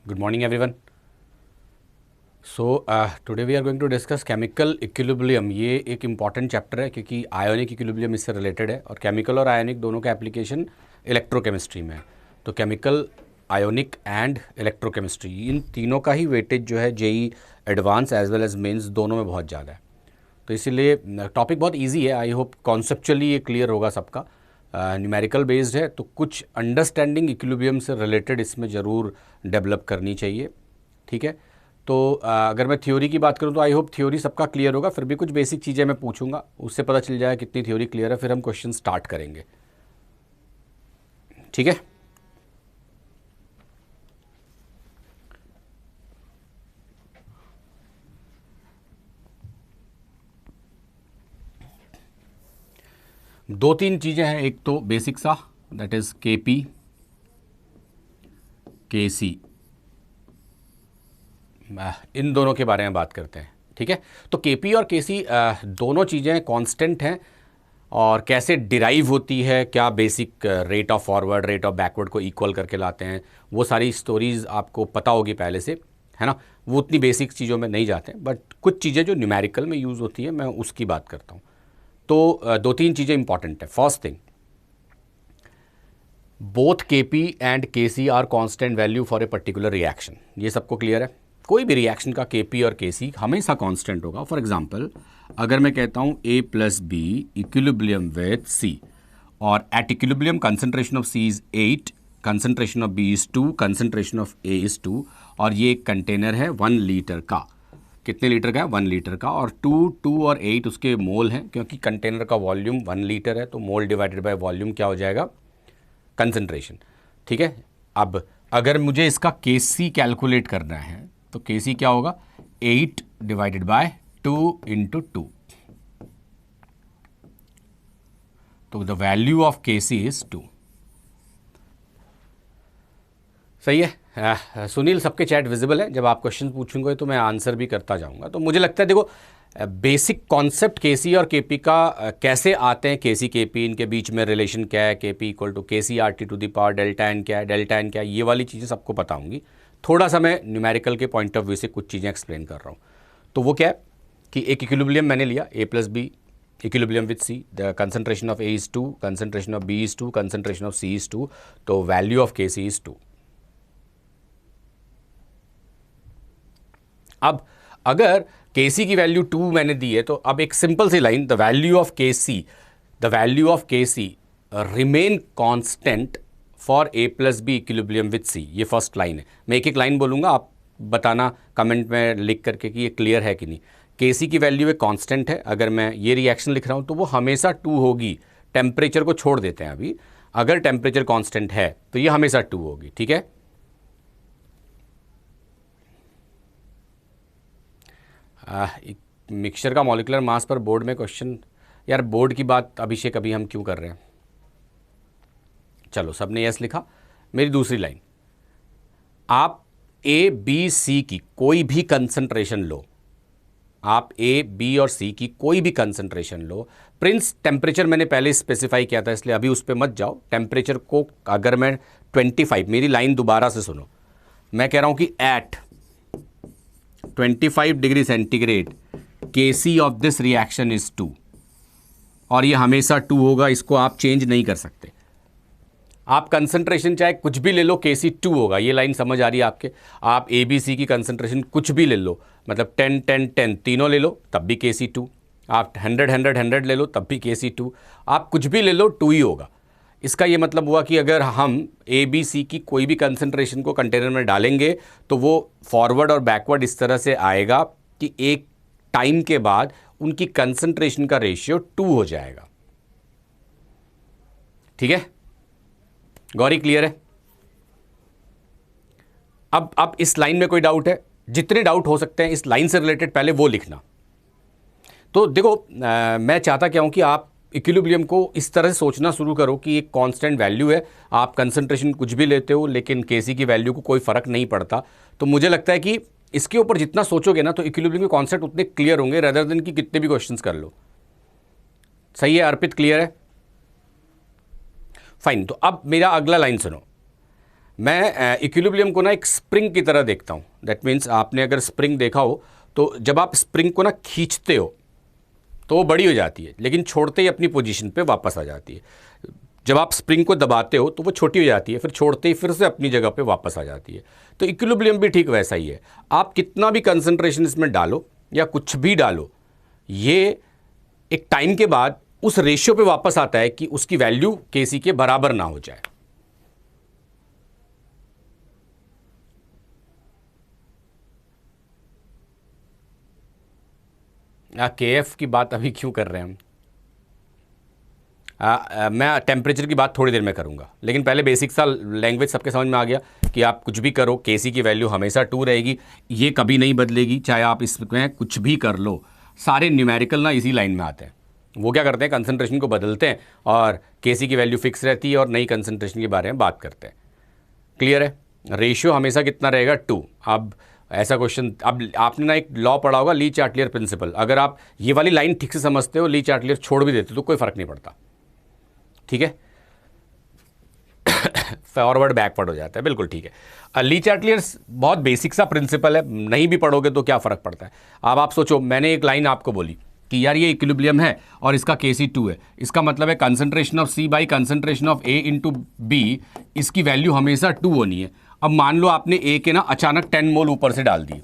Good morning, everyone. Today we are going to discuss chemical equilibrium. ये एक important chapter है क्योंकि ionic equilibrium इससे रिलेटेड है और केमिकल और आयोनिक दोनों का एप्लीकेशन इलेक्ट्रोकेमिस्ट्री में है. तो केमिकल, आयोनिक एंड इलेक्ट्रोकेमिस्ट्री, इन तीनों का ही वेटेज जो है JEE advance as well as mains दोनों में बहुत ज़्यादा है. तो इसीलिए टॉपिक बहुत इजी है. आई होप कॉन्सेप्चुअली ये क्लियर होगा सबका. न्यूमेरिकल बेस्ड है तो कुछ अंडरस्टैंडिंग इक्विलिब्रियम से रिलेटेड इसमें ज़रूर डेवलप करनी चाहिए. ठीक है. तो अगर मैं थ्योरी की बात करूं तो आई होप थ्योरी सबका क्लियर होगा. फिर भी कुछ बेसिक चीज़ें मैं पूछूंगा, उससे पता चल जाएगा कितनी थ्योरी क्लियर है. फिर हम क्वेश्चन स्टार्ट करेंगे. ठीक है. दो तीन चीज़ें हैं. एक तो बेसिक सा, दैट इज़ के पी के सी, इन दोनों के बारे में बात करते हैं. ठीक है. तो के पी और के सी दोनों चीज़ें कांस्टेंट हैं और कैसे डिराइव होती है, क्या basic rate of forward rate of backward को इक्वल करके लाते हैं, वो सारी स्टोरीज़ आपको पता होगी पहले से, है ना. वो उतनी बेसिक चीज़ों में नहीं जाते, बट कुछ चीज़ें जो न्यूमेरिकल में यूज़ होती है मैं उसकी बात करता हूँ. तो दो तीन चीज़ें इंपॉर्टेंट है. First thing, both K P and K C are constant value for a particular reaction. ये सबको क्लियर है. कोई भी रिएक्शन का के पी और के सी हमेशा कांस्टेंट होगा. फॉर एग्जांपल, अगर मैं कहता हूँ a plus B equilibrium with c, और at equilibrium concentration of c is 8, concentration of B is 2, concentration of a is 2, और ये एक कंटेनर है 1 लीटर का. कितने लीटर का है? 1 लीटर का. और 2 और 8 उसके मोल हैं, क्योंकि कंटेनर का वॉल्यूम 1 लीटर है तो मोल डिवाइडेड बाय वॉल्यूम क्या हो जाएगा? कंसंट्रेशन. ठीक है. अब अगर मुझे इसका के सी कैलकुलेट करना है तो के सी क्या होगा? 8 डिवाइडेड बाय 2 इंटू 2. तो the value of K C is 2. सही है. सुनील, सबके चैट विजिबल है. जब आप क्वेश्चन पूछेंगे तो मैं आंसर भी करता जाऊंगा. तो मुझे लगता है देखो, बेसिक कॉन्सेप्ट के सी और के पी का कैसे आते हैं, के सी के पी, इनके बीच में रिलेशन क्या है, के P equal to K C R T to the power delta N क्या है, डेल्टा एन क्या है, ये वाली चीज़ें सबको पता होंगी. थोड़ा सा मैं न्यूमेरिकल के पॉइंट ऑफ व्यू से कुछ चीज़ें एक्सप्लेन कर रहा हूँ. तो वो क्या है कि एक इक्विलिब्रियम मैंने लिया, a plus B equilibrium with c, the concentration of a is 2, concentration of b is 2, concentration of c is 2, तो value of K C is 2. अब अगर के सी की वैल्यू 2 मैंने दी है तो अब एक सिंपल सी line, the value of K c remain constant for a plus B equilibrium with c. ये फर्स्ट लाइन है. मैं एक एक लाइन बोलूंगा, आप बताना कमेंट में लिख करके कि ये क्लियर है कि नहीं. के सी की वैल्यू एक कांस्टेंट है. अगर मैं ये रिएक्शन लिख रहा हूं तो वो हमेशा 2 होगी. टेम्परेचर को छोड़ देते हैं अभी. अगर टेम्परेचर कांस्टेंट है तो ये हमेशा 2 होगी. ठीक है. मिक्सचर का मॉलिक्यूलर मास पर बोर्ड में क्वेश्चन. यार बोर्ड की बात अभिषेक अभी हम क्यों कर रहे हैं? चलो, सबने यस लिखा. मेरी दूसरी लाइन, आप ए बी सी की कोई भी कंसंट्रेशन लो, आप ए बी और सी की कोई भी कंसंट्रेशन लो. प्रिंस, टेम्परेचर मैंने पहले स्पेसिफाई किया था इसलिए अभी उस पर मत जाओ. टेम्परेचर को अगर मैं 25, मेरी लाइन दोबारा से सुनो, मैं कह रहा हूं कि एट 25 डिग्री सेंटीग्रेड के सी ऑफ दिस रिएक्शन इज 2, और ये हमेशा 2 होगा. इसको आप चेंज नहीं कर सकते. आप कंसंट्रेशन चाहे कुछ भी ले लो, के सी 2 होगा. ये लाइन समझ आ रही है आपके? आप ए बी सी की कंसंट्रेशन कुछ भी ले लो, मतलब 10 10 10 तीनों ले लो तब भी के सी 2. आप 100 100 100 ले लो तब भी के सी 2. आप कुछ भी ले लो 2 ही होगा. इसका ये मतलब हुआ कि अगर हम ए बी सी की कोई भी कंसंट्रेशन को कंटेनर में डालेंगे तो वो फॉरवर्ड और बैकवर्ड इस तरह से आएगा कि एक टाइम के बाद उनकी कंसंट्रेशन का रेशियो 2 हो जाएगा. ठीक है. गौरी, क्लियर है? अब इस लाइन में कोई डाउट है? जितने डाउट हो सकते हैं इस लाइन से रिलेटेड पहले वो लिखना. तो देखो, मैं चाहता क्या हूं कि आप इक्विलिब्रियम को इस तरह से सोचना शुरू करो कि एक कांस्टेंट वैल्यू है. आप कंसंट्रेशन कुछ भी लेते हो लेकिन केसी की वैल्यू को कोई फर्क नहीं पड़ता. तो मुझे लगता है कि इसके ऊपर जितना सोचोगे ना तो इक्विलिब्रियम के कॉन्सेप्ट उतने क्लियर होंगे रेदर देन कि कितने भी क्वेश्चंस कर लो. सही है अर्पित? क्लियर है? फाइन. तो अब मेरा अगला लाइन सुनो. मैं इक्विलिब्रियम को ना एक स्प्रिंग की तरह देखता हूँ। दैट मीन्स आपने अगर स्प्रिंग देखा हो तो जब आप स्प्रिंग को ना खींचते हो तो वो बड़ी हो जाती है, लेकिन छोड़ते ही अपनी पोजीशन पे वापस आ जाती है। जब आप स्प्रिंग को दबाते हो तो वो छोटी हो जाती है, फिर छोड़ते ही फिर से अपनी जगह पे वापस आ जाती है। तो इक्विलिब्रियम भी ठीक वैसा ही है। आप कितना भी कंसंट्रेशन इसमें डालो या कुछ भी डालो, ये एक टाइम के बाद उस रेशियो पे वापस आता है कि उसकी वैल्यू केसी के बराबर ना हो जाए। केएफ की बात अभी क्यों कर रहे हैं हम? मैं टेम्परेचर की बात थोड़ी देर में करूंगा, लेकिन पहले बेसिक सा लैंग्वेज सबके समझ में आ गया कि आप कुछ भी करो, केसी की वैल्यू हमेशा 2 रहेगी, ये कभी नहीं बदलेगी, चाहे आप इसमें कुछ भी कर लो। सारे न्यूमेरिकल ना इसी लाइन में आते हैं। वो क्या करते हैं, कंसंट्रेशन को बदलते हैं और केसी की वैल्यू फिक्स रहती है और नई कंसंट्रेशन के बारे में बात करते हैं। क्लियर है? रेशियो हमेशा कितना रहेगा? 2। अब ऐसा क्वेश्चन, अब आपने ना एक लॉ पढ़ा होगा, ली चार्टियर प्रिंसिपल। अगर आप ये वाली लाइन ठीक से समझते हो, ली चार्टियर छोड़ भी देते हो तो कोई फर्क नहीं पड़ता। ठीक है? फॉरवर्ड बैकवर्ड हो जाता है, बिल्कुल ठीक है। ली चार्टियर्स बहुत बेसिक सा प्रिंसिपल है, नहीं भी पढ़ोगे तो क्या फ़र्क पड़ता है। अब आप सोचो, मैंने एक लाइन आपको बोली कि यार ये इक्विलिब्रियम है और इसका केसी 2 है, इसका मतलब है concentration of C by concentration of A into B, इसकी वैल्यू हमेशा 2 होनी है। अब मान लो आपने ए के ना अचानक 10 मोल ऊपर से डाल दिए,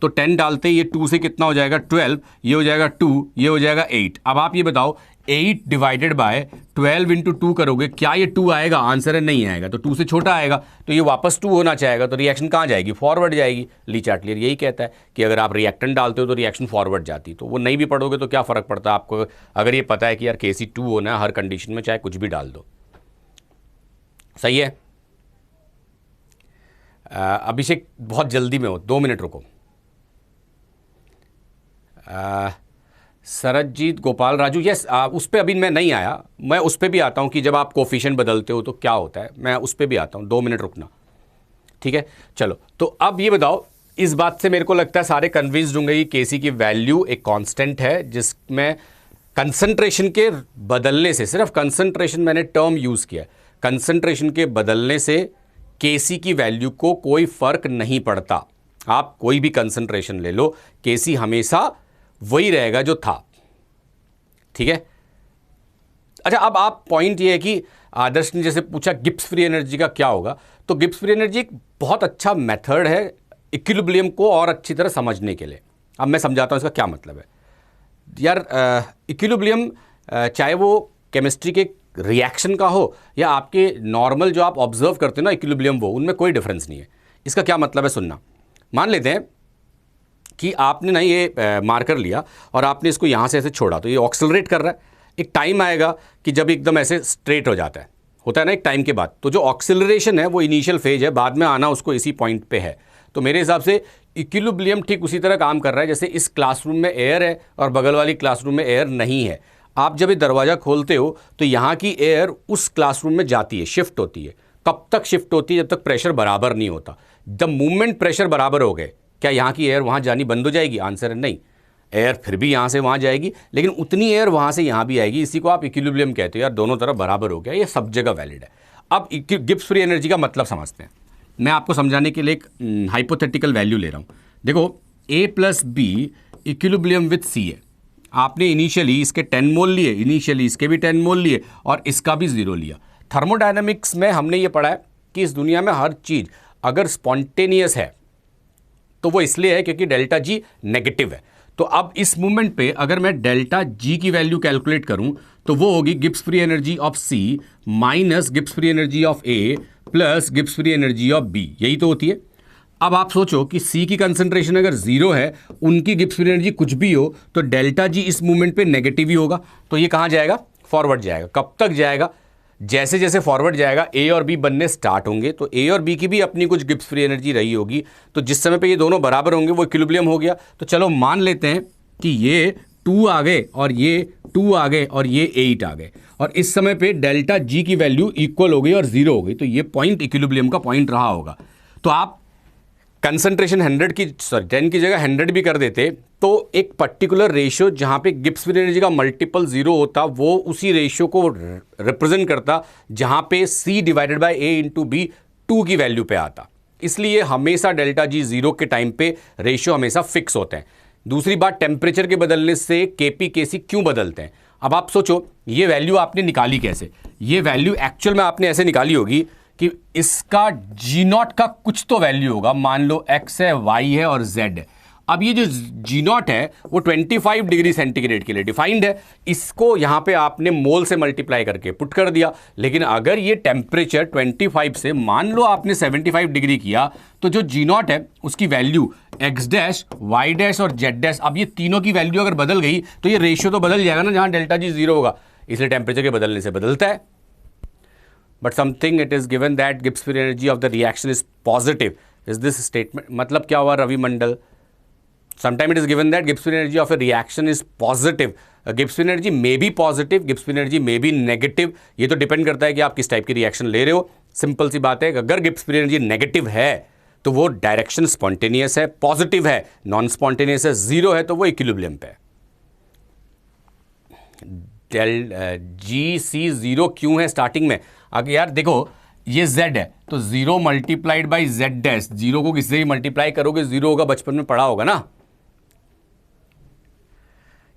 तो 10 डालते ही ये 2 से कितना हो जाएगा? 12, ये हो जाएगा 2, ये हो जाएगा 8। अब आप ये बताओ, 8 डिवाइडेड बाय 12 इंटू 2 करोगे, क्या ये 2 आएगा? आंसर है नहीं आएगा। तो 2 से छोटा आएगा, तो ये वापस 2 होना चाहेगा, तो रिएक्शन कहाँ जाएगी? फॉरवर्ड जाएगी। ली चार्टियर यही कहता है कि अगर आप रिएक्टेंट डालते हो तो रिएक्शन फॉरवर्ड जाती। तो वो नहीं भी पढ़ोगे तो क्या फ़र्क पड़ता है आपको, अगर ये पता है कि यार केसी 2 होना है हर कंडीशन में, चाहे कुछ भी डाल दो। सही है? अभिषेक बहुत जल्दी में हो, 2 मिनट रुको। सरजीत गोपाल राजू, यस, उस पर अभी मैं नहीं आया, मैं उस पर भी आता हूँ कि जब आप कोफिशिएंट बदलते हो तो क्या होता है, मैं उस पर भी आता हूँ। 2 मिनट रुकना, ठीक है? चलो, तो अब ये बताओ, इस बात से मेरे को लगता है सारे कन्विंस्ड होंगे कि केसी की वैल्यू एक कांस्टेंट है, जिसमें कंसंट्रेशन के बदलने से, सिर्फ कंसंट्रेशन मैंने टर्म यूज़ किया, कंसंट्रेशन के बदलने से केसी की वैल्यू को कोई फर्क नहीं पड़ता। आप कोई भी कंसंट्रेशन ले लो, केसी हमेशा वही रहेगा जो था। ठीक है? अच्छा, अब आप पॉइंट ये है कि आदर्श ने जैसे पूछा गिब्स फ्री एनर्जी का क्या होगा, तो गिब्स फ्री एनर्जी एक बहुत अच्छा मेथड है इक्विलिब्रियम को और अच्छी तरह समझने के लिए। अब मैं समझाता हूँ इसका क्या मतलब है। यार, इक्विलिब्रियम चाहे वो केमिस्ट्री के रिएक्शन का हो या आपके नॉर्मल जो आप ऑब्जर्व करते हो ना इक्विलिब्रियम, वो उनमें कोई डिफरेंस नहीं है। इसका क्या मतलब है, सुनना। मान लेते हैं कि आपने ना ये मार्कर लिया और आपने इसको यहाँ से ऐसे छोड़ा, तो ये ऑक्सेलरेट कर रहा है। एक टाइम आएगा कि जब एकदम ऐसे स्ट्रेट हो जाता है, होता है ना एक टाइम के बाद। तो जो ऑक्सेलरेशन है वो इनिशियल फेज है, बाद में आना उसको इसी पॉइंट पे है। तो मेरे हिसाब से इक्विलिब्रियम ठीक उसी तरह काम कर रहा है जैसे इस क्लासरूम में एयर है और बगल वाली क्लासरूम में एयर नहीं है। आप जब ये दरवाज़ा खोलते हो तो यहाँ की एयर उस क्लासरूम में जाती है, शिफ्ट होती है। कब तक शिफ्ट होती है? जब तक प्रेशर बराबर नहीं होता। जब मूवमेंट प्रेशर बराबर हो गए, क्या यहाँ की एयर वहाँ जानी बंद हो जाएगी? आंसर है नहीं, एयर फिर भी यहाँ से वहाँ जाएगी, लेकिन उतनी एयर वहाँ से यहाँ भी आएगी। इसी को आप इक्विलिब्रियम कहते हो। यार दोनों तरफ बराबर हो गया, ये सब जगह वैलिड है। अब गिब्स फ्री एनर्जी का मतलब समझते हैं। मैं आपको समझाने के लिए एक हाइपोथेटिकल वैल्यू ले रहा हूँ। देखो, A plus B equilibrium with C है। आपने इनिशियली इसके 10 मोल लिए, इनिशियली इसके भी 10 मोल लिए और इसका भी 0 लिया। थर्मोडायनामिक्स में हमने ये पढ़ा है कि इस दुनिया में हर चीज़ अगर स्पॉन्टेनियस है तो वो इसलिए है क्योंकि डेल्टा जी नेगेटिव है। तो अब इस मूवमेंट पे अगर मैं डेल्टा जी की वैल्यू कैलकुलेट करूं तो वो होगी Gibbs free energy of C minus Gibbs free energy of A plus Gibbs free energy of B. यही तो होती है। अब आप सोचो कि सी की कंसंट्रेशन अगर 0 है, उनकी गिब्स फ्री एनर्जी कुछ भी हो, तो डेल्टा जी इस मूवमेंट पे नेगेटिव ही होगा। तो ये कहाँ जाएगा? फॉरवर्ड जाएगा। कब तक जाएगा? जैसे जैसे फॉरवर्ड जाएगा ए और बी बनने स्टार्ट होंगे, तो ए और बी की भी अपनी कुछ गिब्स फ्री एनर्जी रही होगी। तो जिस समय पे ये दोनों बराबर होंगे वो इक्विलिब्रियम हो गया। तो चलो मान लेते हैं कि ये 2 आ गए और ये 2 आ गए और ये 8 आ गए, और इस समय पे डेल्टा जी की वैल्यू इक्वल हो गई और 0 हो गई। तो ये पॉइंट इक्विलिब्रियम का पॉइंट रहा होगा। तो आप कंसंट्रेशन 10 की जगह 100 भी कर देते तो एक पर्टिकुलर रेशियो जहां पे गिब्स फ्री एनर्जी का मल्टीपल 0 होता, वो उसी रेशियो को रिप्रेजेंट करता जहां पे C divided by A into B 2 की वैल्यू पे आता, इसलिए हमेशा डेल्टा जी 0 के टाइम पे रेशियो हमेशा फिक्स होते हैं। दूसरी बात, टेम्परेचर के बदलने से केपी केसी क्यों बदलते हैं? अब आप सोचो, ये वैल्यू आपने निकाली कैसे? ये वैल्यू एक्चुअल में आपने ऐसे निकाली होगी कि इसका जी नॉट का कुछ तो वैल्यू होगा, मान लो एक्स है, वाई है और जेड है। अब ये जो जी नॉट है वो 25 डिग्री सेंटीग्रेड के लिए डिफाइंड है, इसको यहां पे आपने मोल से मल्टीप्लाई करके पुट कर दिया। लेकिन अगर ये टेम्परेचर 25 से मान लो आपने 75 डिग्री किया, तो जो जी नॉट है उसकी value X dash, Y dash और जेड डैश, अब ये तीनों की वैल्यू अगर बदल गई तो ये रेशियो तो बदल जाएगा ना, जहां डेल्टा जी 0 होगा, इसलिए टेम्परेचर के बदलने से बदलता है। But something it is given that Gibbs free energy of the reaction is positive. Is this statement मतलब क्या हुआ रवि मंडल? Sometime it is given that Gibbs free energy of a reaction is positive. Gibbs free energy may be positive, Gibbs free energy may be negative. ये तो depend करता है कि आप किस टाइप की रिएक्शन ले रहे हो। सिंपल सी बात है, अगर Gibbs free energy नेगेटिव है तो वो डायरेक्शन स्पॉन्टेनियस है, पॉजिटिव है नॉन स्पॉन्टेनियस है, जीरो है तो वो इक्विलिब्रियम पे है। जी सी जीरो क्यों है स्टार्टिंग में? अगर यार देखो ये z है तो 0 multiplied by Z dash, zero को किससे भी मल्टीप्लाई करोगे जीरो होगा, बचपन में पढ़ा होगा ना।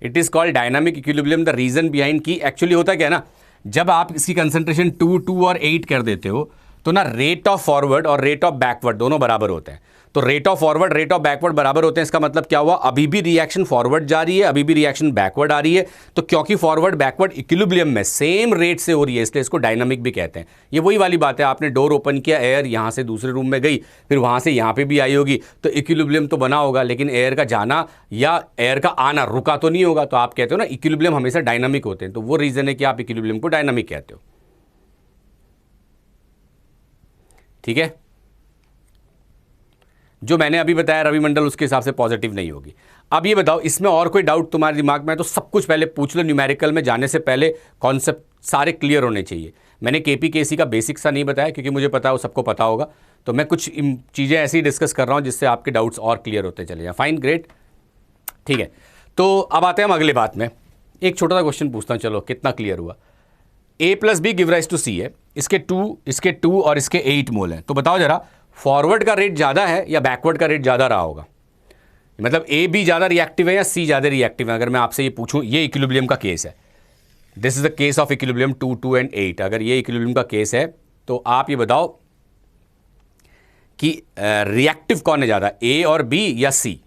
It is called dynamic equilibrium. The reason behind की एक्चुअली होता क्या है ना, जब आप इसकी कंसंट्रेशन 2 और 8 कर देते हो तो ना रेट ऑफ फॉरवर्ड और रेट ऑफ बैकवर्ड दोनों बराबर होते हैं। तो rate of forward rate of backward बराबर होते हैं, इसका मतलब क्या हुआ, अभी भी रिएक्शन फॉरवर्ड जा रही है, अभी भी रिएक्शन बैकवर्ड आ रही है। तो क्योंकि फॉरवर्ड बैकवर्ड इक्विलिब्रियम में सेम रेट से हो रही है, इसलिए इसको डायनामिक भी कहते हैं। ये वही वाली बात है, आपने डोर ओपन किया, एयर यहां से दूसरे रूम में गई, फिर वहां से यहां पे भी आई होगी, तो इक्विलिब्रियम तो बना होगा, लेकिन एयर का जाना या एयर का आना रुका तो नहीं होगा। तो आप कहते हो ना इक्विलिब्रियम हमेशा डायनामिक होते हैं, तो वो रीजन है कि आप इक्विलिब्रियम को डायनामिक कहते हो। ठीक है, जो मैंने अभी बताया रवि मंडल उसके हिसाब से पॉजिटिव नहीं होगी। अब ये बताओ, इसमें और कोई डाउट तुम्हारे दिमाग में है तो सब कुछ पहले पूछ लो। न्यूमेरिकल में जाने से पहले कॉन्सेप्ट सारे क्लियर होने चाहिए। मैंने केपी केसी का बेसिक सा नहीं बताया क्योंकि मुझे पता है वो सबको पता होगा, तो मैं कुछ चीज़ें ऐसी डिस्कस कर रहा हूँ जिससे आपके डाउट्स और क्लियर होते चले जाए। फाइन, ग्रेट, ठीक है। तो अब आते हैं हम अगले बात में। एक छोटा सा क्वेश्चन पूछता हूँ, चलो कितना क्लियर हुआ। a plus B give rise to C है, इसके 2 और इसके 8 मोल हैं। तो बताओ जरा, फॉरवर्ड का रेट ज़्यादा है या बैकवर्ड का रेट ज़्यादा रहा होगा? मतलब ए बी ज़्यादा रिएक्टिव है या सी ज़्यादा रिएक्टिव है? अगर मैं आपसे ये पूछूं, ये इक्विलिब्रियम का केस है, this is the case of equilibrium 2 and 8। अगर ये इक्विलिब्रियम का केस है तो आप ये बताओ कि रिएक्टिव कौन है ज़्यादा, ए और बी या C?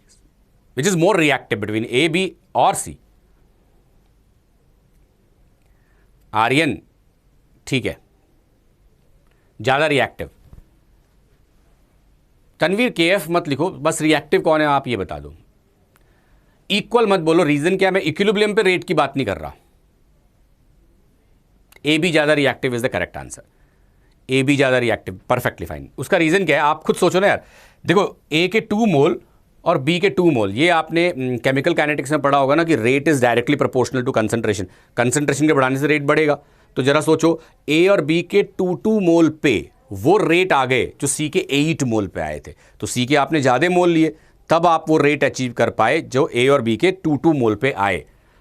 Which is more reactive between A B और सी? आर्यन, ठीक है, ज़्यादा रिएक्टिव। तनवीर केएफ मत लिखो, बस रिएक्टिव कौन है आप ये बता दो। इक्वल मत बोलो, रीजन क्या है, मैं इक्विलिब्रियम पे रेट की बात नहीं कर रहा। ए बी ज्यादा reactive is the correct answer. A B ज्यादा रिएक्टिव, परफेक्टली फाइन। उसका रीजन क्या है आप खुद सोचो ना यार। देखो, ए के 2 मोल और बी के 2 मोल, ये आपने केमिकल काइनेटिक्स में पढ़ा होगा ना कि rate is directly proportional to concentration. Concentration के बढ़ाने से रेट बढ़ेगा। तो जरा सोचो, ए और बी के 2 मोल पे वो रेट आ गए जो सी के 8 मोल पे आए थे। तो सी के आपने ज़्यादा मोल लिए, तब आप वो रेट अचीव कर पाए जो ए और बी के 2 मोल पे आए।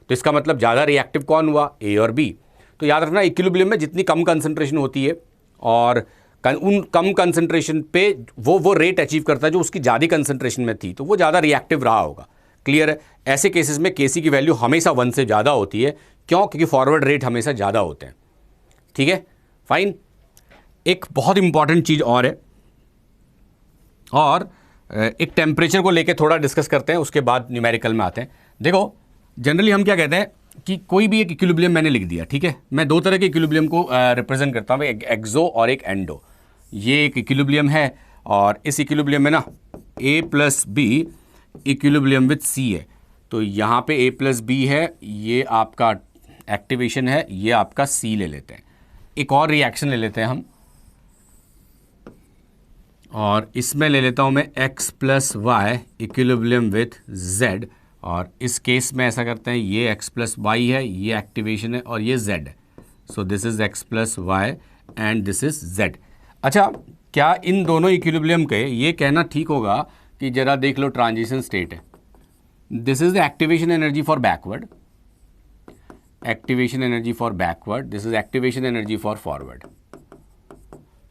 तो इसका मतलब ज़्यादा रिएक्टिव कौन हुआ, ए और बी। तो याद रखना, इक्विलिब्रियम में जितनी कम कंसंट्रेशन होती है और उन कम कंसंट्रेशन पे वो रेट अचीव करता है जो उसकी ज़्यादा कंसंट्रेशन में थी, तो वो ज़्यादा रिएक्टिव रहा होगा। क्लियर है? ऐसे केसेस में केसी की वैल्यू हमेशा 1 से ज़्यादा होती है। क्यों? क्योंकि फॉरवर्ड रेट हमेशा ज़्यादा होते हैं। ठीक है, फाइन। एक बहुत इंपॉर्टेंट चीज़ और है, और एक टेम्परेचर को लेके थोड़ा डिस्कस करते हैं, उसके बाद न्यूमेरिकल में आते हैं। देखो, जनरली हम क्या कहते हैं कि कोई भी एक इक्विलिब्रियम मैंने लिख दिया, ठीक है। मैं 2 तरह के इक्विलिब्रियम को रिप्रेजेंट करता हूँ, एक एक्सो और एक एंडो। ये एक इक्विलिब्रियम है और इस इक्विलिब्रियम में ना a plus B equilibrium with c है। तो यहाँ पे a प्लस बी है, ये आपका एक्टिवेशन है, ये आपका c ले लेते हैं। एक और रिएक्शन ले लेते हैं हम, और इसमें ले लेता हूँ मैं x plus Y equilibrium with z। और इस केस में ऐसा करते हैं, ये x प्लस वाई है, ये एक्टिवेशन है और ये z है। So this is x plus Y and this is z। अच्छा, क्या इन दोनों इक्विलिब्रियम के ये कहना ठीक होगा कि जरा देख लो ट्रांजिशन स्टेट है, this is the activation energy for backward, activation energy for backward, this is activation energy for forward.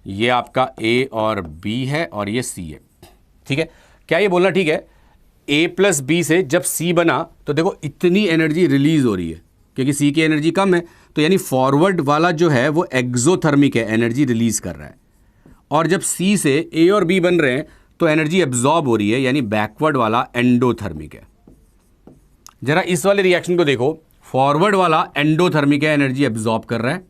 ये आपका ए और बी है और ये सी है, ठीक है। क्या ये बोलना ठीक है? ए प्लस बी से जब सी बना तो देखो इतनी एनर्जी रिलीज हो रही है क्योंकि सी की एनर्जी कम है, तो यानी फॉरवर्ड वाला जो है वो एक्सोथर्मिक है, एनर्जी रिलीज कर रहा है। और जब सी से ए और बी बन रहे हैं तो एनर्जी एब्जॉर्ब हो रही है, यानी बैकवर्ड वाला एंडोथर्मिक है। जरा इस वाले रिएक्शन को देखो, फॉरवर्ड वाला एंडोथर्मिक है, एनर्जी एब्जॉर्ब कर रहा है,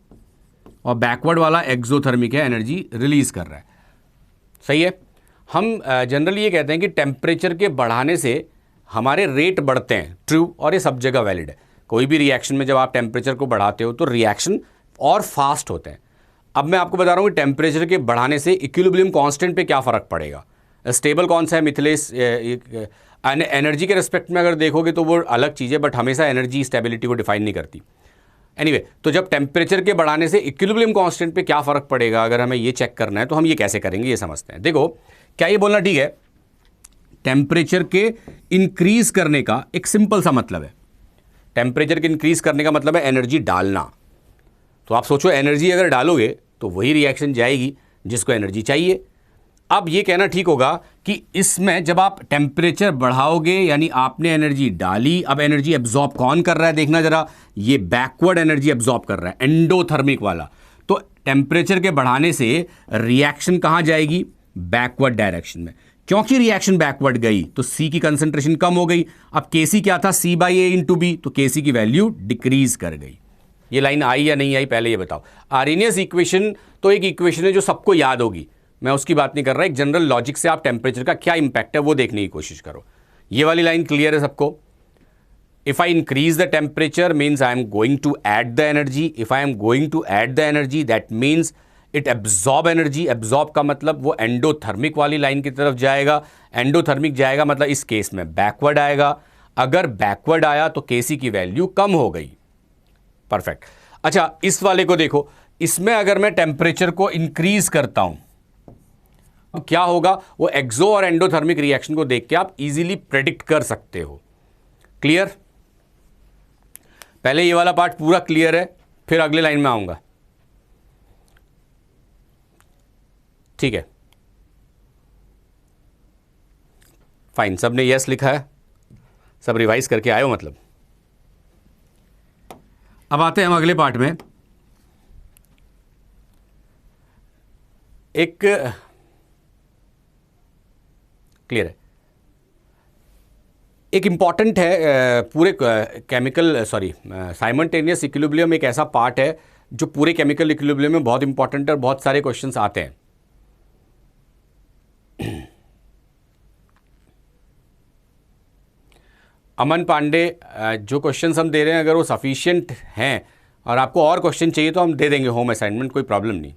और बैकवर्ड वाला एक्सोथर्मिक है, एनर्जी रिलीज कर रहा है। सही है। हम जनरली ये कहते हैं कि टेम्परेचर के बढ़ाने से हमारे रेट बढ़ते हैं, ट्रू, और ये सब जगह वैलिड है। कोई भी रिएक्शन में जब आप टेम्परेचर को बढ़ाते हो तो रिएक्शन और फास्ट होते हैं। अब मैं आपको बता रहा हूँ कि टेम्परेचर के बढ़ाने से इक्विलिब्रियम कांस्टेंट पे क्या फ़र्क पड़ेगा। स्टेबल कौन सा है मिथिलेश? एनर्जी के रिस्पेक्ट में अगर देखोगे तो वो अलग चीज़ है, बट हमेशा एनर्जी स्टेबिलिटी को डिफाइन नहीं करती। एनीवे, तो जब टेम्परेचर के बढ़ाने से इक्विलिब्रियम कांस्टेंट पे क्या फ़र्क पड़ेगा, अगर हमें ये चेक करना है तो हम ये कैसे करेंगे, ये समझते हैं। देखो, क्या ये बोलना ठीक है? टेम्परेचर के इंक्रीज करने का एक सिंपल सा मतलब है। टेम्परेचर के इंक्रीज करने का मतलब है एनर्जी डालना। तो आप सोचो, एनर्जी अगर डालोगे तो वही रिएक्शन जाएगी जिसको एनर्जी चाहिए। अब ये कहना ठीक होगा कि इसमें जब आप टेम्परेचर बढ़ाओगे यानी आपने एनर्जी डाली, अब एनर्जी एब्जॉर्ब कौन कर रहा है? देखना जरा, ये बैकवर्ड एनर्जी एब्जॉर्ब कर रहा है, एंडोथर्मिक वाला। तो टेम्परेचर के बढ़ाने से रिएक्शन कहां जाएगी? बैकवर्ड डायरेक्शन में। क्योंकि रिएक्शन बैकवर्ड गई तो सी की कंसंट्रेशन कम हो गई। अब केसी क्या था? सी बाई ए इंटू बी, तो केसी की वैल्यू डिक्रीज कर गई। ये लाइन आई या नहीं आई, पहले ये बताओ। आर्हेनियस इक्वेशन तो एक इक्वेशन है जो सबको याद होगी, मैं उसकी बात नहीं कर रहा। एक जनरल लॉजिक से आप टेम्परेचर का क्या इंपैक्ट है वो देखने की कोशिश करो। ये वाली लाइन क्लियर है सबको? If I increase the temperature means I am going to add the energy. If I am going to add the energy that means it absorb energy. Absorb का मतलब वो एंडोथर्मिक वाली लाइन की तरफ जाएगा। Endothermic जाएगा मतलब इस केस में बैकवर्ड आएगा। अगर बैकवर्ड आया तो केसी की वैल्यू कम हो गई। परफेक्ट। अच्छा, इस वाले को देखो, इसमें अगर मैं टेम्परेचर को इंक्रीज करता हूं अब क्या होगा? वो एक्सो और एंडोथर्मिक रिएक्शन को देख के आप इजीली प्रेडिक्ट कर सकते हो। क्लियर? पहले ये वाला पार्ट पूरा क्लियर है, फिर अगले लाइन में आऊंगा। ठीक है, फाइन। सबने यस लिखा है, सब रिवाइज करके आए हो मतलब। अब आते हैं हम अगले पार्ट में। एक क्लियर है, एक इंपॉर्टेंट है पूरे केमिकल साइमल्टेनियस इक्विलिब्रियम एक ऐसा पार्ट है जो पूरे केमिकल इक्विलिब्रियम में बहुत इंपॉर्टेंट है और बहुत सारे क्वेश्चंस आते हैं। अमन पांडे, जो क्वेश्चंस हम दे रहे हैं अगर वो सफिशिएंट हैं और आपको और क्वेश्चन चाहिए तो हम दे देंगे होम असाइनमेंट, कोई प्रॉब्लम नहीं।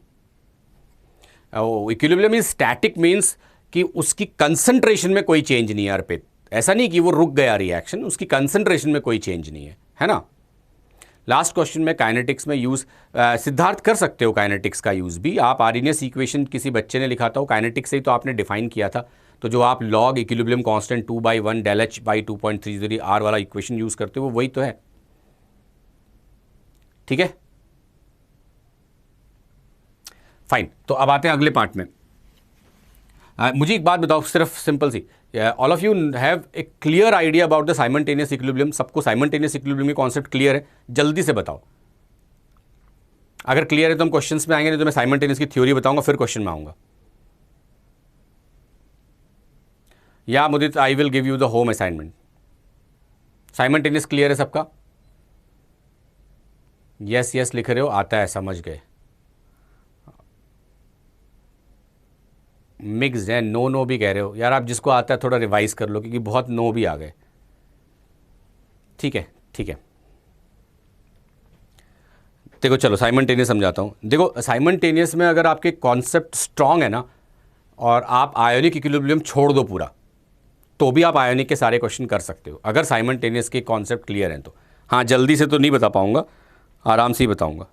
इक्विलिब्रियम इज स्टैटिक मीन्स कि उसकी कंसंट्रेशन में कोई चेंज नहीं है अर्पित। ऐसा नहीं कि वो रुक गया रिएक्शन, उसकी कंसंट्रेशन में कोई चेंज नहीं है ना। लास्ट क्वेश्चन में काइनेटिक्स में यूज सिद्धार्थ कर सकते हो, काइनेटिक्स का यूज भी आप। आर्हेनियस इक्वेशन किसी बच्चे ने लिखा था, वो काइनेटिक्स से ही तो आपने डिफाइन किया था। तो जो आप log equilibrium constant 2/1 del H by 2.30 R वाला इक्वेशन यूज करते हो, वो वही तो है। ठीक है, फाइन। तो अब आते हैं अगले पार्ट में। मुझे एक बात बताओ, सिर्फ सिंपल सी, all of you have a clear idea about the simultaneous equilibrium? सबको साइमल्टेनियस इक्विलिब्रियम के कॉन्सेप्ट क्लियर है? जल्दी से बताओ। अगर क्लियर है तो हम क्वेश्चंस में आएंगे, नहीं तो मैं साइमल्टेनियस की थ्योरी बताऊंगा फिर क्वेश्चन में आऊंगा। या Mudit, I will give you the home assignment. Simultaneous clear है सबका? यस यस लिख रहे हो, आता है, समझ गए। मिक्स है, नो नो भी कह रहे हो यार। आप जिसको आता है थोड़ा रिवाइज कर लो क्योंकि बहुत नो भी आ गए। ठीक है ठीक है, देखो चलो साइमल्टेनियस समझाता हूँ। देखो साइमल्टेनियस में अगर आपके कॉन्सेप्ट स्ट्रांग है ना और आप आयोनिक इक्विलिब्रियम छोड़ दो पूरा, तो भी आप आयोनिक के सारे क्वेश्चन कर सकते हो अगर साइमल्टेनियस के कॉन्सेप्ट क्लियर हैं तो। हाँ, जल्दी से तो नहीं बता पाऊंगा, आराम से ही बताऊंगा।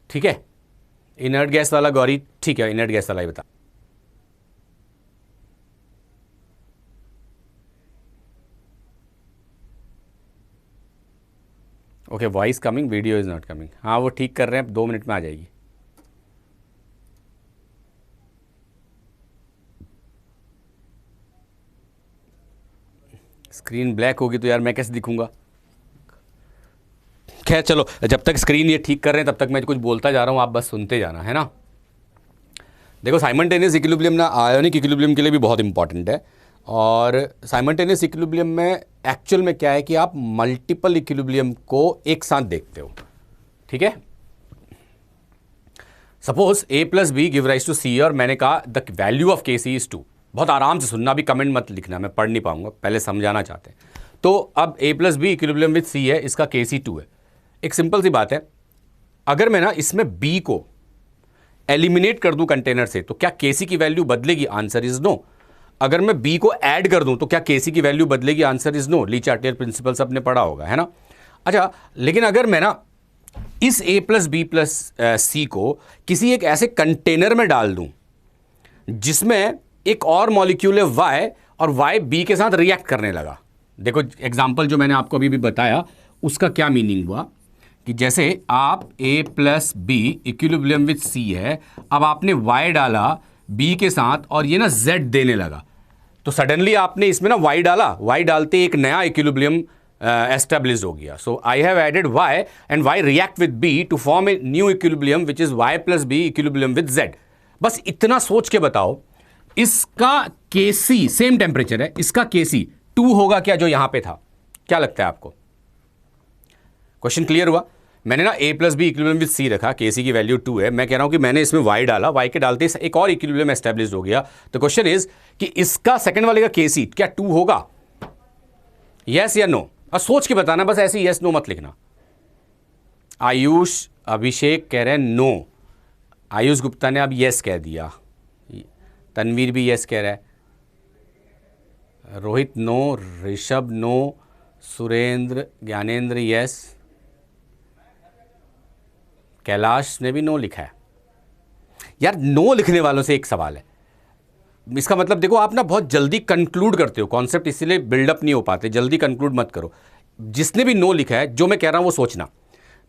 ठीक है, इनर्ट गैस वाला गौरी, ठीक है, इनर्ट गैस वाला ही बता। Okay, voice coming, video is not coming. हाँ वो ठीक कर रहे हैं, 2 मिनट में आ जाएगी। स्क्रीन ब्लैक होगी तो यार मैं कैसे दिखूंगा। खैर चलो, जब तक स्क्रीन ये ठीक कर रहे हैं तब तक मैं कुछ बोलता जा रहा हूँ, आप बस सुनते जाना, है ना। देखो साइमल्टेनियस इक्विलिब्रियम ना आयोनिक इक्विलिब्रियम के लिए भी बहुत इंपॉर्टेंट है। और साइमल्टेनियस इक्विलिब्रियम में एक्चुअल में क्या है कि आप मल्टीपल इक्विलिब्रियम को एक साथ देखते हो, ठीक है। Suppose a plus B give rise to C, और मैंने कहा the value of K C is 2। बहुत आराम से सुनना, भी कमेंट मत लिखना, मैं पढ़ नहीं पाऊंगा, पहले समझाना चाहते हैं। तो अब a plus B equilibrium with C है, इसका के सी 2 है। एक सिंपल सी बात है, अगर मैं ना इसमें b को एलिमिनेट कर दूं कंटेनर से तो क्या केसी की वैल्यू बदलेगी? Answer is no. अगर मैं b को ऐड कर दूं तो क्या केसी की वैल्यू बदलेगी? Answer is no. Le Chatelier principle सबने पढ़ा होगा, है ना। अच्छा, लेकिन अगर मैं ना इस a प्लस बी प्लस सी को किसी एक ऐसे कंटेनर में डाल दूं जिसमें एक और मॉलिक्यूल है y, और y b के साथ रिएक्ट करने लगा। देखो एग्जांपल जो मैंने आपको अभी भी बताया उसका क्या मीनिंग हुआ कि जैसे आप a plus B equilibrium with c है, अब आपने y डाला b के साथ और ये ना z देने लगा, तो सडनली आपने इसमें ना y डाला, y डालते एक नया इक्विलिब्रियम एस्टेब्लिश हो गया। So I have added y and y react with b to form a new equilibrium which is y plus B equilibrium with z। बस इतना सोच के बताओ, इसका Kc सेम टेम्परेचर है, इसका Kc 2 होगा क्या जो यहां पे था? क्या लगता है आपको? क्वेश्चन क्लियर हुआ? मैंने ना a plus B equilibrium with c रखा, Kc की वैल्यू 2 है। मैं कह रहा हूं कि मैंने इसमें y डाला, y के डालते एक और इक्विलिब्रियम एस्टेब्लिश हो गया। तो क्वेश्चन इज कि इसका सेकंड वाले का Kc क्या 2 होगा? यस या नो? और सोच के बताना, बस ऐसे यस नो मत लिखना। आयुष अभिषेक कह रहे हैं नो, आयुष गुप्ता ने अब यस कह दिया, तनवीर भी यस कह रहा है, Rohit no, Rishabh no, Surendra, Gyanendra yes, Kailash ने भी नो लिखा है। यार नो लिखने वालों से एक सवाल है, इसका मतलब देखो आप ना बहुत जल्दी कंक्लूड करते हो कॉन्सेप्ट, इसीलिए बिल्डअप नहीं हो पाते। जल्दी कंक्लूड मत करो। जिसने भी नो लिखा है, जो मैं कह रहा हूं वो सोचना।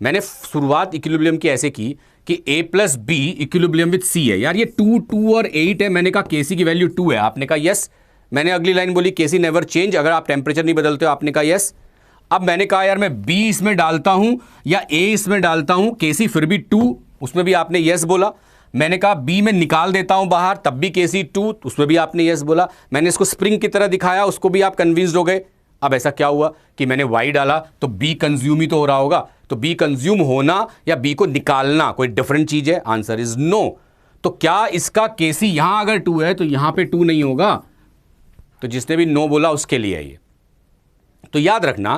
मैंने शुरुआत इक्विलिब्रियम की ऐसे की कि a plus B equilibrium with c है। यार ये 2, 2 और 8 है, मैंने कहा केसी की वैल्यू 2 है, आपने कहा यस। मैंने अगली लाइन बोली केसी नेवर चेंज, अगर आप टेम्परेचर नहीं बदलते हो, आपने कहा यस। अब मैंने कहा यार मैं b इसमें डालता हूं या a इसमें डालता हूं, केसी फिर भी 2, उसमें भी आपने यस बोला। मैंने कहा b में निकाल देता हूं बाहर, तब भी केसी 2, उसमें भी आपने यस बोला। मैंने इसको स्प्रिंग की तरह दिखाया, उसको भी आप कन्विंस्ड हो गए। अब ऐसा क्या हुआ कि मैंने y डाला तो b कंज्यूम ही तो हो रहा होगा, तो b कंज्यूम होना या b को निकालना कोई डिफरेंट चीज है? Answer is no. तो क्या इसका केसी यहां अगर 2 है तो यहां पे 2 नहीं होगा? तो जिसने भी नो बोला उसके लिए है ये। तो याद रखना,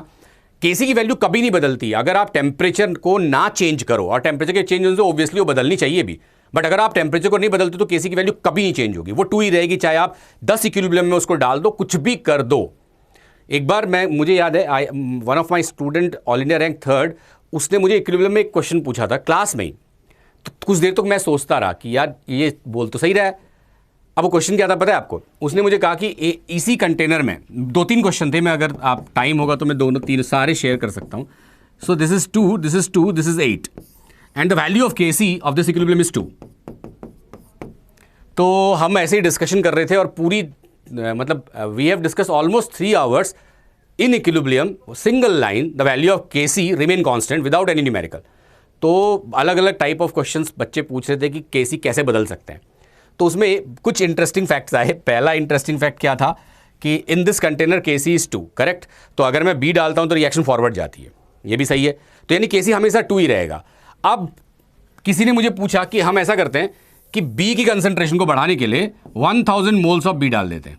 केसी की वैल्यू कभी नहीं बदलती अगर आप टेम्परेचर को ना चेंज करो, और टेम्परेचर के चेंज होने से ऑब्वियसली वो बदलनी चाहिए भी, बट अगर आप टेम्परेचर को नहीं बदलते तो केसी की वैल्यू कभी नहीं चेंज होगी, वो 2 ही रहेगी, चाहे आप 10 इक्विलिब्रियम में उसको डाल दो, कुछ भी कर दो। एक बार मुझे याद है, one of my student all India rank 3rd, उसने मुझे इक्विलिब्रियम में एक क्वेश्चन पूछा था क्लास में ही। तो कुछ देर तक मैं सोचता रहा कि यार ये बोल तो सही रहा है। अब वो क्वेश्चन क्या था पता है आपको? उसने मुझे कहा कि इसी कंटेनर में 2-3 क्वेश्चन थे, मैं अगर आप टाइम होगा तो मैं दोनों तीन सारे शेयर कर सकता हूं। So this is 2, this is 2, this is 8 and the value of KC of this equilibrium is 2। तो हम ऐसे ही डिस्कशन कर रहे थे और पूरी मतलब we have discuss almost 3 hours in equilibrium, single line, the value of KC remain constant without any numerical. तो अलग अलग टाइप ऑफ क्वेश्चंस बच्चे पूछ रहे थे कि केसी कैसे बदल सकते हैं। तो उसमें कुछ इंटरेस्टिंग फैक्ट्स आए। पहला इंटरेस्टिंग फैक्ट क्या था कि in this container KC is 2, correct. तो अगर मैं बी डालता हूं तो रिएक्शन फॉरवर्ड जाती है, ये भी सही है, तो यानी केसी हमेशा 2 ही रहेगा। अब किसी ने मुझे पूछा कि हम ऐसा करते हैं कि बी की कंसंट्रेशन को बढ़ाने के लिए 1000 मोल्स ऑफ बी डाल देते हैं,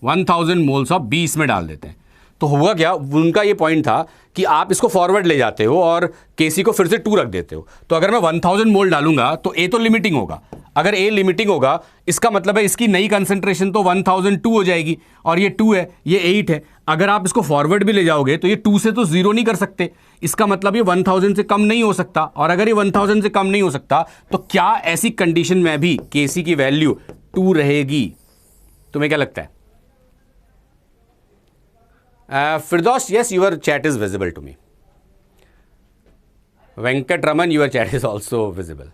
1000 मोल्स ऑफ बी इसमें डाल देते हैं। तो हुआ क्या, उनका ये पॉइंट था कि आप इसको फॉरवर्ड ले जाते हो और केसी को फिर से 2 रख देते हो। तो अगर मैं 1000 मोल डालूंगा तो ए तो लिमिटिंग होगा, अगर ए लिमिटिंग होगा इसका मतलब है इसकी नई कंसंट्रेशन तो 1002 हो जाएगी, और ये 2 है, ये 8 है। अगर आप इसको फॉरवर्ड भी ले जाओगे तो ये 2 से तो 0 नहीं कर सकते, इसका मतलब ये 1000 से कम नहीं हो सकता। और अगर ये 1000 से कम नहीं हो सकता तो क्या ऐसी कंडीशन में भी केसी की वैल्यू 2 रहेगी? तुम्हें क्या लगता है? Firdaus, yes, your chat is visible to me. Venkat Raman, your chat is also visible.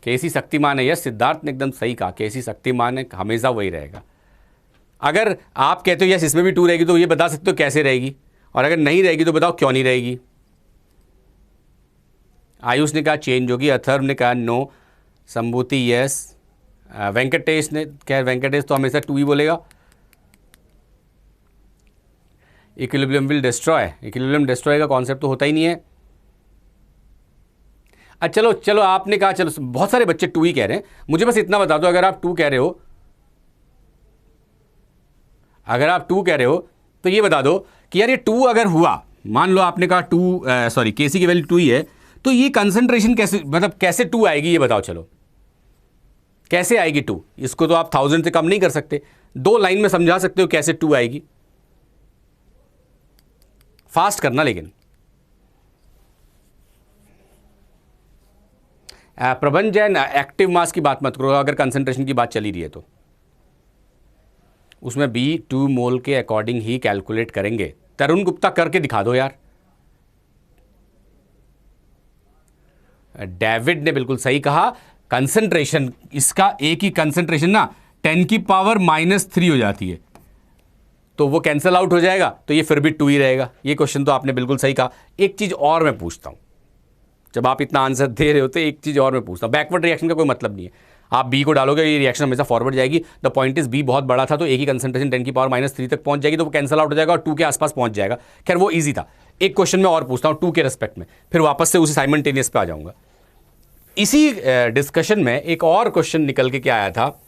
KC शक्तिमान है, यस सिद्धार्थ ने एकदम सही कहा, केसी शक्तिमान है, हमेशा वही रहेगा। अगर आप कहते हो यस इसमें भी 2 रहेगी तो ये बता सकते हो कैसे रहेगी, और अगर नहीं रहेगी तो बताओ क्यों नहीं रहेगी। आयुष ने कहा चेंज होगी, अथर्व ने कहा नो, संभूति यस, वेंकटेश ने कहा वेंकटेश तो हमेशा 2 ही बोलेगा। Equilibrium will destroy, equilibrium destroy का कॉन्सेप्ट तो होता ही नहीं है। अच्छा चलो चलो, आपने कहा चलो, बहुत सारे बच्चे 2 ही कह रहे हैं, मुझे बस इतना बता दो, अगर आप 2 कह रहे हो, अगर आप 2 कह रहे हो तो ये बता दो कि यार ये 2 अगर हुआ, मान लो आपने कहा 2 सॉरी केसी की वैल्यू 2 ही है, तो ये कंसंट्रेशन कैसे, मतलब कैसे 2 आएगी ये बताओ। चलो कैसे आएगी 2, इसको तो आप 1000 से कम नहीं कर सकते, 2 लाइन में समझा सकते हो कैसे 2 आएगी, फास्ट करना। लेकिन प्रबंध जैन, एक्टिव मास की बात मत करो, अगर कंसंट्रेशन की बात चली रही है तो उसमें B 2 मोल के अकॉर्डिंग ही कैलकुलेट करेंगे। तरुण गुप्ता करके दिखा दो यार। डेविड ने बिल्कुल सही कहा, कंसंट्रेशन, इसका एक ही कंसंट्रेशन ना 10 की पावर -3 हो जाती है, तो वो कैंसल आउट हो जाएगा, तो ये फिर भी 2 ही रहेगा। ये क्वेश्चन तो आपने बिल्कुल सही कहा। एक चीज और मैं पूछता हूं, जब आप इतना आंसर दे रहे हो तो एक चीज और मैं पूछता हूं, बैकवर्ड रिएक्शन का कोई मतलब नहीं है, आप बी को डालोगे ये रिएक्शन हमेशा फॉरवर्ड जाएगी। द पॉइंट इज बी बहुत बड़ा था तो एक ही कंसंट्रेशन 10 की पावर -3 तक पहुंच जाएगी, तो वो कैंसल आउट हो जाएगा और 2 के आसपास पहुंच जाएगा। खैर वो इजी था। एक क्वेश्चन मैं और पूछता हूं 2 के रेस्पेक्ट में, फिर वापस से उसी साइमल्टेनियस पे आ जाऊंगा। इसी डिस्कशन में एक और क्वेश्चन निकल के क्या आया था,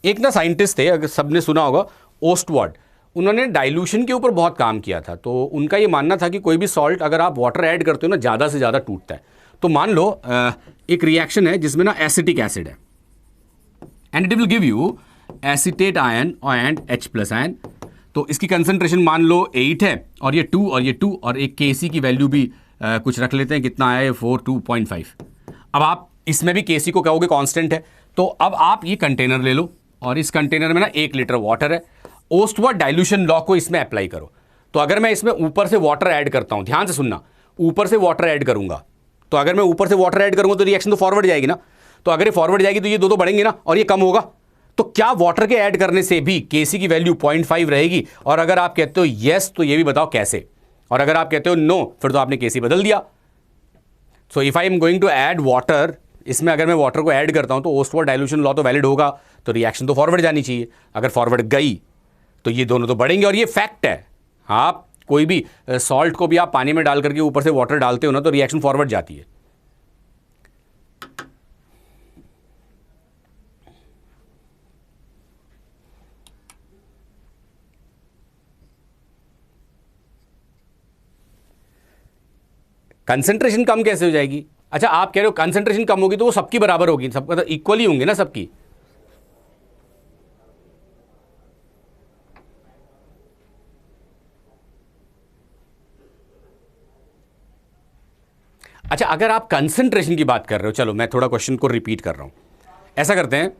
एक ना साइंटिस्ट थे, अगर सबने सुना होगा, ओस्टवर्ड, उन्होंने डाइल्यूशन के ऊपर बहुत काम किया था। तो उनका ये मानना था कि कोई भी सॉल्ट अगर आप वाटर ऐड करते हो ना, ज़्यादा से ज़्यादा टूटता है। तो मान लो एक रिएक्शन है जिसमें ना एसिटिक एसिड है, and it will give you acetate ion and H+ ion. तो इसकी कंसंट्रेशन मान लो 8 है, और ये 2 और ये 2, और एक Kc की वैल्यू भी कुछ रख लेते हैं, कितना आया है 4.2.5। अब आप इसमें भी Kc को कहोगे कांस्टेंट है, तो अब आप ये कंटेनर ले लो, और इस कंटेनर में ना 1 लीटर वाटर है। ओस्टवर्ड डाइल्यूशन लॉ को इसमें अप्लाई करो। तो अगर मैं इसमें ऊपर से वाटर ऐड करता हूं, ध्यान से सुनना, ऊपर से वाटर ऐड करूंगा, तो अगर मैं ऊपर से वाटर ऐड करूंगा तो रिएक्शन तो फॉरवर्ड जाएगी ना। तो अगर ये फॉरवर्ड जाएगी तो ये दो बढ़ेंगे ना, और ये कम होगा। तो क्या वाटर के ऐड करने से भी Kc की वैल्यू 0.5 रहेगी? और अगर आप कहते हो यस, तो ये भी बताओ कैसे, और अगर आप कहते हो नो, फिर तो आपने Kc बदल दिया। So if I am going to add water, इसमें अगर मैं वाटर को ऐड करता हूं तो ओस्टवर्ड डाइल्यूशन लॉ तो वैलिड होगा, तो रिएक्शन तो फॉरवर्ड जानी चाहिए। अगर फॉरवर्ड गई तो ये दोनों तो बढ़ेंगे, और ये फैक्ट है। आप कोई भी सॉल्ट को भी आप पानी में डाल करके ऊपर से वाटर डालते हो ना, तो रिएक्शन फॉरवर्ड जाती है। कंसंट्रेशन कम कैसे हो जाएगी? अच्छा आप कह रहे हो कंसंट्रेशन कम होगी तो वो सबकी बराबर होगी, सब मतलब इक्वली होंगे ना सबकी। अच्छा अगर आप कंसंट्रेशन की बात कर रहे हो, चलो मैं थोड़ा क्वेश्चन को रिपीट कर रहा हूं। ऐसा करते हैं,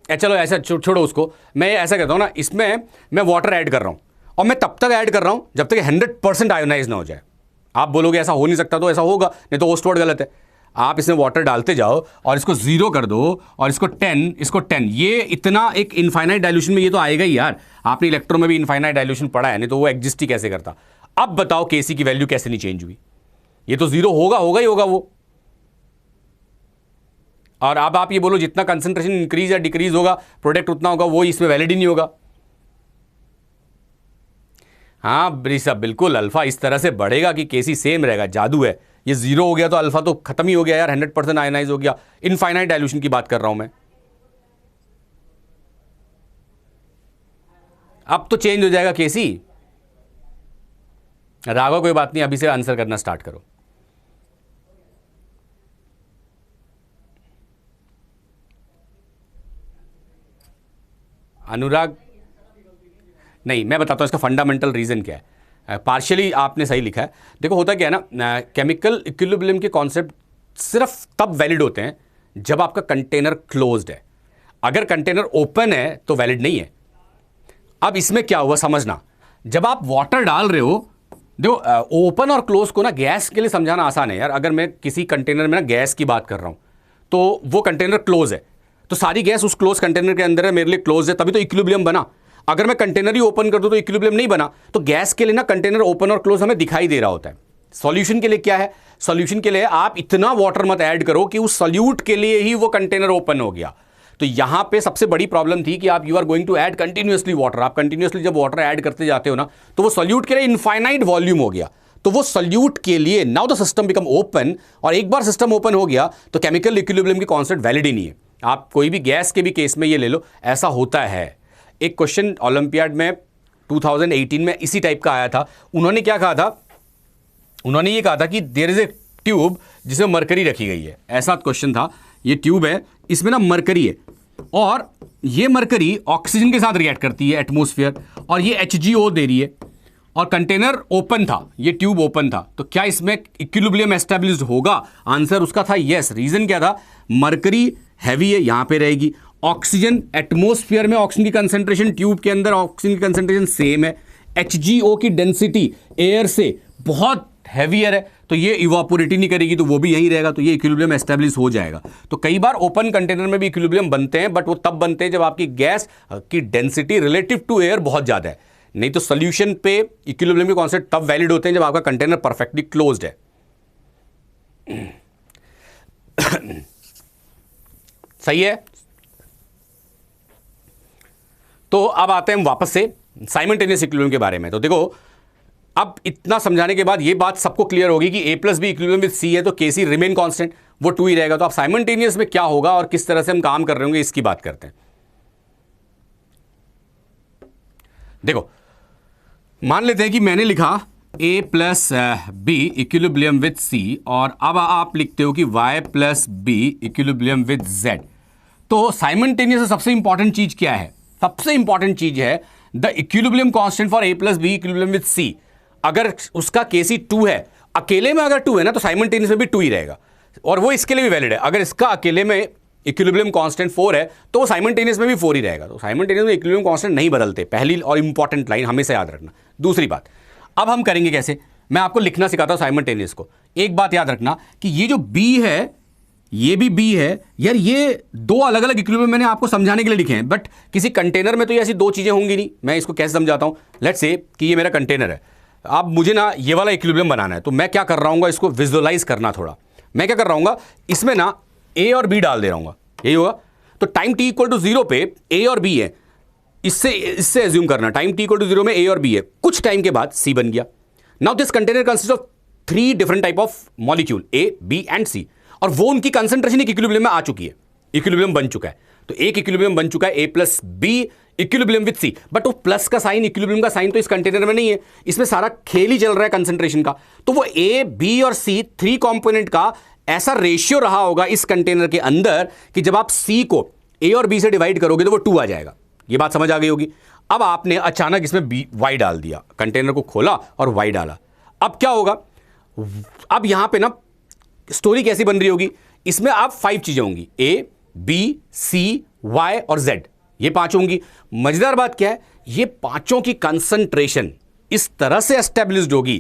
चलो ऐसा छोड़ो उसको, मैं ऐसा करता हूं ना, इसमें मैं वाटर ऐड कर रहा हूं, और मैं तब तक ऐड कर रहा हूं जब तक 100% आयोनाइज ना हो जाए। आप बोलोगे ऐसा हो नहीं सकता, तो ऐसा होगा, नहीं तो ओस्टवर्ड गलत है। आप इसमें वाटर डालते जाओ और इसको 0 कर दो, और इसको 10, इसको 10, ये इतना एक इनफाइनाइट डाइल्यूशन में ये तो आएगा ही यार। आपने इलेक्ट्रो में भी इनफाइनाइट डाइल्यूशन पढ़ा है, नहीं तो वो एग्जिस्ट ही कैसे करता। अब बताओ Kc की वैल्यू कैसे नहीं चेंज हुई? ये तो 0 होगा, होगा ही होगा वो। और अब आप ये बोलो जितना कंसंट्रेशन इंक्रीज या डिक्रीज होगा प्रोडक्ट उतना होगा, वो इसमें वैलिड ही नहीं होगा। हाँ ब्रिसा, बिल्कुल अल्फा इस तरह से बढ़ेगा कि Kc सेम रहेगा, जादू है। ये 0 हो गया तो अल्फा तो खत्म ही हो गया यार, 100% आयनाइज हो गया। इनफाइनाइट डाइल्यूशन की बात कर रहा हूं मैं। अब तो चेंज हो जाएगा Kc। राघव कोई बात नहीं, अभी से आंसर करना स्टार्ट करो। अनुराग नहीं, मैं बताता हूं इसका फंडामेंटल रीजन क्या है। पार्शियली आपने सही लिखा है। देखो होता क्या है ना, केमिकल इक्विलिब्रियम के कॉन्सेप्ट सिर्फ तब वैलिड होते हैं जब आपका कंटेनर क्लोज्ड है। अगर कंटेनर ओपन है तो वैलिड नहीं है। अब इसमें क्या हुआ समझना, जब आप वाटर डाल रहे हो, देखो ओपन और क्लोज को ना गैस के लिए समझाना आसान है यार। अगर मैं किसी कंटेनर में ना गैस की बात कर रहा हूं तो वो कंटेनर क्लोज है, तो सारी गैस उस क्लोज कंटेनर के अंदर है, मेरे लिए क्लोज है, तभी तो इक्विलिब्रियम बना। अगर मैं कंटेनर ही ओपन कर दूं तो इक्विलिब्रियम नहीं बना। तो गैस के लिए ना कंटेनर ओपन और क्लोज हमें दिखाई दे रहा होता है। सॉल्यूशन के लिए क्या है, सॉल्यूशन के लिए आप इतना वाटर मत ऐड करो कि उस सॉल्यूट के लिए ही वो कंटेनर ओपन हो गया। तो यहां पे सबसे बड़ी प्रॉब्लम थी कि आप you are going to add continuously water. आप कंटिन्यूअसली जब वाटर ऐड करते जाते हो ना तो वो सॉल्यूट के लिए इनफाइनाइट वॉल्यूम हो गया। तो वो सॉल्यूट के लिए now the system become open, और एक बार सिस्टम ओपन हो गया तो केमिकल इक्विलिब्रियम की कॉन्सेप्ट वैलिड ही नहीं है। आप कोई भी गैस के भी केस में ये ले लो, ऐसा होता है। एक क्वेश्चन ओलंपियाड में 2018 में इसी टाइप का आया था। उन्होंने क्या कहा था, उन्होंने ये कहा था कि देयर इज ए ट्यूब जिसमें मरकरी रखी गई है। ऐसा क्वेश्चन था, ये ट्यूब है, इसमें ना मरकरी है, और ये मरकरी ऑक्सीजन के साथ रिएक्ट करती है एटमॉस्फेयर, और ये HgO दे रही है, और कंटेनर ओपन था, ये ट्यूब ओपन था। तो क्या इसमें इक्विलिब्रियम एस्टैब्लिश्ड होगा? आंसर उसका था यस। रीजन क्या था, मरकरी हैवी है, यहां पे रहेगी। ऑक्सीजन एटमॉस्फेयर में ऑक्सीजन की कंसंट्रेशन, ट्यूब के अंदर ऑक्सीजन की कंसंट्रेशन सेम है। HgO की डेंसिटी एयर से बहुत हैवियर है, तो ये इवापोरेट ही नहीं करेगी, तो वो भी यहीं रहेगा, तो ये इक्विलिब्रियम एस्टैब्लिश हो जाएगा। तो कई बार ओपन कंटेनर में भी इक्विलिब्रियम बनते हैं, बट वो तब बनते हैं जब आपकी गैस की डेंसिटी रिलेटिव टू एयर बहुत ज्यादा है। नहीं तो सोल्यूशन पे इक्विलिब्रियम के कॉन्सेप्ट तब वैलिड होते हैं जब आपका कंटेनर परफेक्टली क्लोज्ड है। सही है। तो अब आते हैं वापस से साइमल्टेनियस इक्विलिब्रियम के बारे में। तो देखो, अब इतना समझाने के बाद ये बात सबको क्लियर होगी कि A + B equilibrium with C है, तो Kc रिमेन कांस्टेंट, वो 2 ही रहेगा। तो अब साइमल्टेनियस में क्या होगा और किस तरह से हम काम कर रहे होंगे, इसकी बात करते हैं। देखो, मान लेते हैं कि मैंने लिखा A + B equilibrium with C, और अब आप लिखते हो कि Y + B equilibrium with Z। तो साइमल्टेनियस सबसे इंपॉर्टेंट चीज क्या है? सबसे इंपॉर्टेंट चीज है the equilibrium constant for A + B equilibrium with C। अगर उसका Kc 2 है, अकेले में अगर 2 है ना, तो साइमल्टेनियस में भी 2 ही रहेगा, और वो इसके लिए भी वैलिड है। अगर इसका अकेले में इक्विलिब्रियम कांस्टेंट 4 है, तो वो साइमल्टेनियस में भी 4 ही रहेगा। तो साइमल्टेनियस में इक्विलिब्रियम कांस्टेंट नहीं बदलते, पहली और इंपॉर्टेंट लाइन हमेशा याद रखना। दूसरी बात, अब हम करेंगे कैसे, मैं आपको लिखना सिखाता हूं साइमल्टेनियस को। एक बात याद रखना कि ये जो B है, ये भी B है यार, ये 2 अलग अलग इक्विलिब्रियम मैंने आपको समझाने के लिए लिखे हैं, बट किसी कंटेनर में तो ये ऐसी 2 चीजें होंगी नहीं। मैं इसको कैसे समझाता हूं, लेट्स से कि ये मेरा कंटेनर है। अब मुझे ना ये वाला इक्विलिब्रियम बनाना है, तो मैं क्या कर रहा हूँ, इसको विजुअलाइज करना थोड़ा। मैं क्या कर रहा हूँ, इसमें ना A और B डाल दे रहा हूँ, यही होगा। तो टाइम t = 0 पे A और B है, इससे एज्यूम करना टाइम t = 0 में A और B है। कुछ टाइम के बाद C बन गया। Now this container consist of 3 different type of molecule A, B and C, और वो उनकी कंसंट्रेशन एक इक्विलिब्रियम में आ चुकी है, इक्विलिब्रियम बन चुका है। तो एक इक्विलिब्रियम बन चुका है A + B equilibrium with C, but वो प्लस का साइन, इक्विलिब्रियम का साइन तो इस कंटेनर में नहीं है, इसमें सारा खेल ही चल रहा है कंसंट्रेशन का। तो वो A, B और C 3 कंपोनेंट का ऐसा रेशियो रहा होगा इस कंटेनर के अंदर कि जब आप C को A और B से डिवाइड करोगे तो वो 2 आ जाएगा। ये बात समझ आ गई होगी। अब आपने अचानक इसमें Y डाल दिया, कंटेनर को खोला और Y डाला। अब क्या होगा, अब यहां पे ना स्टोरी कैसी बन रही होगी, इसमें अब 5 चीजें होंगी, A, B, C, Y और Z, ये 5 होंगी। मजेदार बात क्या है, ये 5 की कंसंट्रेशन इस तरह से एस्टेब्लिश्ड होगी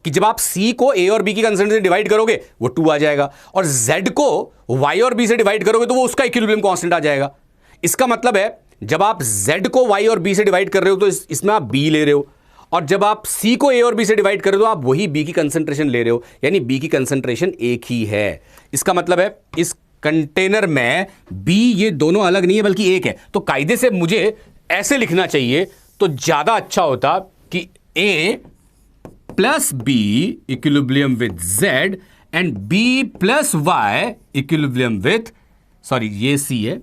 कि जब आप C को A और B की कंसंट्रेशन डिवाइड करोगे वो 2 आ जाएगा, और Z को Y और B से डिवाइड करोगे तो वो उसका इक्विलिब्रियम कांस्टेंट आ जाएगा। इसका मतलब है जब आप Z को Y और B से डिवाइड कर रहे हो तो इसमें आप B ले रहे हो, और जब आप C को A और B से डिवाइड कर रहे हो तो आप वही B की कंसंट्रेशन ले रहे हो, यानी B की कंसंट्रेशन एक ही है। इसका मतलब है इस कंटेनर में B ये दोनों अलग नहीं है बल्कि एक है। तो कायदे से मुझे ऐसे लिखना चाहिए तो ज्यादा अच्छा होता कि A + B equilibrium with Z and B + Y equilibrium with, sorry ये C है,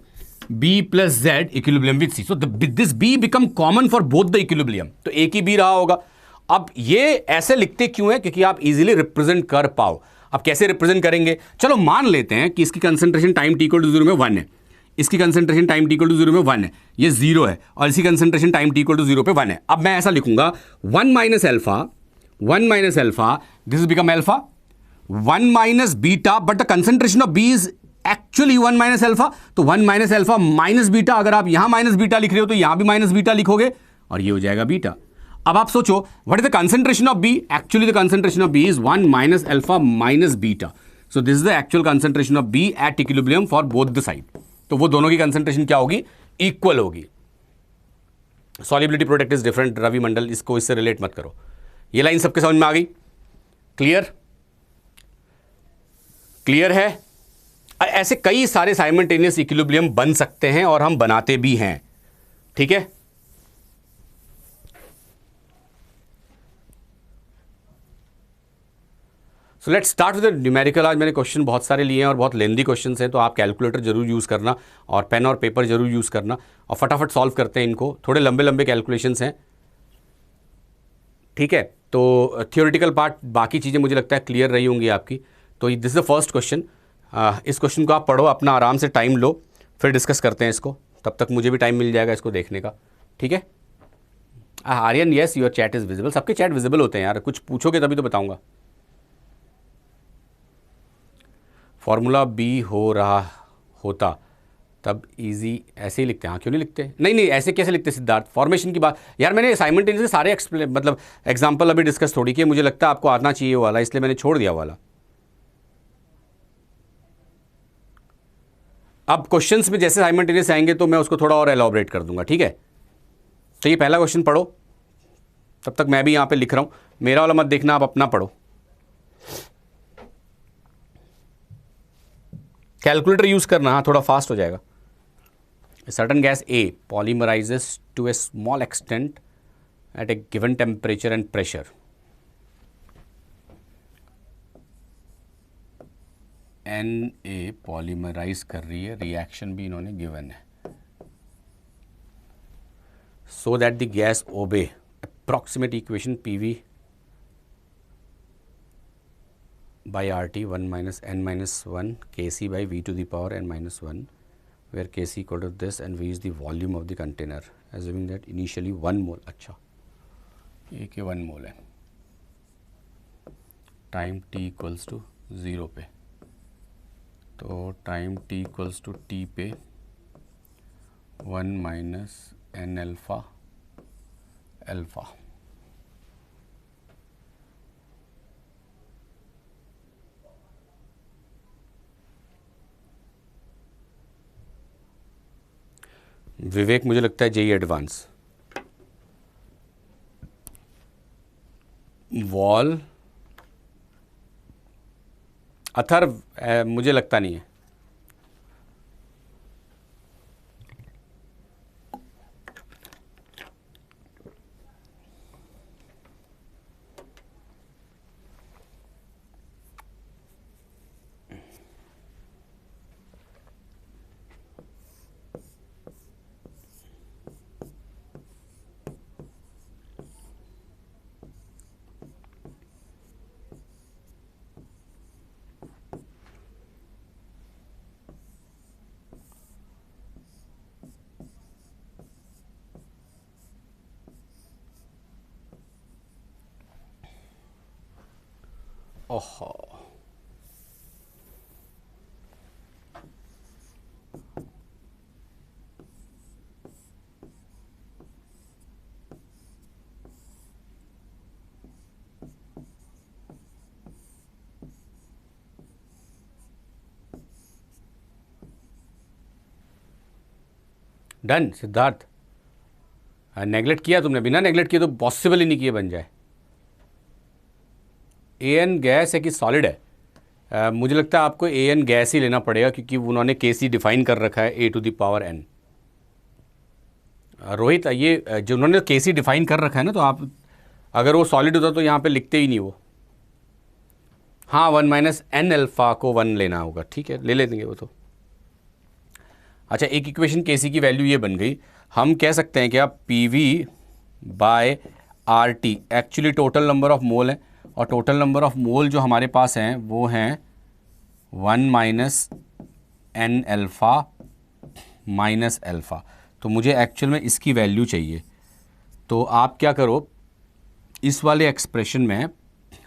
B + Z equilibrium with C। So this B become common for both the equilibrium, तो एक ही B रहा होगा। अब ये ऐसे लिखते क्यों है, क्योंकि आप इजीली रिप्रेजेंट कर पाओ। अब कैसे रिप्रेजेंट करेंगे, चलो मान लेते हैं कि इसकी कंसंट्रेशन टाइम t = 0 में 1 है, इसकी कंसंट्रेशन टाइम t = 0 में 1 है, ये 0 है, और इसकी कंसंट्रेशन टाइम t = 0 पे 1 है। अब मैं ऐसा लिखूंगा 1 - alpha, this is become alpha, 1 - beta, but the concentration of B is actually 1 - alpha. तो 1 - अल्फा माइनस बीटा, अगर आप यहां माइनस बीटा लिख रहे हो तो यहां भी माइनस बीटा लिखोगे और ये हो जाएगा बीटा। अब आप सोचो what is the concentration of B. Actually the concentration of B is 1 minus alpha minus beta. So this is the actual concentration of B at equilibrium for both the side. तो वो दोनों की concentration क्या होगी? Equal होगी. Solubility product is different. Ravi Mandal, इसको इससे relate मत करो. ये लाइन सबके समझ में आ गई? क्लियर? क्लियर है? ऐसे कई सारे साइमल्टेनियस इक्विलिब्रियम बन सकते हैं और हम बनाते भी हैं. ठीक है. So let's start with numerical. आज मैंने क्वेश्चन बहुत सारे लिए हैं और बहुत लेंदी क्वेश्चंस हैं, तो आप कैलकुलेटर जरूर यूज़ करना और पेन और पेपर जरूर यूज़ करना और फटाफट सॉल्व करते हैं इनको. थोड़े लंबे लंबे कैलकुलेशंस हैं. ठीक है. तो थियोरेटिकल पार्ट, बाकी चीज़ें मुझे लगता है क्लियर रही होंगी आपकी. तो this is the first question. इस क्वेश्चन को आप पढ़ो, अपना आराम से टाइम लो, फिर डिस्कस करते हैं इसको. तब तक मुझे भी टाइम मिल जाएगा इसको देखने का. ठीक है. Aryan, yes your chat is visible. सबके चैट विजिबल होते हैं यार, कुछ पूछोगे तभी तो बताऊंगा. फॉर्मूला बी हो रहा होता तब इजी ऐसे ही लिखते हैं. हाँ, क्यों नहीं लिखते? नहीं नहीं, ऐसे कैसे लिखते सिद्धार्थ? फॉर्मेशन की बात यार, मैंने साइमल्टेनियसली सारे मतलब एग्जांपल अभी डिस्कस थोड़ी किए. मुझे लगता है आपको आना चाहिए वाला, इसलिए मैंने छोड़ दिया वाला. अब क्वेश्चंस में जैसे साइमल्टेनियस आएंगे तो मैं उसको थोड़ा और एलॉबरेट कर दूंगा. ठीक है. तो ये पहला क्वेश्चन पढ़ो, तब तक मैं भी यहाँ पे लिख रहा हूँ. मेरा वाला मत देखना, आप अपना पढ़ो. कैलकुलेटर यूज करना, हाँ थोड़ा फास्ट हो जाएगा. Certain gas A polymerizes to a small extent at a given temperature and pressure. Na polymerise कर रही है, रिएक्शन भी इन्होंने गिवन है. So that the gas obey approximate equation PV by RT 1 minus n minus 1 Kc by V to the power n minus 1, where Kc equal to this and V is the volume of the container, assuming that initially 1 mole. अच्छा, ये के 1 mole है. Time t equals to 0 पे, तो time t equals to t पे 1 minus n alpha alpha. Vivek, मुझे लगता है जेई एडवांस. वॉल अथर्व, मुझे लगता नहीं है. ओहो, डन सिद्धार्थ. नेगलेक्ट किया तुमने, बिना नेगलेक्ट किए तो पॉसिबल ही नहीं किए बन जाए. एन गैस है कि सॉलिड है? मुझे लगता है आपको एन गैस ही लेना पड़ेगा, क्योंकि उन्होंने केसी डिफाइन कर रखा है a to the power n. Rohit, ये जो उन्होंने केसी डिफाइन कर रखा है ना, तो आप अगर वो सॉलिड होता तो यहाँ पे लिखते ही नहीं वो. हाँ, 1 माइनस एन अल्फ़ा को 1 लेना होगा. ठीक है, ले लेंगे वो तो. अच्छा, एक इक्वेशन केसी की वैल्यू ये बन गई. हम कह सकते हैं क्या PV by RT actually total number of mole है, और टोटल नंबर ऑफ मोल जो हमारे पास हैं वो हैं 1 minus N alpha minus alpha. तो मुझे एक्चुअल में इसकी वैल्यू चाहिए. तो आप क्या करो, इस वाले एक्सप्रेशन में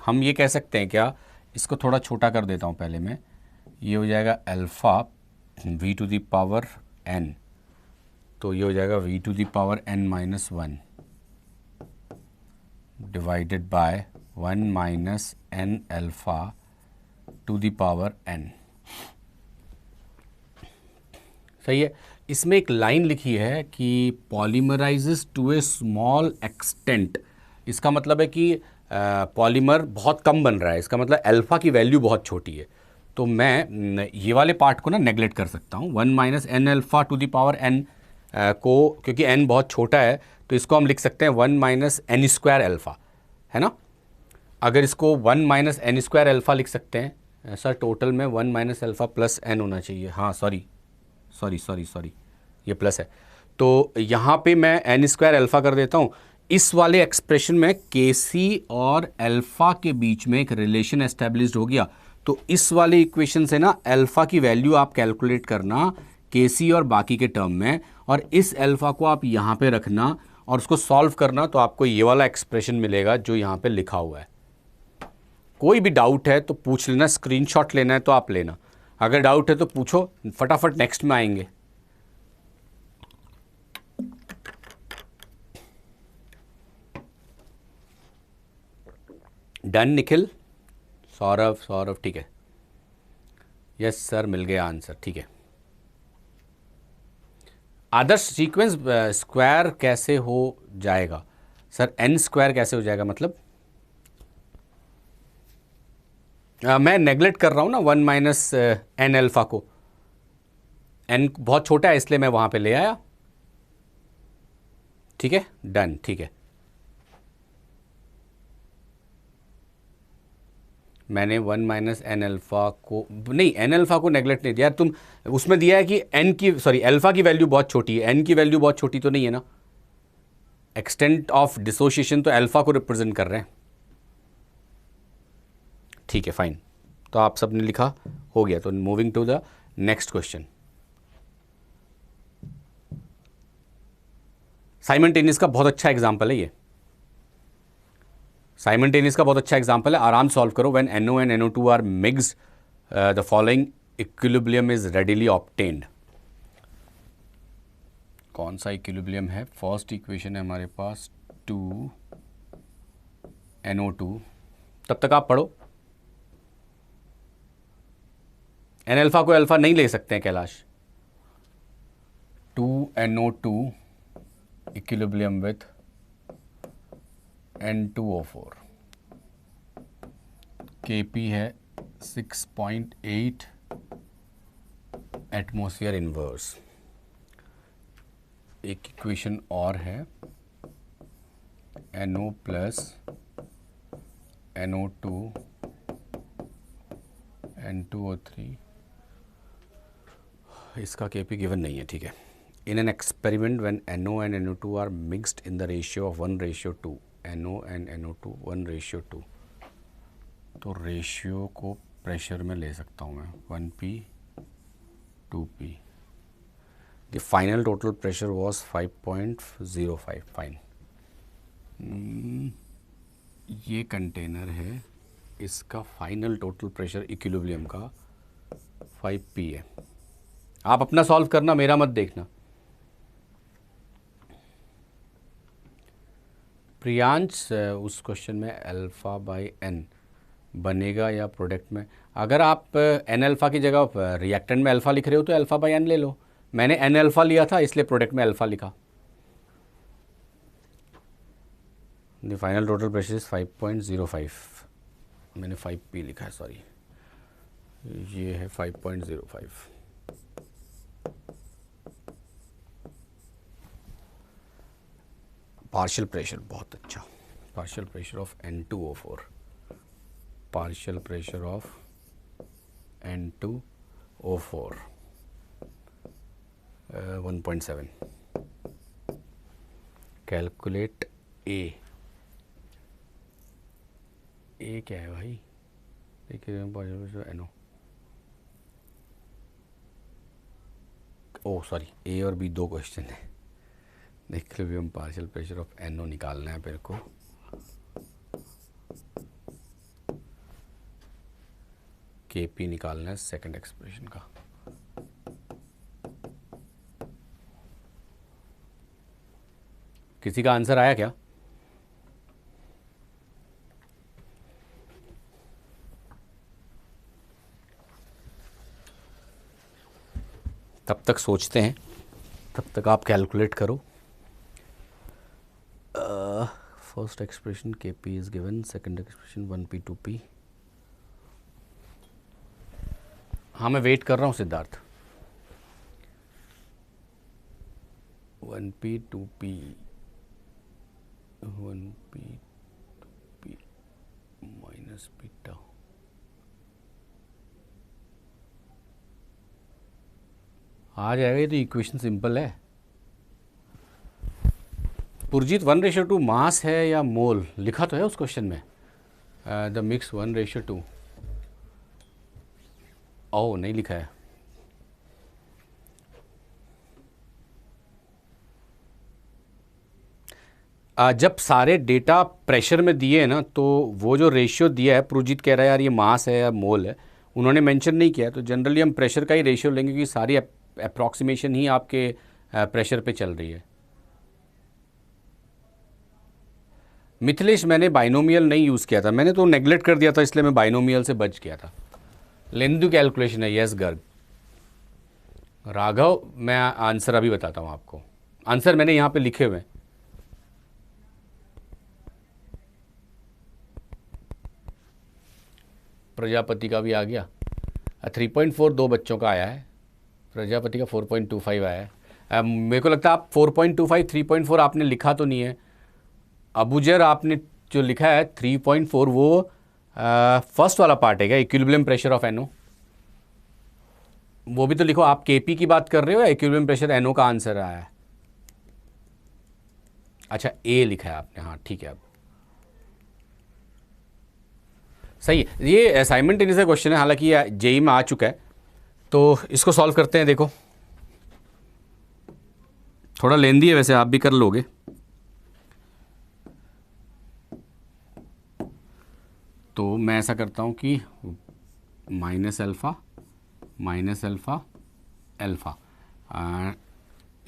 हम ये कह सकते हैं क्या, इसको थोड़ा छोटा कर देता हूँ पहले मैं. ये हो जाएगा alpha v to the power n, तो ये हो जाएगा v to the power n minus 1 divided by 1 minus N alpha to the power n। सही है। इसमें एक लाइन लिखी है कि polymerises to a small extent. इसका मतलब है कि पॉलीमर बहुत कम बन रहा है, इसका मतलब अल्फ़ा की वैल्यू बहुत छोटी है। तो मैं ये वाले पार्ट को ना नेगलेक्ट कर सकता हूँ। 1 minus N alpha to the power n को, क्योंकि n बहुत छोटा है तो इसको हम लिख सकते हैं 1 माइनस एन स्क्वायर अल्फ़ा, है ना। अगर इसको 1 माइनस एन स्क्वायर अल्फ़ा लिख सकते हैं सर, टोटल में 1 माइनस अल्फ़ा प्लस n होना चाहिए। हाँ सॉरी ये प्लस है। तो यहाँ पे मैं एन स्क्वायर अल्फ़ा कर देता हूँ। इस वाले एक्सप्रेशन में के सी और अल्फ़ा के बीच में एक रिलेशन एस्टेब्लिश्ड हो गया। तो इस वाले इक्वेशन से ना अल्फ़ा की वैल्यू आप कैलकुलेट करना के सी और बाकी के टर्म में, और इस अल्फ़ा को आप यहाँ पे रखना और उसको सॉल्व करना, तो आपको ये वाला एक्सप्रेशन मिलेगा जो यहाँ पे लिखा हुआ है। कोई भी डाउट है तो पूछ लेना, स्क्रीनशॉट लेना है तो आप लेना, अगर डाउट है तो पूछो, फटाफट नेक्स्ट में आएंगे। डन निखिल, सौरभ ठीक है। यस सर, मिल गया आंसर, ठीक है। आदर्श सीक्वेंस स्क्वायर कैसे हो जाएगा सर? एन स्क्वायर कैसे हो जाएगा मतलब? मैं नेगलेक्ट कर रहा हूँ ना 1 माइनस एन अल्फ़ा को, एन बहुत छोटा है इसलिए मैं वहाँ पे ले आया। ठीक है, डन, ठीक है। मैंने 1 माइनस एन अल्फ़ा को नहीं, एन अल्फ़ा को नेगलेक्ट नहीं दिया तुम। उसमें दिया है कि एन की, सॉरी, अल्फ़ा की वैल्यू बहुत छोटी है, एन की वैल्यू बहुत छोटी तो नहीं है ना। एक्सटेंट ऑफ डिसोसिएशन तो अल्फ़ा को रिप्रेजेंट कर रहे हैं। ठीक है, फाइन। तो आप सबने लिखा, हो गया। तो moving to the next question. Simultaneous का बहुत अच्छा एग्जाम्पल है ये। साइमल्टेनियस का बहुत अच्छा एग्जाम्पल है, आराम सॉल्व करो। When NO and NO2 are mixed the following equilibrium is readily obtained. कौन सा इक्विलिब्रियम है? फर्स्ट इक्वेशन है हमारे पास 2NO2। तब तक आप पढ़ो। एन अल्फ़ा को अल्फ़ा नहीं ले सकते हैं Kailash. 2NO2 equilibrium with N2O4, Kp है 6.8 एटमॉस्फेयर इनवर्स। एक इक्वेशन और है NO प्लस NO2 N2O3, इसका Kp गिवन नहीं है, ठीक है। In an experiment when NO and NO2 are mixed in the ratio of 1:2, NO and NO2 1:2, तो रेशियो को प्रेशर में ले सकता हूँ मैं 1p 2p। The final total pressure was 5.05। Fine. ये कंटेनर है, इसका फाइनल टोटल प्रेशर इक्विलिब्रियम का 5p है। आप अपना सॉल्व करना, मेरा मत देखना। प्रियांश, उस क्वेश्चन में अल्फ़ा बाई n बनेगा या प्रोडक्ट में? अगर आप एन अल्फ़ा की जगह रिएक्टेंट में अल्फ़ा लिख रहे हो तो अल्फ़ा बाई n ले लो। मैंने एन अल्फ़ा लिया था इसलिए प्रोडक्ट में अल्फ़ा लिखा। The final total pressure is 5.05। मैंने 5p लिखा है, सॉरी, ये है 5.05। पार्शियल प्रेशर बहुत अच्छा, partial pressure of N2O4, partial pressure of N2O4 1.7। Calculate A क्या है भाई? देखिए NO, ओ सॉरी, ए और बी दो क्वेश्चन है। देख लो, हम पार्शियल प्रेशर ऑफ NO निकालना है मेरे को। Kp निकालना है सेकंड एक्सप्रेशन का। किसी का आंसर आया क्या? तब तक सोचते हैं, तब तक आप कैलकुलेट करो। फर्स्ट एक्सप्रेशन के P is given, second expression 1p 2p। हाँ मैं वेट कर रहा हूँ Siddharth. 1p 2p 1p 2p minus beta. आ जाएगा, ये तो इक्वेशन सिंपल है। पुरजीत 1:2 मास है या मोल, लिखा तो है उस क्वेश्चन में द मिक्स 1:2। ओ नहीं लिखा है। जब सारे डेटा प्रेशर में दिए हैं ना, तो वो जो रेशियो दिया है, पुरजीत कह रहा है यार ये मास है या मोल है, उन्होंने मेंशन नहीं किया, तो जनरली हम प्रेशर का ही रेशियो लेंगे क्योंकि सारी अप्रॉक्सीमेशन ही आपके प्रेशर पे चल रही है। मिथिलेश मैंने बाइनोमियल नहीं यूज़ किया था, मैंने तो नेगलेक्ट कर दिया था, इसलिए मैं बाइनोमियल से बच गया था। लेंदू कैलकुलेशन है, यस गर्ग। राघव मैं आंसर अभी बताता हूँ आपको, आंसर मैंने यहाँ पे लिखे हुए हैं। प्रजापति का भी आ गया, 3.4 दो बच्चों का आया है, प्रजापति का 4.25 आया है। मेरे को लगता है आप 4.25 3.4 आपने लिखा तो नहीं है। अबूजर आपने जो लिखा है 3.4 वो फर्स्ट वाला पार्ट है क्या, इक्विलिब्रियम प्रेशर ऑफ एनओ? वो भी तो लिखो, आप केपी की बात कर रहे हो या इक्विलिब्रियम प्रेशर एनओ का आंसर आया है? अच्छा ए लिखा है आपने, हाँ ठीक है। अब सही है, ये असाइनमेंट टेनिस का क्वेश्चन है, हालांकि ये जेई में आ चुका है, तो इसको सॉल्व करते हैं। देखो थोड़ा लेंदी है वैसे, आप भी कर लोगे। तो मैं ऐसा करता हूँ कि माइनस अल्फ़ा अल्फ़ा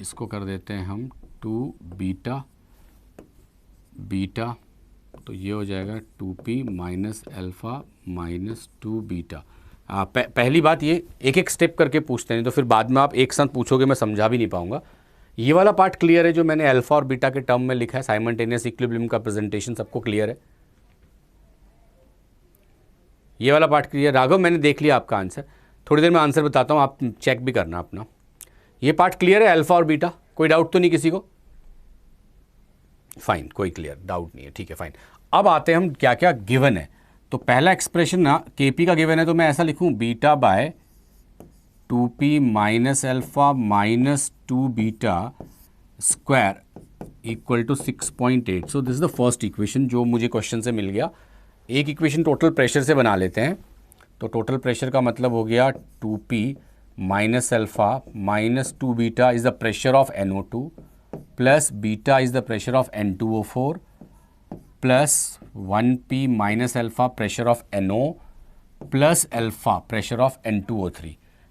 इसको कर देते हैं हम 2 बीटा बीटा, तो ये हो जाएगा 2p minus alpha minus 2 beta. पहली बात ये एक एक स्टेप करके पूछते हैं, तो फिर बाद में आप एक साथ पूछोगे मैं समझा भी नहीं पाऊंगा। ये वाला पार्ट क्लियर है जो मैंने अल्फ़ा और बीटा के टर्म में लिखा है, साइमल्टेनियस इक्विलिब्रियम का प्रेजेंटेशन सबको क्लियर है? ये वाला पार्ट क्लियर? राघव मैंने देख लिया आपका आंसर, थोड़ी देर में आंसर बताता हूँ, आप चेक भी करना अपना। ये पार्ट क्लियर है अल्फ़ा और बीटा, कोई डाउट तो नहीं किसी को? फाइन, कोई क्लियर डाउट नहीं है, ठीक है फाइन। अब आते हैं हम क्या क्या गिवन है। तो पहला एक्सप्रेशन ना केपी का गिवन है, तो मैं ऐसा लिखूं beta by 2p minus alpha minus 2 beta square equal to 6.8। So this is the first equation जो मुझे क्वेश्चन से मिल गया। एक इक्वेशन टोटल प्रेशर से बना लेते हैं, तो टोटल प्रेशर का मतलब हो गया 2p minus alpha minus 2 beta is the pressure of NO2 plus beta is the pressure of N2O4 plus 1p minus alpha pressure of NO plus alpha pressure of N2O3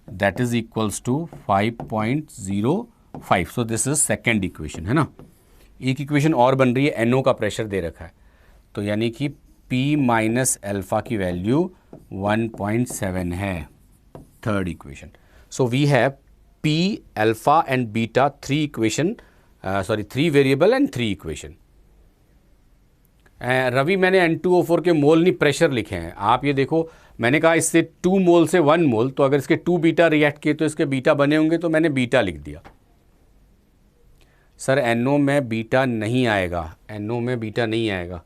that is equals to 5.05। So this is second equation, है ना। एक equation और बन रही है, NO का pressure दे रखा है, तो यानी कि p माइनस अल्फ़ा की वैल्यू 1.7 है, third equation. So we have p, alpha and beta, 3 equation, sorry 3 variable and 3 equation. Ravi मैंने N2O4 के मोल नहीं प्रेशर लिखे हैं, आप ये देखो, मैंने कहा इससे 2 मोल से 1 मोल, तो अगर इसके 2 बीटा रिएक्ट किए तो इसके बीटा बने होंगे, तो मैंने बीटा लिख दिया। सर NO में बीटा नहीं आएगा, NO में बीटा नहीं आएगा,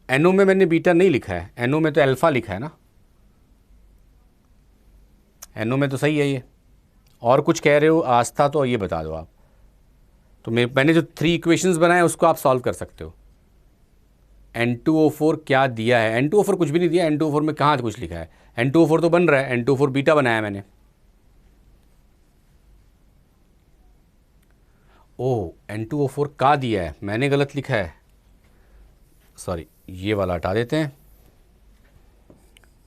NO में मैंने बीटा नहीं लिखा है, NO में तो अल्फ़ा लिखा है ना, NO में तो सही है ये। और कुछ कह रहे हो आस्था, तो ये बता दो आप। तो मैंने जो 3 इक्वेशंस बनाए उसको आप सॉल्व कर सकते हो। N2O4 क्या दिया है? N2O4 कुछ भी नहीं दिया, N2O4 में कहाँ कुछ लिखा है? N2O4 तो बन रहा है, N2O4 बीटा बनाया मैंने। ओ N2O4 का दिया है, मैंने गलत लिखा है, सॉरी ये वाला हटा देते हैं।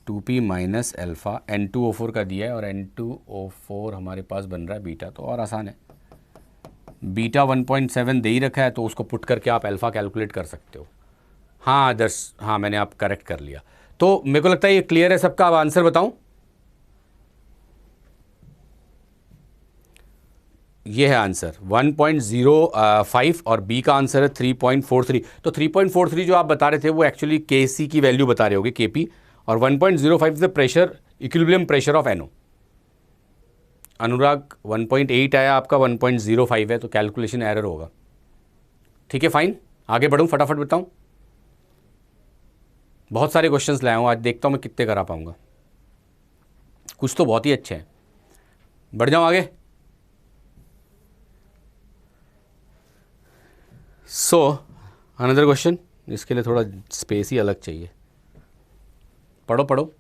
2p माइनस अल्फ़ा N2O4 का दिया है और N2O4 हमारे पास बन रहा है बीटा, तो और आसान है। बीटा 1.7 दे ही रखा है, तो उसको पुट करके आप अल्फ़ा कैलकुलेट कर सकते हो। हाँ आदर्श, हाँ मैंने आप करेक्ट कर लिया। तो मेरे को लगता है ये क्लियर है सबका। अब आंसर बताऊं? ये है आंसर 1.05 और बी का आंसर है 3.43। तो 3.43 जो आप बता रहे थे वो एक्चुअली केसी की वैल्यू बता रहे होगे, केपी, और 1.05 is the pressure, equilibrium pressure of NO. Anurag 1.8 आया, आपका 1.05 है, तो कैलकुलेशन एरर होगा। ठीक है, फाइन, आगे बढ़ूँ, फटाफट बताऊँ। बहुत सारे क्वेश्चंस लाया हूँ आज, देखता हूँ मैं कितने करा पाऊँगा। कुछ तो बहुत ही अच्छे हैं, बढ़ जाऊँ आगे। सो अनदर क्वेश्चन, इसके लिए थोड़ा स्पेस ही अलग चाहिए। पढ़ो पढ़ो।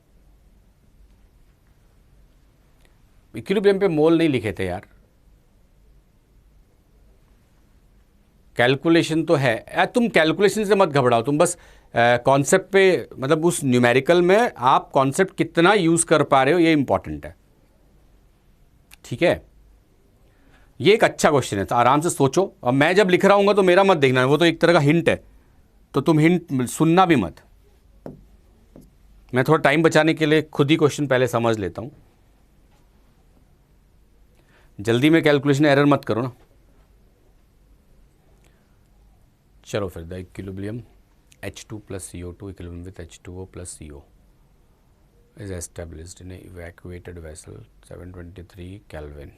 इक्विलिब्रियम पे मोल नहीं लिखे थे यार, कैलकुलेशन तो है यार। तुम कैलकुलेशन से मत घबराओ, तुम बस कॉन्सेप्ट पे, मतलब उस न्यूमेरिकल में आप कॉन्सेप्ट कितना यूज कर पा रहे हो, ये इंपॉर्टेंट है। ठीक है, ये एक अच्छा क्वेश्चन है, तो आराम से सोचो। अब मैं जब लिख रहा हूँगा तो मेरा मत देखना, वो तो एक तरह का हिंट है, तो तुम हिंट सुनना भी मत। मैं थोड़ा टाइम बचाने के लिए खुद ही क्वेश्चन पहले समझ लेता हूँ। जल्दी में कैलकुलेशन एरर मत करो ना। चलो फिर, the equilibrium H2 plus CO2 equilibrium with H2O plus CO is established in a evacuated vessel 723 Kelvin.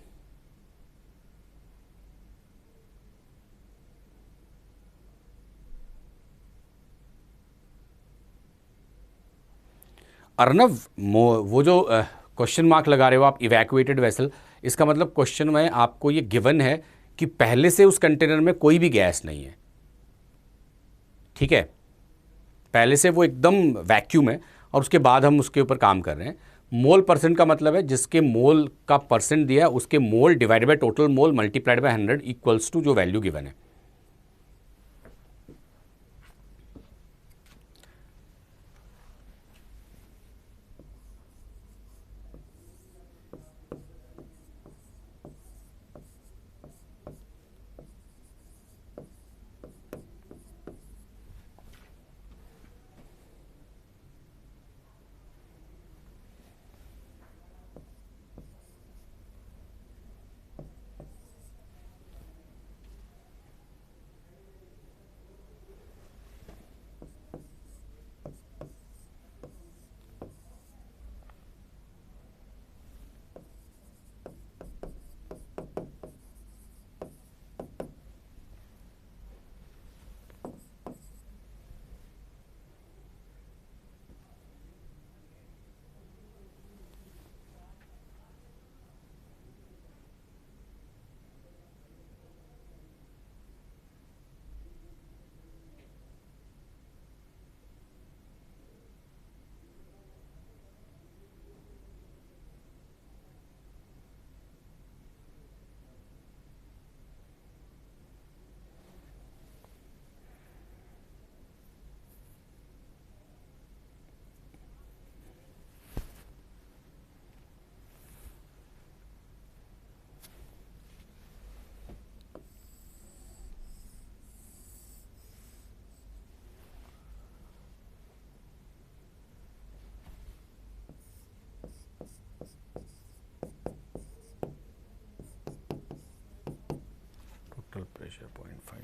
Arnav, वो जो क्वेश्चन मार्क लगा रहे हो आप, इवैक्यूएटेड वेसल, इसका मतलब क्वेश्चन में आपको ये गिवन है कि पहले से उस कंटेनर में कोई भी गैस नहीं है। ठीक है, पहले से वो एकदम वैक्यूम है और उसके बाद हम उसके ऊपर काम कर रहे हैं। मोल परसेंट का मतलब है जिसके मोल का परसेंट दिया है उसके mole divided by total mole multiplied by 100 equals to जो वैल्यू गिवन है। Total pressure 0.5।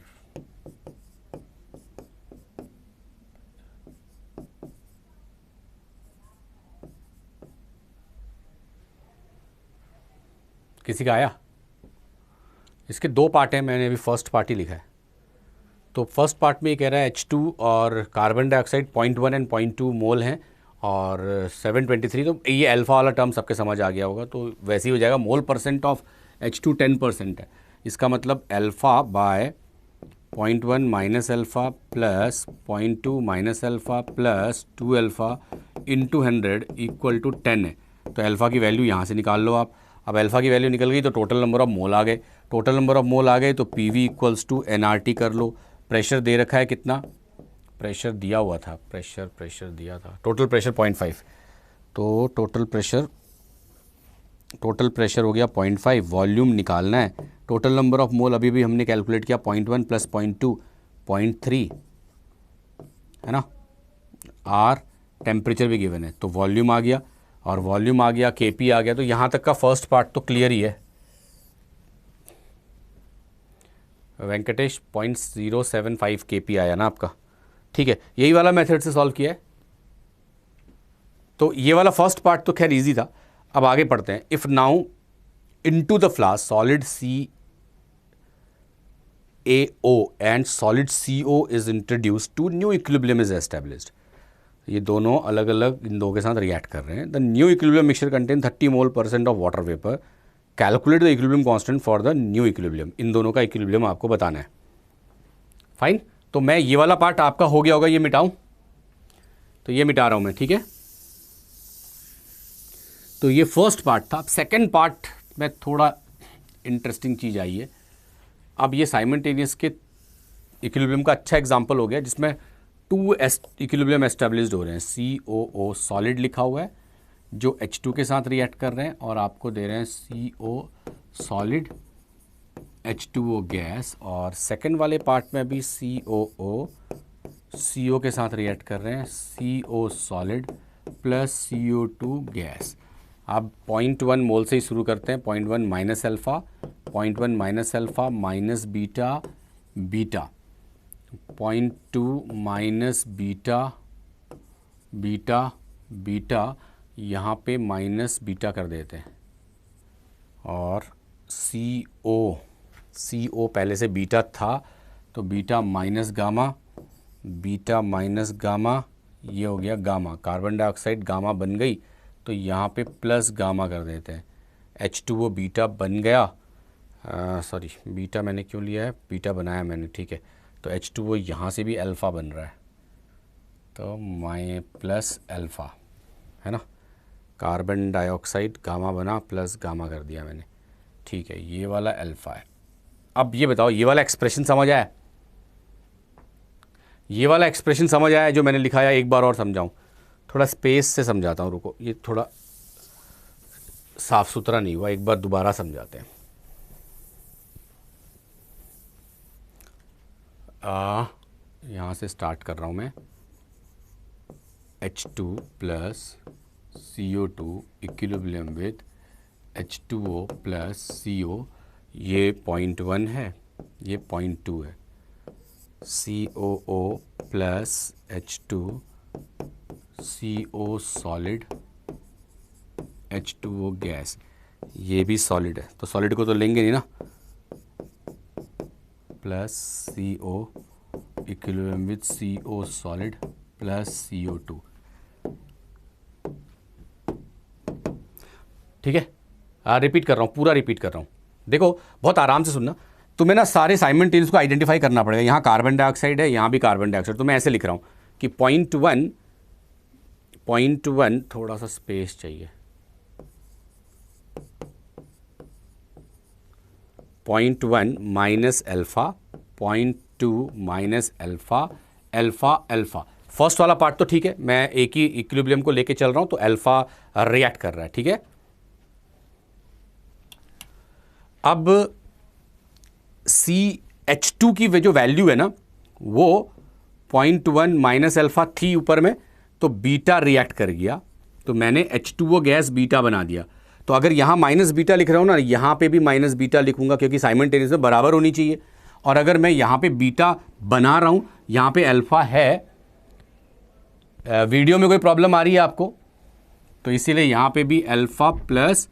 किसी का आया? इसके दो पार्ट हैं, मैंने अभी फर्स्ट पार्ट ही लिखा है। तो फर्स्ट पार्ट में ये कह रहा है H2 और कार्बन डाइऑक्साइड 0.1 एंड 0.2 मोल हैं और 723, तो ये अल्फा वाला टर्म सबके समझ आ गया होगा, तो वैसे ही हो जाएगा। मोल परसेंट ऑफ H2 10% है, इसका मतलब alpha by 0.1 minus alpha plus 0.2 minus alpha plus 2 alpha into 100 equal to 10 है। तो अल्फा की वैल्यू यहाँ से निकाल लो आप। अब अल्फा की वैल्यू निकल गई तो टोटल नंबर ऑफ मोल आ गए। टोटल नंबर ऑफ मोल आ गए तो PV इक्वल्स टू nRT कर लो। प्रेशर दे रखा है कितना, प्रेशर दिया हुआ था, प्रेशर दिया था, टोटल प्रेशर 0.5, तो टोटल प्रेशर हो गया 0.5। वॉल्यूम निकालना है, टोटल नंबर ऑफ मोल अभी भी हमने कैलकुलेट किया 0.1 प्लस 0.2 0.3 है ना। आर टेम्परेचर भी गिवन है, तो वॉल्यूम आ गया और वॉल्यूम आ गया, KP आ गया। तो यहाँ तक का फर्स्ट पार्ट तो क्लियर ही है। वेंकटेश 0.075 kp आया ना आपका, ठीक है, यही वाला मेथड से सॉल्व किया है। तो ये वाला फर्स्ट पार्ट तो खैर इजी था। अब आगे पढ़ते हैं। If now into the flask solid CaO and solid CO is introduced to new equilibrium is established. ये दोनों अलग अलग इन दो के साथ रिएक्ट कर रहे हैं। The new equilibrium mixture contain 30 मोल% of water vapour. Calculate the equilibrium constant for the new equilibrium. इन दोनों का इक्विलिब्रियम आपको बताना है। फाइन, तो मैं ये वाला पार्ट आपका हो गया होगा, ये मिटाऊं, तो ये मिटा रहा हूं मैं, ठीक है। तो ये फर्स्ट पार्ट था। अब सेकेंड पार्ट में थोड़ा इंटरेस्टिंग चीज़ आई है। अब ये साइमल्टेनियस के इक्विलिब्रियम का अच्छा एग्जांपल हो गया, जिसमें 2 इक्विलिब्रियम एस्टेब्लिश्ड हो रहे हैं। COO सॉलिड लिखा हुआ है जो H2 के साथ रिएक्ट कर रहे हैं, और आपको दे रहे हैं CO सॉलिड H2O गैस। और सेकेंड वाले पार्ट में भी COO CO के साथ रिएक्ट कर रहे हैं, CO solid plus CO2 gas. अब 0.1 मोल से ही शुरू करते हैं। 0.1 minus alpha, 0.1 minus alpha minus beta, beta 0.2 minus beta, beta, beta, यहाँ पे माइनस बीटा कर देते हैं। और CO पहले से बीटा था, तो beta minus gamma, beta minus gamma, ये हो गया गामा। कार्बन डाइऑक्साइड गामा बन गई, तो यहाँ पे प्लस गामा कर देते हैं। H2O बीटा बन गया, सॉरी बीटा मैंने क्यों लिया है, बीटा बनाया मैंने, ठीक है। तो H2O यहाँ से भी अल्फ़ा बन रहा है, तो माइ प्लस अल्फ़ा, है ना। कार्बन डाइऑक्साइड गामा बना, प्लस गामा कर दिया मैंने, ठीक है। ये वाला अल्फ़ा है। अब ये बताओ, ये वाला एक्सप्रेशन समझ आया? ये वाला एक्सप्रेशन समझ आया जो मैंने लिखा है? एक बार और समझाऊं, थोड़ा स्पेस से समझाता हूँ, रुको, ये थोड़ा साफ सुथरा नहीं हुआ, एक बार दोबारा समझाते हैं। यहाँ से स्टार्ट कर रहा हूँ मैं। H2 plus CO2 equilibrium with H2O plus CO, ये 0.1 है, ये 0.2 है। COO plus H2 CO solid H2O gas, ये भी सॉलिड है, तो सॉलिड को तो लेंगे नहीं ना, plus CO equilibrium with CO solid plus CO2, ठीक है। रिपीट कर रहा हूँ, पूरा रिपीट कर रहा हूँ, देखो बहुत आराम से सुनना। तुम्हें ना सारे साइमल्टेनियस को आइडेंटिफाई करना पड़ेगा। यहाँ कार्बन डाइऑक्साइड है, यहाँ भी कार्बन डाइऑक्साइड, तो मैं ऐसे लिख रहा हूँ कि 0.1 थोड़ा सा स्पेस चाहिए, 0.1 minus alpha, 0.2 minus alpha, alpha alpha. First वाला पार्ट तो ठीक है, मैं एक ही इक्विलिब्रियम को लेके चल रहा हूँ, तो अल्फ़ा रिएक्ट कर रहा है, ठीक है। अब CH2 की जो वैल्यू है ना, वो 0.1 माइनस अल्फ़ा थी ऊपर में, तो बीटा रिएक्ट कर गया, तो मैंने H2O गैस बीटा बना दिया। तो अगर यहाँ माइनस बीटा लिख रहा हूँ ना, यहाँ पे भी माइनस बीटा लिखूंगा, क्योंकि साइमल्टेनियस में बराबर होनी चाहिए। और अगर मैं यहाँ पे बीटा बना रहा हूँ, यहाँ पे अल्फ़ा है, वीडियो में कोई प्रॉब्लम आ रही है आपको? तो इसीलिए यहाँ पे भी अल्फ़ा प्लस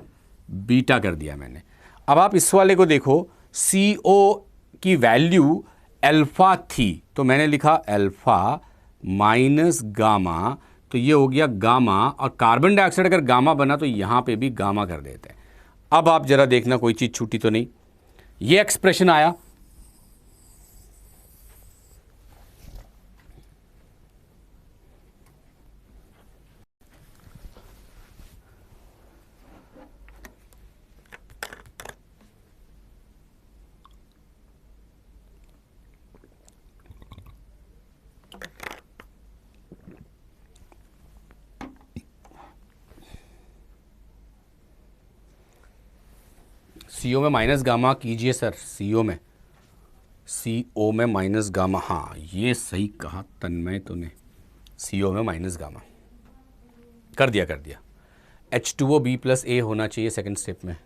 बीटा कर दिया मैंने। अब आप इस वाले को देखो, CO की वैल्यू अल्फ़ा थी, तो मैंने लिखा अल्फ़ा माइनस गामा, तो ये हो गया गामा। और कार्बन डाइऑक्साइड अगर गामा बना, तो यहाँ पे भी गामा कर देते हैं। अब आप जरा देखना कोई चीज़ छूटी तो नहीं। ये एक्सप्रेशन आया, CO में माइनस गामा कीजिए सर, CO में माइनस गामा, हाँ ये सही कहा तन्मय तूने, CO में माइनस गामा कर दिया। H2O B प्लस A होना चाहिए सेकंड स्टेप में,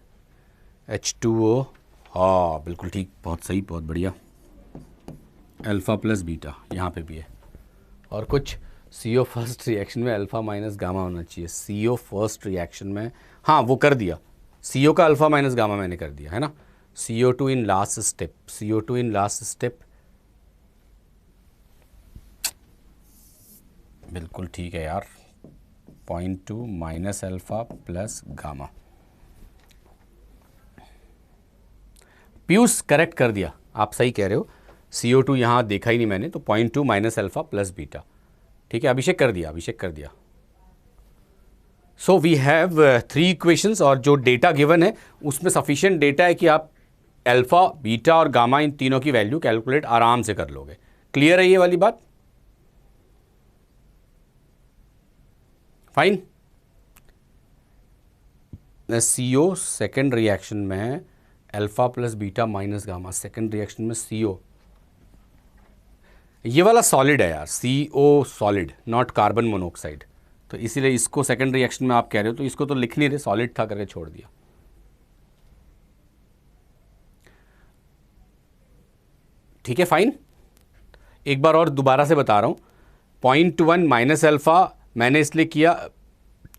H2O, हाँ बिल्कुल ठीक, बहुत सही, बहुत बढ़िया। अल्फ़ा प्लस बीटा, यहाँ पे भी है। और कुछ CO फर्स्ट रिएक्शन में अल्फ़ा माइनस गामा होना चाहिए। CO फर्स्ट रिएक्शन में, हाँ वो कर दिया, CO का अल्फ़ा माइनस गामा मैंने कर दिया है ना। CO2 in last step, CO2 in last step, बिल्कुल ठीक है यार। 0.2 minus alpha plus gamma. Piyush correct कर दिया, आप सही कह रहे हो। CO2 यहाँ देखा ही नहीं मैंने, तो 0.2 माइनस अल्फ़ा प्लस बीटा। ठीक है, अभिषेक कर दिया, अभिषेक कर दिया। सो वी हैव 3 इक्वेशंस, और जो डेटा गिवन है उसमें सफिशिएंट डेटा है कि आप अल्फ़ा, बीटा और गामा इन तीनों की वैल्यू कैलकुलेट आराम से कर लोगे। क्लियर है ये वाली बात? फाइन। CO सेकेंड रिएक्शन में alpha plus beta minus gamma, second reaction में CO, ये वाला सॉलिड है यार, CO solid, not carbon monoxide, तो इसीलिए इसको सेकेंड रिएक्शन में आप कह रहे हो, तो इसको तो लिख नहीं रहे, सॉलिड था करके छोड़ दिया। ठीक है, फाइन। एक बार और दोबारा से बता रहा हूँ, 0.1 माइनस अल्फ़ा मैंने इसलिए किया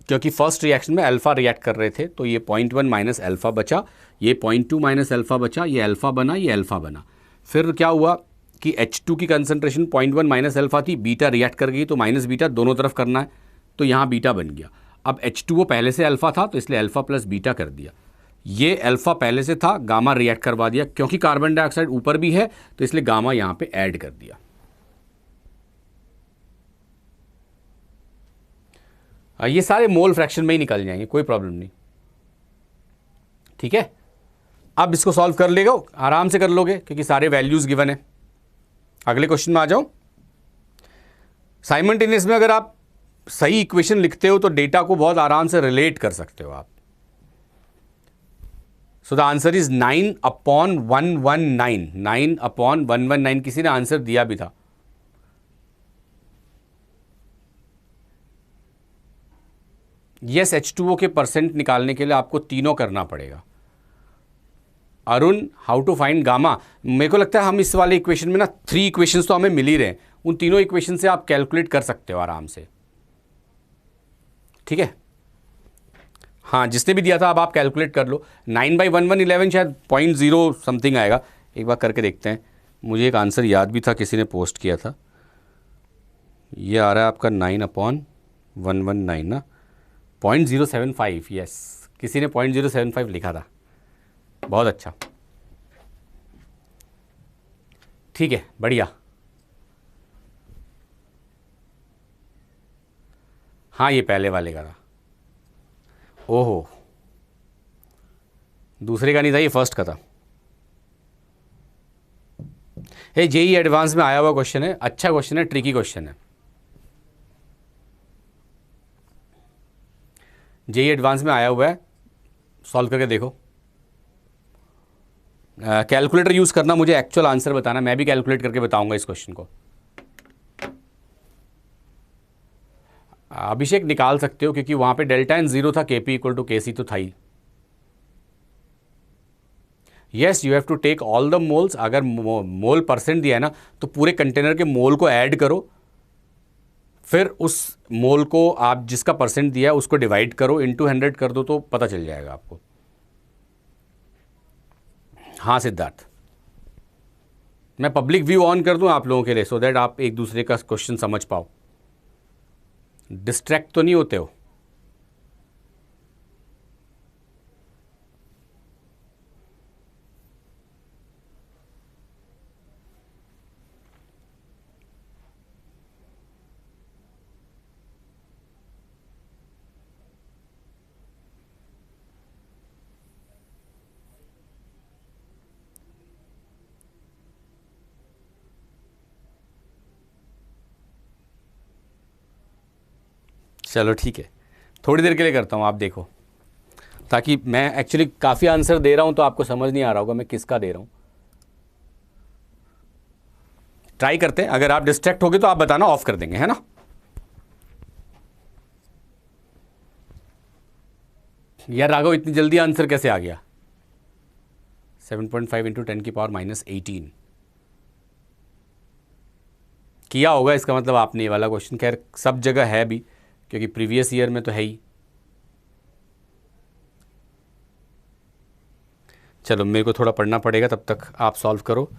क्योंकि फर्स्ट रिएक्शन में अल्फ़ा रिएक्ट कर रहे थे, तो ये 0.1 माइनस अल्फ़ा बचा, ये 0.2 माइनस अल्फ़ा बचा, ये अल्फ़ा बना, ये अल्फ़ा बना। फिर क्या हुआ कि H2 की कंसंट्रेशन 0.1 माइनस अल्फ़ा थी, बीटा रिएक्ट कर गई, तो माइनस बीटा दोनों तरफ करना है, तो यहाँ बीटा बन गया। अब H2O पहले से अल्फ़ा था, तो इसलिए अल्फ़ा प्लस बीटा कर दिया। ये अल्फ़ा पहले से था, गामा रिएक्ट करवा दिया, क्योंकि कार्बन डाइऑक्साइड ऊपर भी है तो इसलिए गामा यहाँ पे ऐड कर दिया। ये सारे मोल फ्रैक्शन में ही निकल जाएंगे, कोई प्रॉब्लम नहीं। ठीक है, अब इसको सॉल्व कर लेगा, आराम से कर लोगे क्योंकि सारे वैल्यूज गिवन है। अगले क्वेश्चन में आ जाओ। साइमल्टेनियस में अगर आप सही इक्वेशन लिखते हो तो डेटा को बहुत आराम से रिलेट कर सकते हो आप। So the answer is 9/119, 9/119। किसी ने आंसर दिया भी था। यस, H2O के परसेंट निकालने के लिए आपको तीनों करना पड़ेगा। Arun, how to find gamma? मेरे को लगता है हम इस वाले इक्वेशन में ना 3 इक्वेशंस तो हमें मिल ही रहे हैं, उन तीनों इक्वेशन से आप कैलकुलेट कर सकते हो आराम से। ठीक है, हाँ जिसने भी दिया था अब आप कैलकुलेट कर लो। 9/1111 शायद 0.0 समथिंग आएगा, एक बार करके देखते हैं। मुझे एक आंसर याद भी था, किसी ने पोस्ट किया था। ये आ रहा है आपका 9/119 ना, 0.075। यस, किसी ने 0.075 लिखा था, बहुत अच्छा। ठीक है, बढ़िया। हाँ ये पहले वाले का था। ओहो, दूसरे का नहीं था, ये फर्स्ट का था। ये जेई एडवांस में आया हुआ क्वेश्चन है, अच्छा क्वेश्चन है, ट्रिकी क्वेश्चन है। जेई एडवांस में आया हुआ है, सॉल्व करके देखो। कैलकुलेटर यूज करना, मुझे एक्चुअल आंसर बताना, मैं भी कैलकुलेट करके बताऊंगा इस क्वेश्चन को। अभिषेक निकाल सकते हो क्योंकि वहां पे डेल्टा एन 0 था, KP इक्वल टू KC तो था ही। Yes, you have to take all the moles. अगर मोल परसेंट दिया है ना तो पूरे कंटेनर के मोल को ऐड करो, फिर उस मोल को आप जिसका परसेंट दिया है उसको डिवाइड करो, इंटू 100 कर दो तो पता चल जाएगा आपको। हाँ सिद्धार्थ, मैं पब्लिक व्यू ऑन कर दूं आप लोगों के लिए, सो दैट आप एक दूसरे का क्वेश्चन समझ पाओ। डिस्ट्रैक्ट तो नहीं होते हो? चलो ठीक है, थोड़ी देर के लिए करता हूँ, आप देखो, ताकि मैं एक्चुअली काफ़ी आंसर दे रहा हूँ तो आपको समझ नहीं आ रहा होगा मैं किसका दे रहा हूँ। ट्राई करते हैं, अगर आप डिस्ट्रैक्ट होगे तो आप बताना, ऑफ कर देंगे, है ना। यार राघव, इतनी जल्दी आंसर कैसे आ गया? 7.5 × 10⁻⁻18। किया होगा, इसका मतलब आपने ये वाला क्वेश्चन, खैर सब जगह है भी क्योंकि प्रीवियस ईयर में तो है ही। चलो मेरे को थोड़ा पढ़ना पड़ेगा, तब तक आप सॉल्व करो,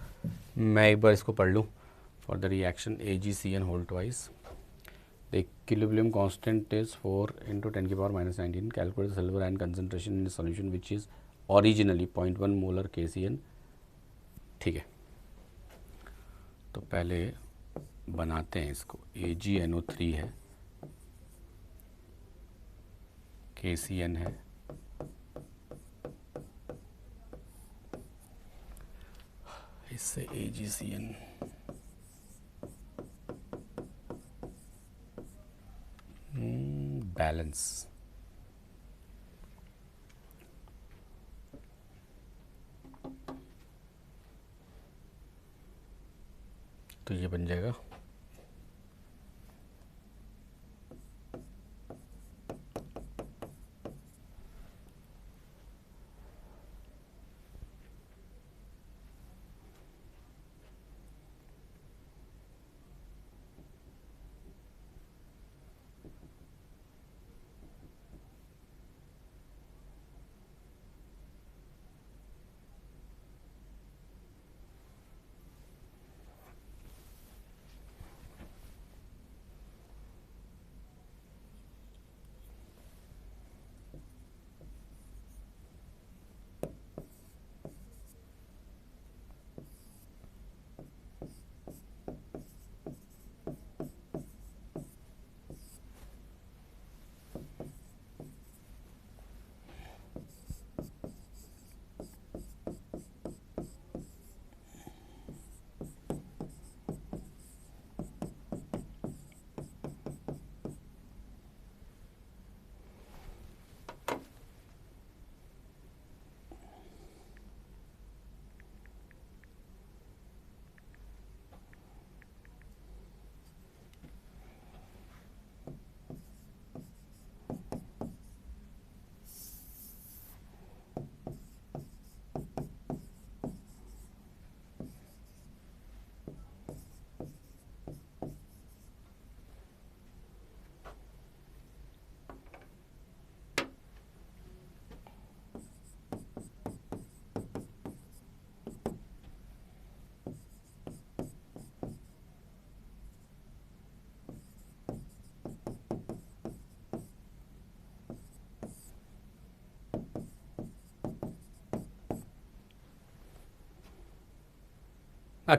मैं एक बार इसको पढ़ लूँ। फॉर द रिएक्शन AgCN होल twice the equilibrium constant is 4 × 10⁻⁻19। Calculate silver ion concentration in solution which is originally 0.1 molar KCN। ठीक है, तो पहले बनाते हैं इसको। AgNO3 है, KCN है, इससे AgCN बैलेंस। तो ये बन जाएगा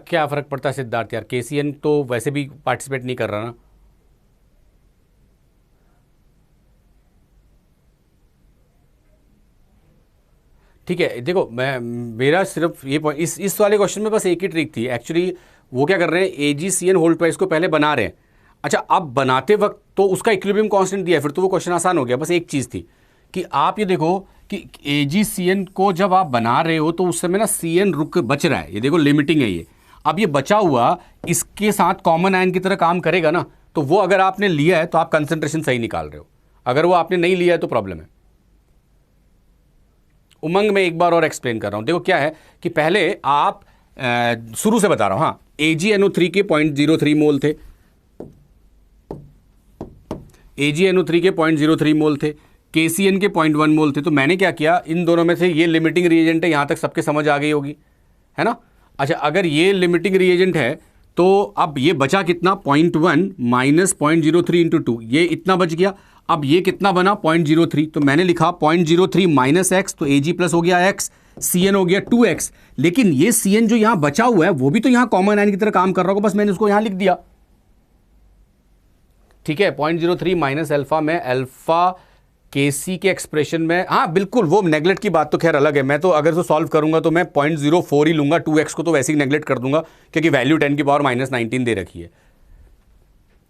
क्या फ़र्क पड़ता है सिद्धार्थ यार, KCN तो वैसे भी पार्टिसिपेट नहीं कर रहा ना। ठीक है, देखो मैं मेरा सिर्फ ये पॉइंट, इस वाले क्वेश्चन में बस एक ही ट्रिक थी एक्चुअली। वो क्या कर रहे हैं, AgCN होल ट्वाइस को पहले बना रहे हैं। अच्छा, अब बनाते वक्त तो उसका इक्विलिब्रियम कांस्टेंट दिया है, फिर तो वो क्वेश्चन आसान हो गया। बस एक चीज़ थी कि आप ये देखो कि AgCN को जब आप बना रहे हो तो उस समय ना CN रुक बच रहा है, ये देखो लिमिटिंग है ये। अब ये बचा हुआ इसके साथ कॉमन आयन की तरह काम करेगा ना, तो वो अगर आपने लिया है तो आप कंसंट्रेशन सही निकाल रहे हो, अगर वो आपने नहीं लिया है तो प्रॉब्लम है। उमंग में एक बार और एक्सप्लेन कर रहा हूं, देखो क्या है कि पहले आप शुरू से बता रहा हूं। हाँ, AgNO3 के 0.03 मोल थे, AgNO3 के 0.03 मोल थे, KCN के 0.1 मोल थे। तो मैंने क्या किया, इन दोनों में से ये लिमिटिंग रिएजेंट है, यहां तक सबके समझ आ गई होगी, है ना। अच्छा, अगर ये लिमिटिंग रिएजेंट है तो अब ये बचा कितना, 0.1 माइनस 0.03 इंटू 2, ये इतना बच गया। अब ये कितना बना, 0.03, तो मैंने लिखा 0.03 माइनस एक्स, तो Ag प्लस हो गया एक्स, CN हो गया 2x। लेकिन ये CN जो यहां बचा हुआ है वो भी तो यहां कॉमन आयन की तरह काम कर रहा होगा, बस मैंने उसको यहां लिख दिया। ठीक है, 0.03 माइनस अल्फा में अल्फा KC के एक्सप्रेशन में, हाँ बिल्कुल, वो नेगलेक्ट की बात तो खैर अलग है। मैं तो अगर तो सॉल्व करूंगा तो मैं 0.04 ही लूंगा, 2x को तो वैसे ही नेगलेक्ट कर दूंगा क्योंकि वैल्यू 10⁻⁻19 दे रखी है।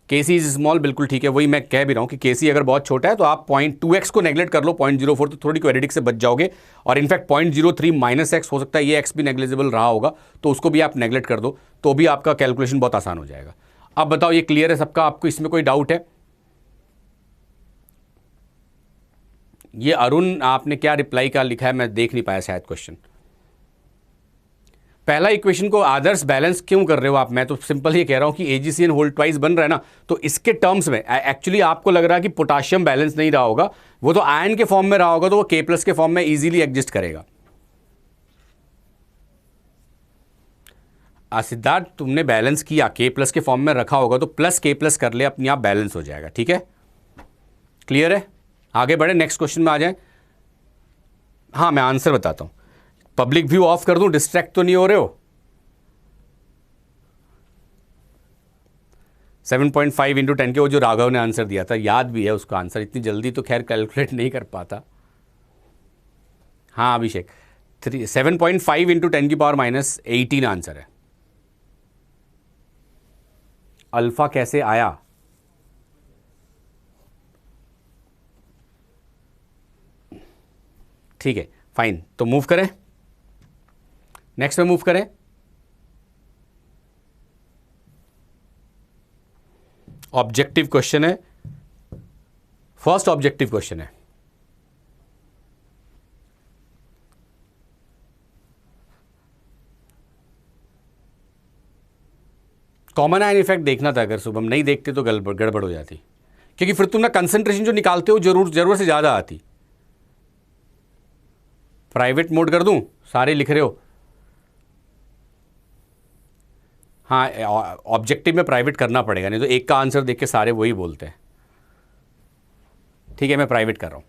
KC इज स्मॉल, बिल्कुल ठीक है, वही मैं कह भी रहा हूं कि KC अगर बहुत छोटा है तो आप 0.2x को नेगलेक्ट कर लो, 0.04, तो थोड़ी क्वेड्रेटिक से बच जाओगे। और इनफैक्ट 0.03 माइनस एक्स हो सकता है, ये x भी नेग्लिजिबल रहा होगा, तो उसको भी आप नेगलेक्ट कर दो, तो भी आपका कैलकुलेशन बहुत आसान हो जाएगा। अब बताओ, ये क्लियर है सबका, आपको इसमें कोई डाउट है? ये अरुण, आपने क्या रिप्लाई का लिखा है, मैं देख नहीं पाया शायद क्वेश्चन। पहला इक्वेशन को आदर्श बैलेंस क्यों कर रहे हो आप? मैं तो सिंपल ये कह रहा हूं कि AgCN होल ट्वाइस बन रहा है ना, तो इसके टर्म्स में एक्चुअली आपको लग रहा है कि पोटाशियम बैलेंस नहीं रहा होगा, वो तो आयन के फॉर्म में रहा होगा, तो वो K+ के फॉर्म में इजीली एग्जिस्ट करेगा। सिद्धार्थ, तुमने बैलेंस किया, K+ के फॉर्म में रखा होगा, तो +K+ कर ले, अपने आप बैलेंस हो जाएगा। ठीक है, क्लियर है? आगे बढ़े, नेक्स्ट क्वेश्चन में आ जाए। हाँ, मैं आंसर बताता हूं। पब्लिक व्यू ऑफ कर दूं, डिस्ट्रैक्ट तो नहीं हो रहे हो? 7.5 × 10 के, वो जो राघव ने आंसर दिया था, याद भी है उसका आंसर, इतनी जल्दी तो खैर कैलकुलेट नहीं कर पाता। हाँ अभिषेक, 7.5 × 10⁻18 आंसर है। अल्फा कैसे आया? ठीक है, फाइन, तो मूव करें, नेक्स्ट में मूव करें। ऑब्जेक्टिव क्वेश्चन है, फर्स्ट ऑब्जेक्टिव क्वेश्चन है। कॉमन आयन इफेक्ट देखना था, अगर शुभम नहीं देखते तो गड़बड़ हो जाती, क्योंकि फिर तुम ना कंसंट्रेशन जो निकालते हो जरूर से ज्यादा आती। प्राइवेट मोड कर दूं? सारे लिख रहे हो। हाँ, ऑब्जेक्टिव में प्राइवेट करना पड़ेगा, नहीं तो एक का आंसर देख के सारे वही बोलते हैं। ठीक है, मैं प्राइवेट कर रहा हूं।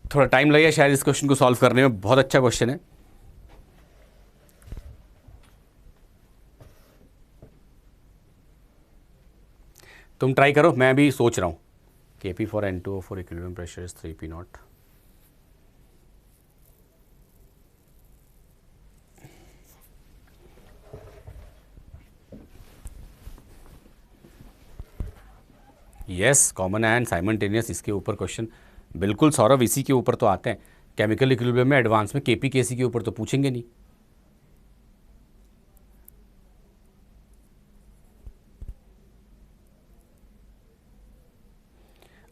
थोड़ा टाइम लगेगा शायद इस क्वेश्चन को सॉल्व करने में, बहुत अच्छा क्वेश्चन है। तुम ट्राई करो, मैं भी सोच रहा हूं। Kp for N2O4 equilibrium pressure is 3P0. Yes, common and simultaneous, इसके ऊपर क्वेश्चन बिल्कुल सौरभ इसी के ऊपर तो आते हैं। केमिकल इक्विलिब्रियम में एडवांस में Kp Kc के ऊपर तो पूछेंगे नहीं।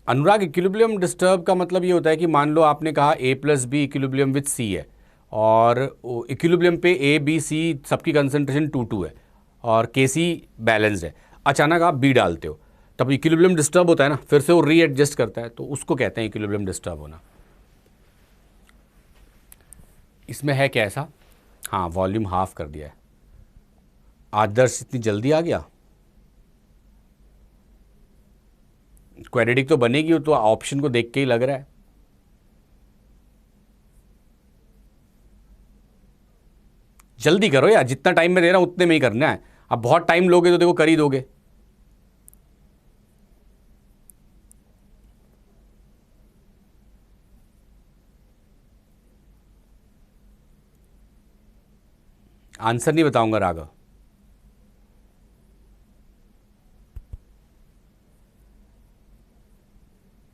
अनुराग, इक्विलिब्रियम डिस्टर्ब का मतलब ये होता है कि मान लो आपने कहा A+B इक्विलिब्रियम विद C है, और इक्विलिब्रियम पे A B C सबकी कंसंट्रेशन 2:2 है और Kc बैलेंस्ड है, अचानक आप B डालते हो, तब इक्विलिब्रियम डिस्टर्ब होता है ना, फिर से वो रीएडजस्ट करता है, तो उसको कहते हैं इक्विलिब्रियम डिस्टर्ब होना। इसमें है क्या ऐसा? हाँ, वॉल्यूम हाफ कर दिया है। आदर्श इतनी जल्दी आ गया? क्वाड्रेटिक तो बनेगी, वो तो ऑप्शन को देख के ही लग रहा है। जल्दी करो यार, जितना टाइम मैं दे रहा हूं उतने में ही करना है। अब बहुत टाइम लोगे तो देखो कर ही दोगे। आंसर नहीं बताऊंगा राघव।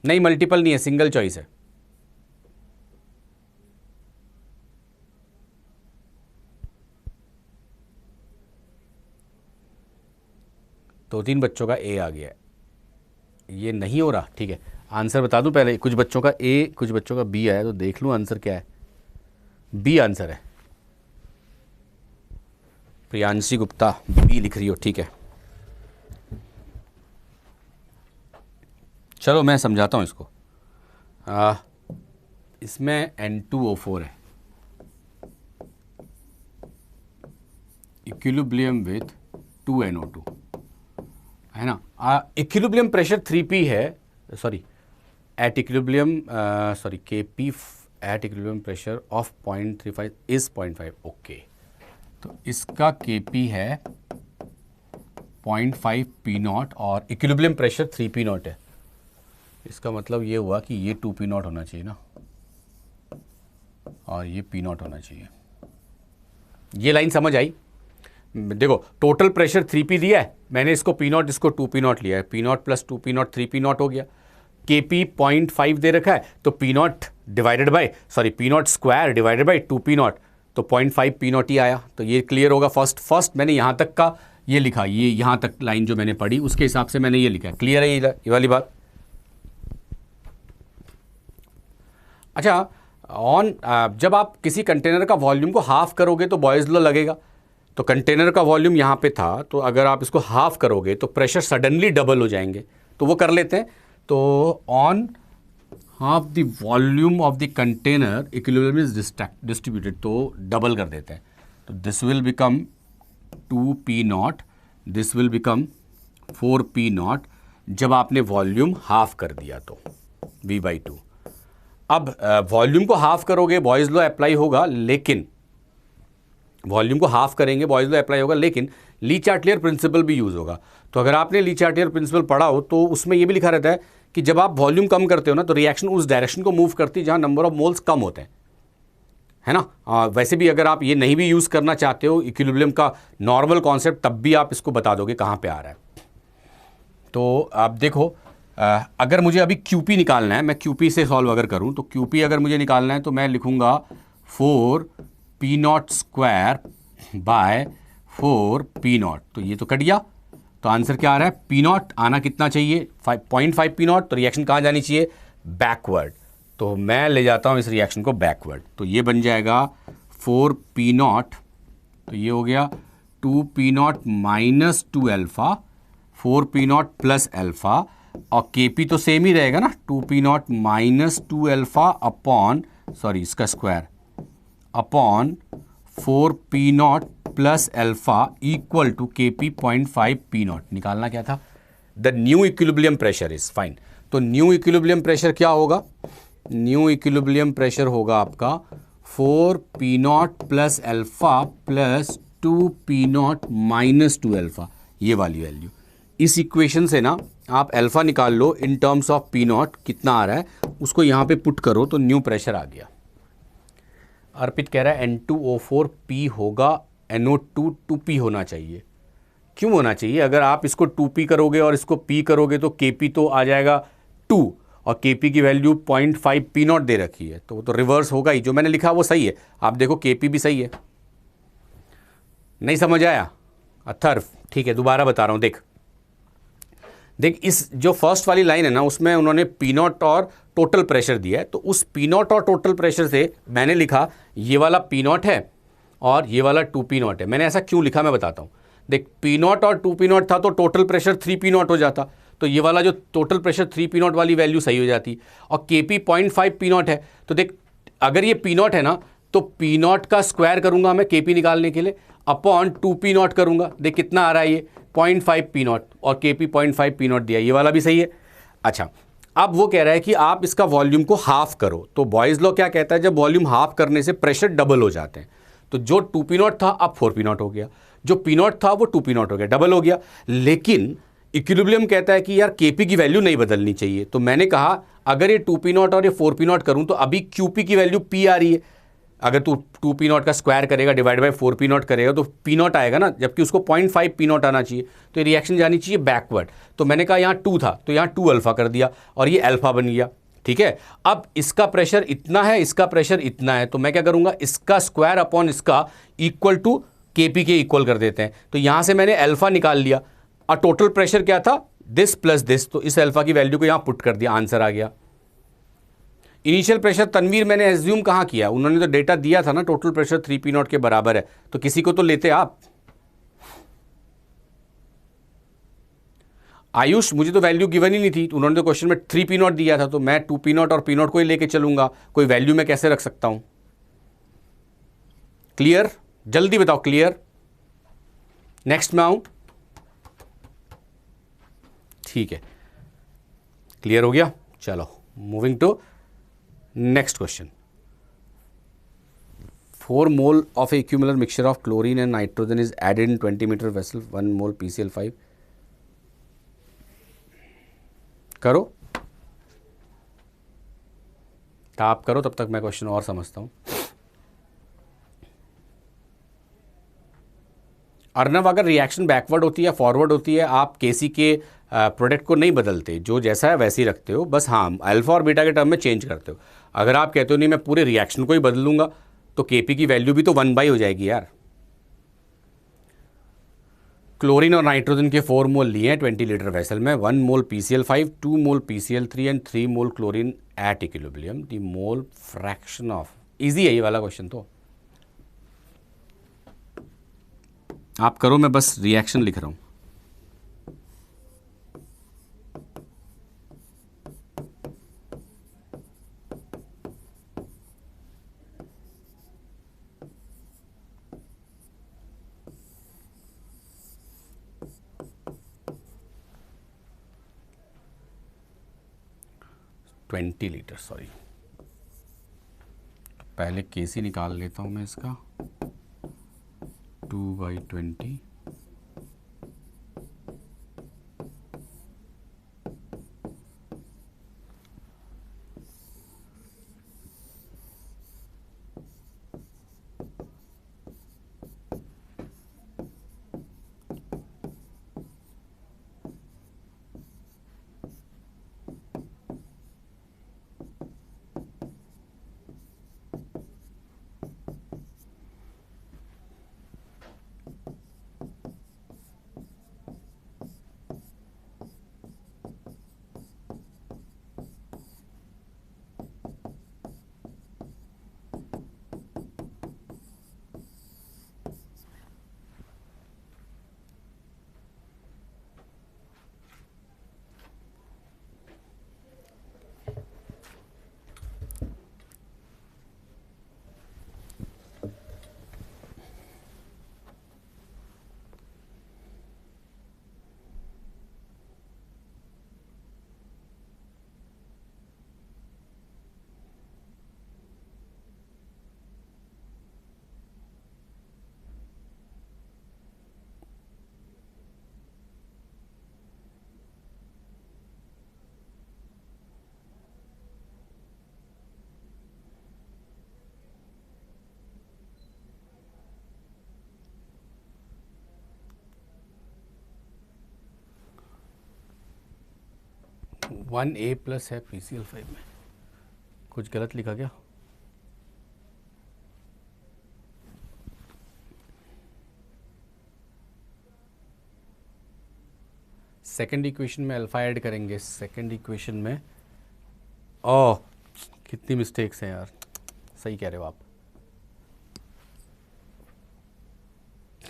नहीं, मल्टीपल नहीं है, सिंगल चॉइस है। दो तीन बच्चों का ए आ गया है, ये नहीं हो रहा। ठीक है, आंसर बता दूं पहले। कुछ बच्चों का ए, कुछ बच्चों का बी आया, तो देख लूं आंसर क्या है। बी आंसर है। प्रियांशी गुप्ता बी लिख रही हो, ठीक है। चलो मैं समझाता हूँ इसको। इसमें N2O4 है, इक्विलिब्रियम विथ 2NO2 है ना। इक्विलिब्रियम प्रेशर 3P है, sorry at equilibrium, sorry Kp at equilibrium pressure of 0.35 is 0.5। Okay, तो इसका Kp है 0.5 P0 और इक्विलिब्रियम प्रेशर 3P0 है। इसका मतलब ये हुआ कि ये 2P0 होना चाहिए ना, और ये P0 होना चाहिए। ये लाइन समझ आई? देखो, टोटल प्रेशर 3P दिया है, मैंने इसको P0 इसको 2P0 लिया है, P0 + 2P0 3P0 हो गया। Kp 0.5 दे रखा है, तो P0 divided by, sorry P0 square divided by 2P0, तो 0.5 P0 ही आया। तो ये क्लियर होगा। फर्स्ट मैंने यहाँ तक का ये लिखा, ये यहाँ तक लाइन जो मैंने पढ़ी उसके हिसाब से मैंने ये लिखा। क्लियर है ये वाली बात? अच्छा, जब आप किसी कंटेनर का वॉल्यूम को हाफ करोगे तो बॉयज़ लॉ लगेगा। तो कंटेनर का वॉल्यूम यहाँ पे था, तो अगर आप इसको हाफ करोगे तो प्रेशर सडनली डबल हो जाएंगे। तो वो कर लेते हैं। तो on half the volume of the container equilibrium is distributed, तो डबल कर देते हैं। तो this will become 2p0, this will become 4p0 जब आपने वॉल्यूम हाफ कर दिया तो v/2। अब वॉल्यूम को हाफ करोगे बॉयज़ लॉ अप्लाई होगा, लेकिन वॉल्यूम को हाफ करेंगे बॉयज़ लॉ अप्लाई होगा, लेकिन ली चार्टियर प्रिंसिपल भी यूज़ होगा। तो अगर आपने ली चार्टियर प्रिंसिपल पढ़ा हो तो उसमें ये भी लिखा रहता है कि जब आप वॉल्यूम कम करते हो ना तो रिएक्शन उस डायरेक्शन को मूव करती है जहाँ नंबर ऑफ मोल्स कम होते हैं, है ना। वैसे भी अगर आप ये नहीं भी यूज़ करना चाहते हो इक्विलिब्रियम का नॉर्मल कॉन्सेप्ट, तब भी आप इसको बता दोगे कहाँ पे आ रहा है। तो आप देखो, अगर मुझे अभी QP निकालना है, मैं QP से सॉल्व अगर करूँ तो QP अगर मुझे निकालना है तो मैं लिखूँगा 4p0 स्क्वायर बाय 4p0। तो ये तो कट गया। तो आंसर क्या आ रहा है? p0 आना कितना चाहिए? 0.5 p0। तो रिएक्शन कहाँ जानी चाहिए? बैकवर्ड। तो मैं ले जाता हूँ इस रिएक्शन को बैकवर्ड। तो ये बन जाएगा 4p0, तो ये हो गया 2p0 minus 2 alpha, 4p0 plus alpha, और Kp तो सेम ही रहेगा ना, 2p0 माइनस 2 अल्फ़ा अपॉन, सॉरी इसका square, upon 4p0 plus alpha equal to Kp 0.5 p0। निकालना क्या था? The new equilibrium pressure is fine. तो न्यू इक्विलिब्रियम प्रेशर क्या होगा? न्यू इक्विलिब्रियम प्रेशर होगा आपका 4p0 plus alpha plus 2p0 minus 2 alpha, ये वाली वैल्यू। इस इक्वेशन से ना आप अल्फ़ा निकाल लो इन टर्म्स ऑफ p0 कितना आ रहा है, उसको यहाँ पे पुट करो तो न्यू प्रेशर आ गया। अर्पित कह रहा है N2O4P होगा, NO2 2P होना चाहिए। क्यों होना चाहिए? अगर आप इसको 2P करोगे और इसको P करोगे तो Kp तो आ जाएगा 2, और Kp की वैल्यू 0.5 P0 दे रखी है, तो वो तो रिवर्स होगा ही। जो मैंने लिखा वो सही है, आप देखो Kp भी सही है। नहीं समझ आया अथर्व? ठीक है, दोबारा बता रहा हूँ। देख इस जो फर्स्ट वाली लाइन है ना, उसमें उन्होंने P0 और टोटल प्रेशर दिया है। तो उस P0 और टोटल प्रेशर से मैंने लिखा ये वाला P0 है और ये वाला 2p0 है। मैंने ऐसा क्यों लिखा मैं बताता हूँ। देख P0 और 2p0 था तो टोटल प्रेशर 3p0 हो जाता, तो ये वाला जो टोटल प्रेशर 3p0 वाली वैल्यू सही हो जाती, और Kp 0.5 p0 है। तो देख अगर ये P0 है ना तो P0 का स्क्वायर करूंगा मैं Kp निकालने के लिए, अपॉन 2p0 करूंगा। देख कितना आ रहा है ये 0.5 p0, और Kp 0.5 p0 दिया, ये वाला भी सही है। अच्छा, अब वो कह रहा है कि आप इसका वॉल्यूम को हाफ करो। तो बॉयज़ लॉ क्या कहता है? जब वॉल्यूम हाफ करने से प्रेशर डबल हो जाते हैं। तो जो 2p0 था अब 4p0 हो गया, जो p0 था वो 2p0 हो गया, डबल हो गया। लेकिन इक्विलिब्रियम कहता है कि यार Kp की वैल्यू नहीं बदलनी चाहिए। तो मैंने कहा अगर ये 2p0 और ये 4p0 करूं तो अभी Qp की वैल्यू P आ रही है। अगर तू 2p0 का स्क्वायर करेगा डिवाइड बाय 4p0 करेगा तो p0 आएगा ना, जबकि उसको 0.5 p0 आना चाहिए। तो ये रिएक्शन जानी चाहिए बैकवर्ड। तो मैंने कहा यहाँ 2 था तो यहाँ 2 अल्फ़ा कर दिया और ये अल्फ़ा बन गया। ठीक है, अब इसका प्रेशर इतना है, इसका प्रेशर इतना है, तो मैं क्या करूँगा, इसका स्क्वायर अपॉन इसका इक्वल टू Kp के इक्वल कर देते हैं। तो यहाँ से मैंने अल्फ़ा निकाल लिया और टोटल प्रेशर क्या था? This plus this. तो इस अल्फ़ा की वैल्यू को यहाँ पुट कर दिया, आंसर आ गया। इनिशियल प्रेशर तनवीर मैंने एज्यूम कहाँ किया? उन्होंने तो डेटा दिया था ना, टोटल प्रेशर 3p0 के बराबर है, तो किसी को तो लेते आप। आयुष, मुझे तो वैल्यू गिवन ही नहीं थी, उन्होंने तो क्वेश्चन में 3p0 दिया था, तो मैं 2p0 और p0 को ही लेके चलूंगा, कोई वैल्यू मैं कैसे रख सकता हूं? क्लियर? जल्दी बताओ क्लियर। नेक्स्ट में आऊं? ठीक है, क्लियर हो गया। चलो moving to next question. 4 mole of equimolar mixture of chlorine and nitrogen is added in 20 metre vessel, 1 mole PCl5। करो, आप करो, तब तक मैं क्वेश्चन और समझता हूं। अर्नव, अगर रिएक्शन बैकवर्ड होती है फॉरवर्ड होती है, आप केसी के प्रोडक्ट को नहीं बदलते, जो जैसा है वैसे ही रखते हो, बस हाँ अल्फा और बीटा के टर्म में चेंज करते हो। अगर आप कहते हो नहीं मैं पूरे रिएक्शन को ही बदल लूंगा, तो Kp की वैल्यू भी तो 1/, हो जाएगी यार। क्लोरीन और नाइट्रोजन के 4 मोल लिए हैं 20 लीटर वेसल में, 1 mole PCl5, 2 mole PCl3 and 3 mole chlorine eight equilibrium, the mole fraction of. Easy है ये वाला क्वेश्चन तो, आप करो, मैं बस रिएक्शन लिख रहा हूं। ट्वेंटी लीटर, सॉरी, पहले केसी निकाल लेता हूं मैं इसका, 2/20 1A+ है PCl5 में, कुछ गलत लिखा क्या? सेकेंड इक्वेशन में अल्फा ऐड करेंगे, सेकेंड इक्वेशन में, ओह कितनी मिस्टेक्स हैं यार, सही कह रहे हो आप।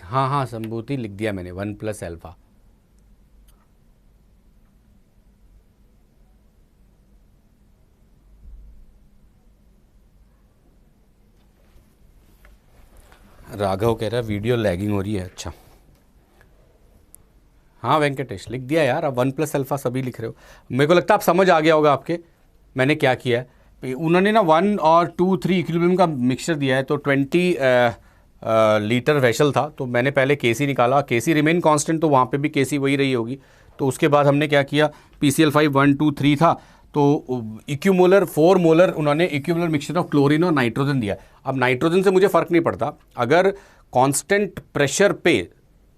हाँ हाँ संभूति लिख दिया मैंने, 1+α। राघव कह रहा है वीडियो लैगिंग हो रही है, अच्छा हाँ वेंकटेश लिख दिया यार, अब 1+α सभी लिख रहे हो, मेरे को लगता है आप समझ आ गया होगा आपके मैंने क्या किया है। उन्होंने ना 1 और 2 3 इक्विलिब्रियम का मिक्सचर दिया है, तो 20 लीटर वेसल था, तो मैंने पहले केसी निकाला, केसी रिमेन कांस्टेंट, तो वहाँ पे भी केसी वही रही होगी। तो उसके बाद हमने क्या किया, PCl5 1 2 3 था, तो इक्यूमोलर 4 मोलर उन्होंने इक्यूमोलर मिक्सचर ऑफ क्लोरीन और नाइट्रोजन दिया। अब नाइट्रोजन से मुझे फ़र्क नहीं पड़ता, अगर कांस्टेंट प्रेशर पे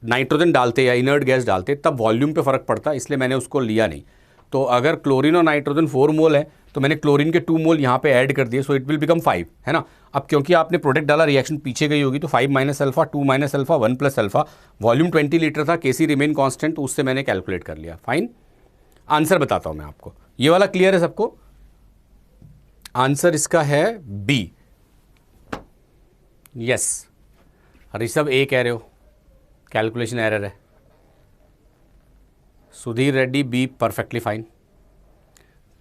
नाइट्रोजन डालते या इनर्ट गैस डालते तब वॉल्यूम पे फ़र्क पड़ता, इसलिए मैंने उसको लिया नहीं। तो अगर क्लोरीन और नाइट्रोजन 4 मोल है तो मैंने क्लोरीन के 2 मोल यहाँ पे ऐड कर दिए, सो इट विल बिकम 5, है ना। अब क्योंकि आपने प्रोडक्ट डाला, रिएक्शन पीछे गई होगी, तो 5 - अल्फा 2 - अल्फा 1+α, वॉल्यूम 20 लीटर था, केसी रिमेन कांस्टेंट, तो उससे मैंने कैलकुलेट कर लिया। फाइन, आंसर बताता हूँ मैं आपको, ये वाला क्लियर है सबको? आंसर इसका है बी। यस, ऋषभ ए कह रहे हो, कैलकुलेशन एरर है। Sudhir Reddy B, perfectly fine.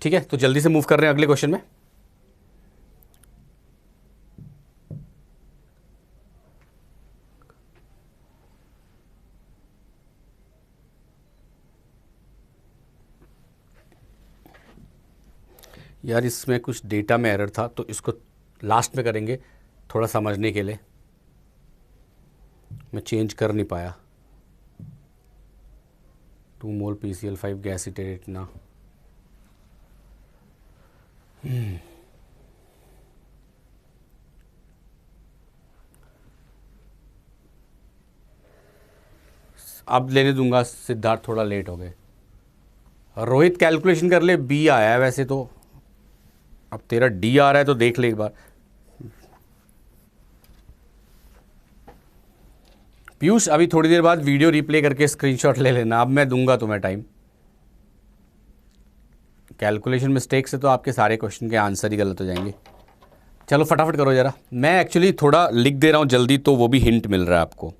ठीक है, तो जल्दी से मूव कर रहे हैं अगले क्वेश्चन में। यार इसमें कुछ डेटा में एरर था, तो इसको लास्ट में करेंगे थोड़ा समझने के लिए, मैं चेंज कर नहीं पाया। 2 मोल PCl5 गैस इटेट ना, अब लेने दूंगा, सिद्धार्थ थोड़ा लेट हो गए। रोहित कैलकुलेशन कर ले, बी आया है वैसे तो, अब तेरा डी आ रहा है तो देख ले एक बार। पीयूष अभी थोड़ी देर बाद वीडियो रिप्ले करके स्क्रीनशॉट ले लेना, अब मैं दूंगा तुम्हें टाइम। कैलकुलेशन मिस्टेक से तो आपके सारे क्वेश्चन के आंसर ही गलत हो जाएंगे। चलो फटाफट करो ज़रा, मैं एक्चुअली थोड़ा लिख दे रहा हूँ जल्दी, तो वो भी हिंट मिल रहा है आपको।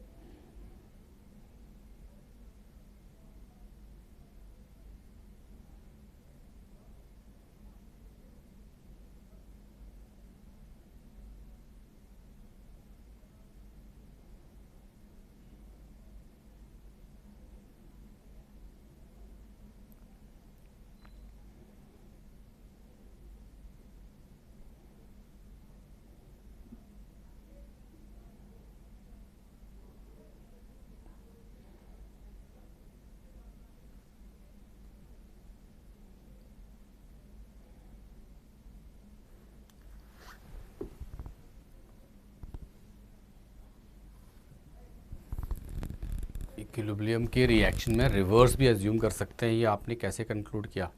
इक्विलिब्रियम के रिएक्शन में रिवर्स भी एज्यूम कर सकते हैं, ये आपने कैसे कंक्लूड किया?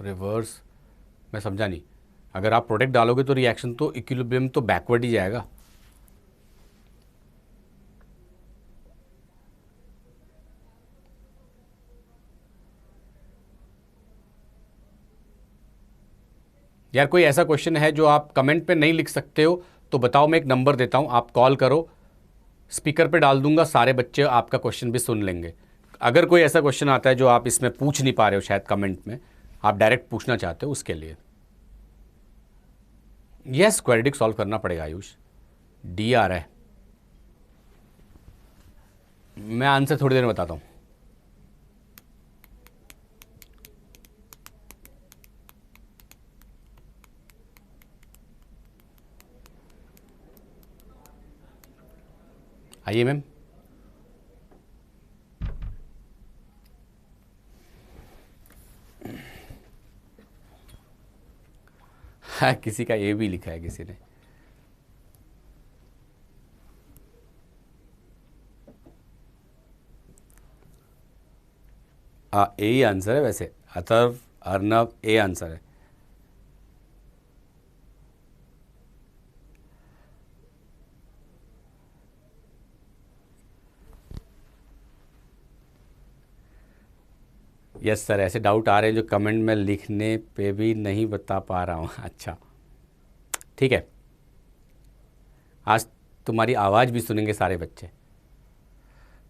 रिवर्स मैं समझा नहीं। अगर आप प्रोडक्ट डालोगे तो रिएक्शन तो इक्विलिब्रियम तो बैकवर्ड ही जाएगा। यार कोई ऐसा क्वेश्चन है जो आप कमेंट पे नहीं लिख सकते हो तो बताओ, मैं एक नंबर देता हूँ, आप कॉल करो, स्पीकर पे डाल दूंगा, सारे बच्चे आपका क्वेश्चन भी सुन लेंगे। अगर कोई ऐसा क्वेश्चन आता है जो आप इसमें पूछ नहीं पा रहे हो शायद कमेंट में, आप डायरेक्ट पूछना चाहते हो, उसके लिए यस क्वेड्रेटिक सॉल्व करना पड़ेगा। आयुष डी आ रहा है, मैं आंसर थोड़ी देर में बताता हूँ। आइए मैम। हाँ, किसी का ए भी लिखा है किसी ने। ए ही आंसर है वैसे, अथर्व अर्नव ए आंसर है। यस सर, ऐसे डाउट आ रहे हैं जो कमेंट में लिखने पे भी नहीं बता पा रहा हूँ। अच्छा ठीक है, आज तुम्हारी आवाज़ भी सुनेंगे सारे बच्चे।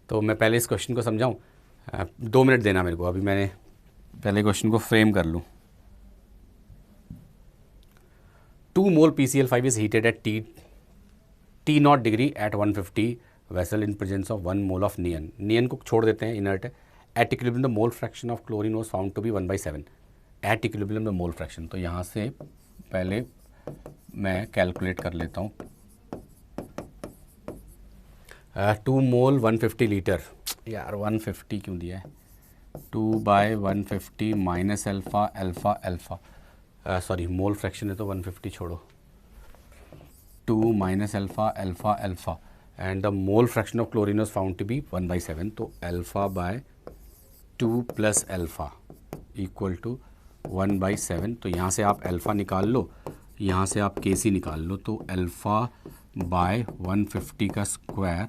तो मैं पहले इस क्वेश्चन को समझाऊँ, 2 मिनट देना मेरे को, अभी मैंने पहले क्वेश्चन को फ्रेम कर लूँ। 2 mole PCl5 is heated at T0 degree at 150 vessel in presence of 1 mole of neon. Neon को छोड़ देते हैं, इनर्ट है। At equilibrium the mole fraction of chlorine was found to be 1/7। At equilibrium the mole fraction, तो यहाँ से पहले मैं कैलकुलेट कर लेता हूँ। 2 मोल 150 लीटर, यार 150 क्यों दिया है? 2/150 minus alpha alpha alpha, sorry mole fraction है तो 150 छोड़ो, 2 minus alpha alpha alpha and the mole fraction of chlorine was found to be 1/7। तो alpha plus alpha equal to 1/7। तो यहाँ से आप अल्फ़ा निकाल लो, यहाँ से आप Kc निकाल लो, तो अल्फ़ा/150 का स्क्वायर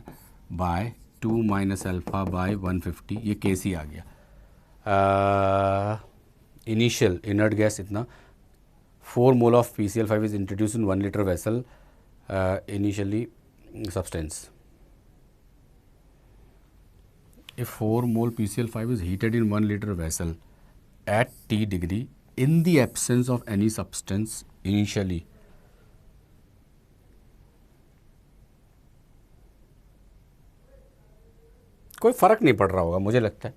बाय 2 माइनस अल्फ़ा/150, ये Kc आ गया। इनिशियल इनर्ट गैस इतना 4 mole of PCl5 is introduce in 1 litre vessel initially substance. If 4 mole PCl5 is heated in 1 liter vessel at T degree in the absence of any substance initially, कोई फर्क नहीं पड़ रहा होगा मुझे लगता है।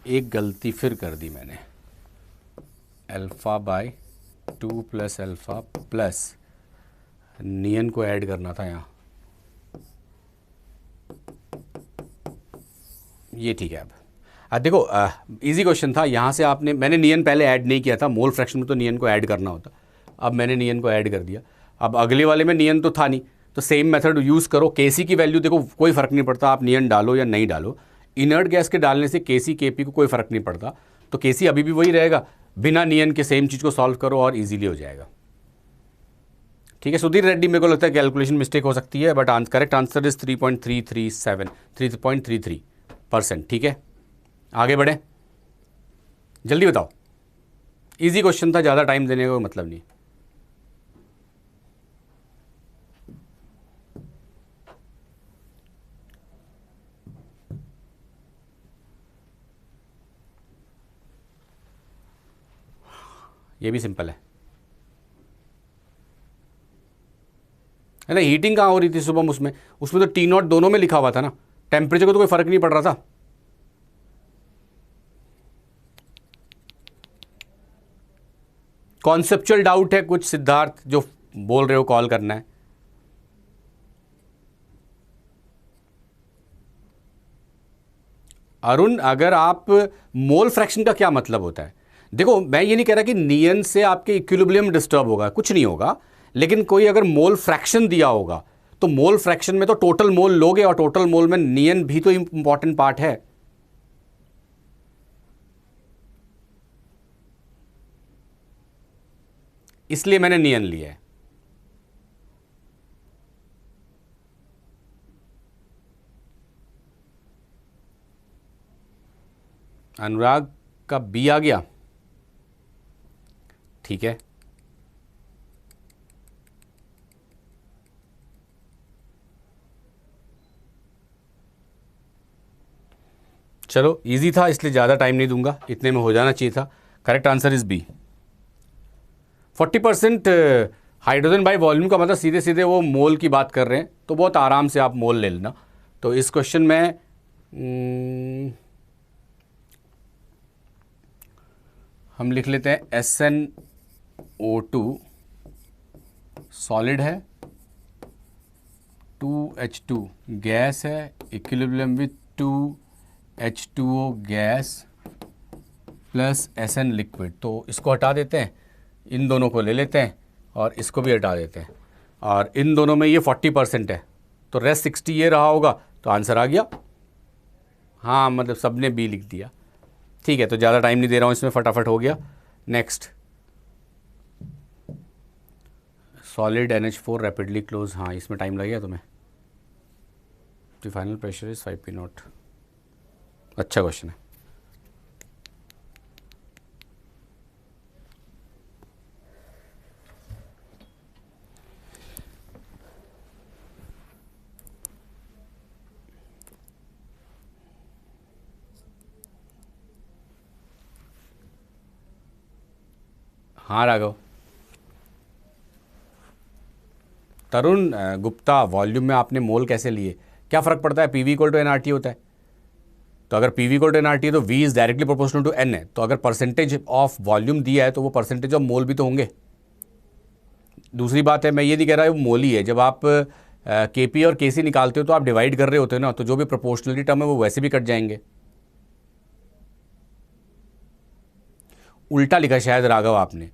एक गलती फिर कर दी मैंने, अल्फ़ा/2 प्लस अल्फ़ा प्लस नियन को ऐड करना था यहाँ, ये ठीक है। अब देखो इजी क्वेश्चन था, यहाँ से आपने, मैंने नियन पहले ऐड नहीं किया था, मोल फ्रैक्शन में तो नियन को ऐड करना होता, अब मैंने नियन को ऐड कर दिया। अब अगले वाले में नियन तो था नहीं, तो सेम मेथड यूज़ करो। Kc की वैल्यू देखो कोई फ़र्क नहीं पड़ता, आप नियन डालो या नहीं डालो। इनर्ट गैस के डालने से Kc Kp को कोई फ़र्क नहीं पड़ता, तो केसी अभी भी वही रहेगा, बिना नियन के सेम चीज़ को सॉल्व करो और इजीली हो जाएगा। ठीक है सुधीर रेड्डी, मेरे को लगता है कैलकुलेशन मिस्टेक हो सकती है, बट करेक्ट आंसर इज 3.337 ठीक है, आगे बढ़े, जल्दी बताओ। इजी क्वेश्चन था, ज़्यादा टाइम देने का कोई मतलब नहीं। ये भी सिंपल है ना। हीटिंग कहाँ हो रही थी सुबह, उसमें उसमें तो T0 दोनों में लिखा हुआ था ना, टेम्परेचर को तो कोई फर्क नहीं पड़ रहा था। कॉन्सेप्चुअल डाउट है कुछ सिद्धार्थ, जो बोल रहे हो कॉल करना है। अरुण, अगर आप मोल फ्रैक्शन का क्या मतलब होता है, देखो मैं ये नहीं कह रहा कि नियन से आपके इक्विलिब्रियम डिस्टर्ब होगा, कुछ नहीं होगा, लेकिन कोई अगर मोल फ्रैक्शन दिया होगा तो मोल फ्रैक्शन में तो टोटल मोल लोगे, और टोटल मोल में नियन भी तो इंपॉर्टेंट पार्ट है। इसलिए मैंने नियन लिया है। अनुराग का बी आ गया, ठीक है। चलो इजी था इसलिए ज़्यादा टाइम नहीं दूंगा, इतने में हो जाना चाहिए था। Correct answer is B. 40% hydrogen by volume का मतलब सीधे सीधे वो मोल की बात कर रहे हैं, तो बहुत आराम से आप मोल ले लेना। तो इस क्वेश्चन में हम लिख लेते हैं SnO2 सॉलिड है, 2H2 गैस है, equilibrium with 2H2O gas plus Sn liquid. तो इसको हटा देते हैं, इन दोनों को ले लेते हैं और इसको भी हटा देते हैं, और इन दोनों में ये 40% है, तो रेस्ट 60 ये रहा होगा, तो आंसर आ गया। हाँ मतलब सबने बी लिख दिया, ठीक है। तो ज़्यादा टाइम नहीं दे रहा हूँ इसमें, फटाफट हो गया। Next, solid NH4 rapidly close, हाँ इसमें टाइम लगेगा तुम्हें। The final pressure is 5 P0। अच्छा क्वेश्चन है। हाँ राघव, तरुण गुप्ता, वॉल्यूम में आपने मोल कैसे लिए, क्या फ़र्क पड़ता है, PV इक्वल टू NRT होता है। तो अगर PV इक्वल टू NRT है तो V is directly proportional to N है, तो अगर परसेंटेज ऑफ वॉल्यूम दिया है तो वो परसेंटेज ऑफ मोल भी तो होंगे। दूसरी बात है, मैं ये नहीं कह रहा वो मोल ही है, जब आप KP और KC निकालते हो तो आप डिवाइड कर रहे होते हो ना, तो जो भी प्रोपोर्शनलिटी टर्म है वो वैसे भी कट जाएंगे। उल्टा लिखा शायद राघव आपने।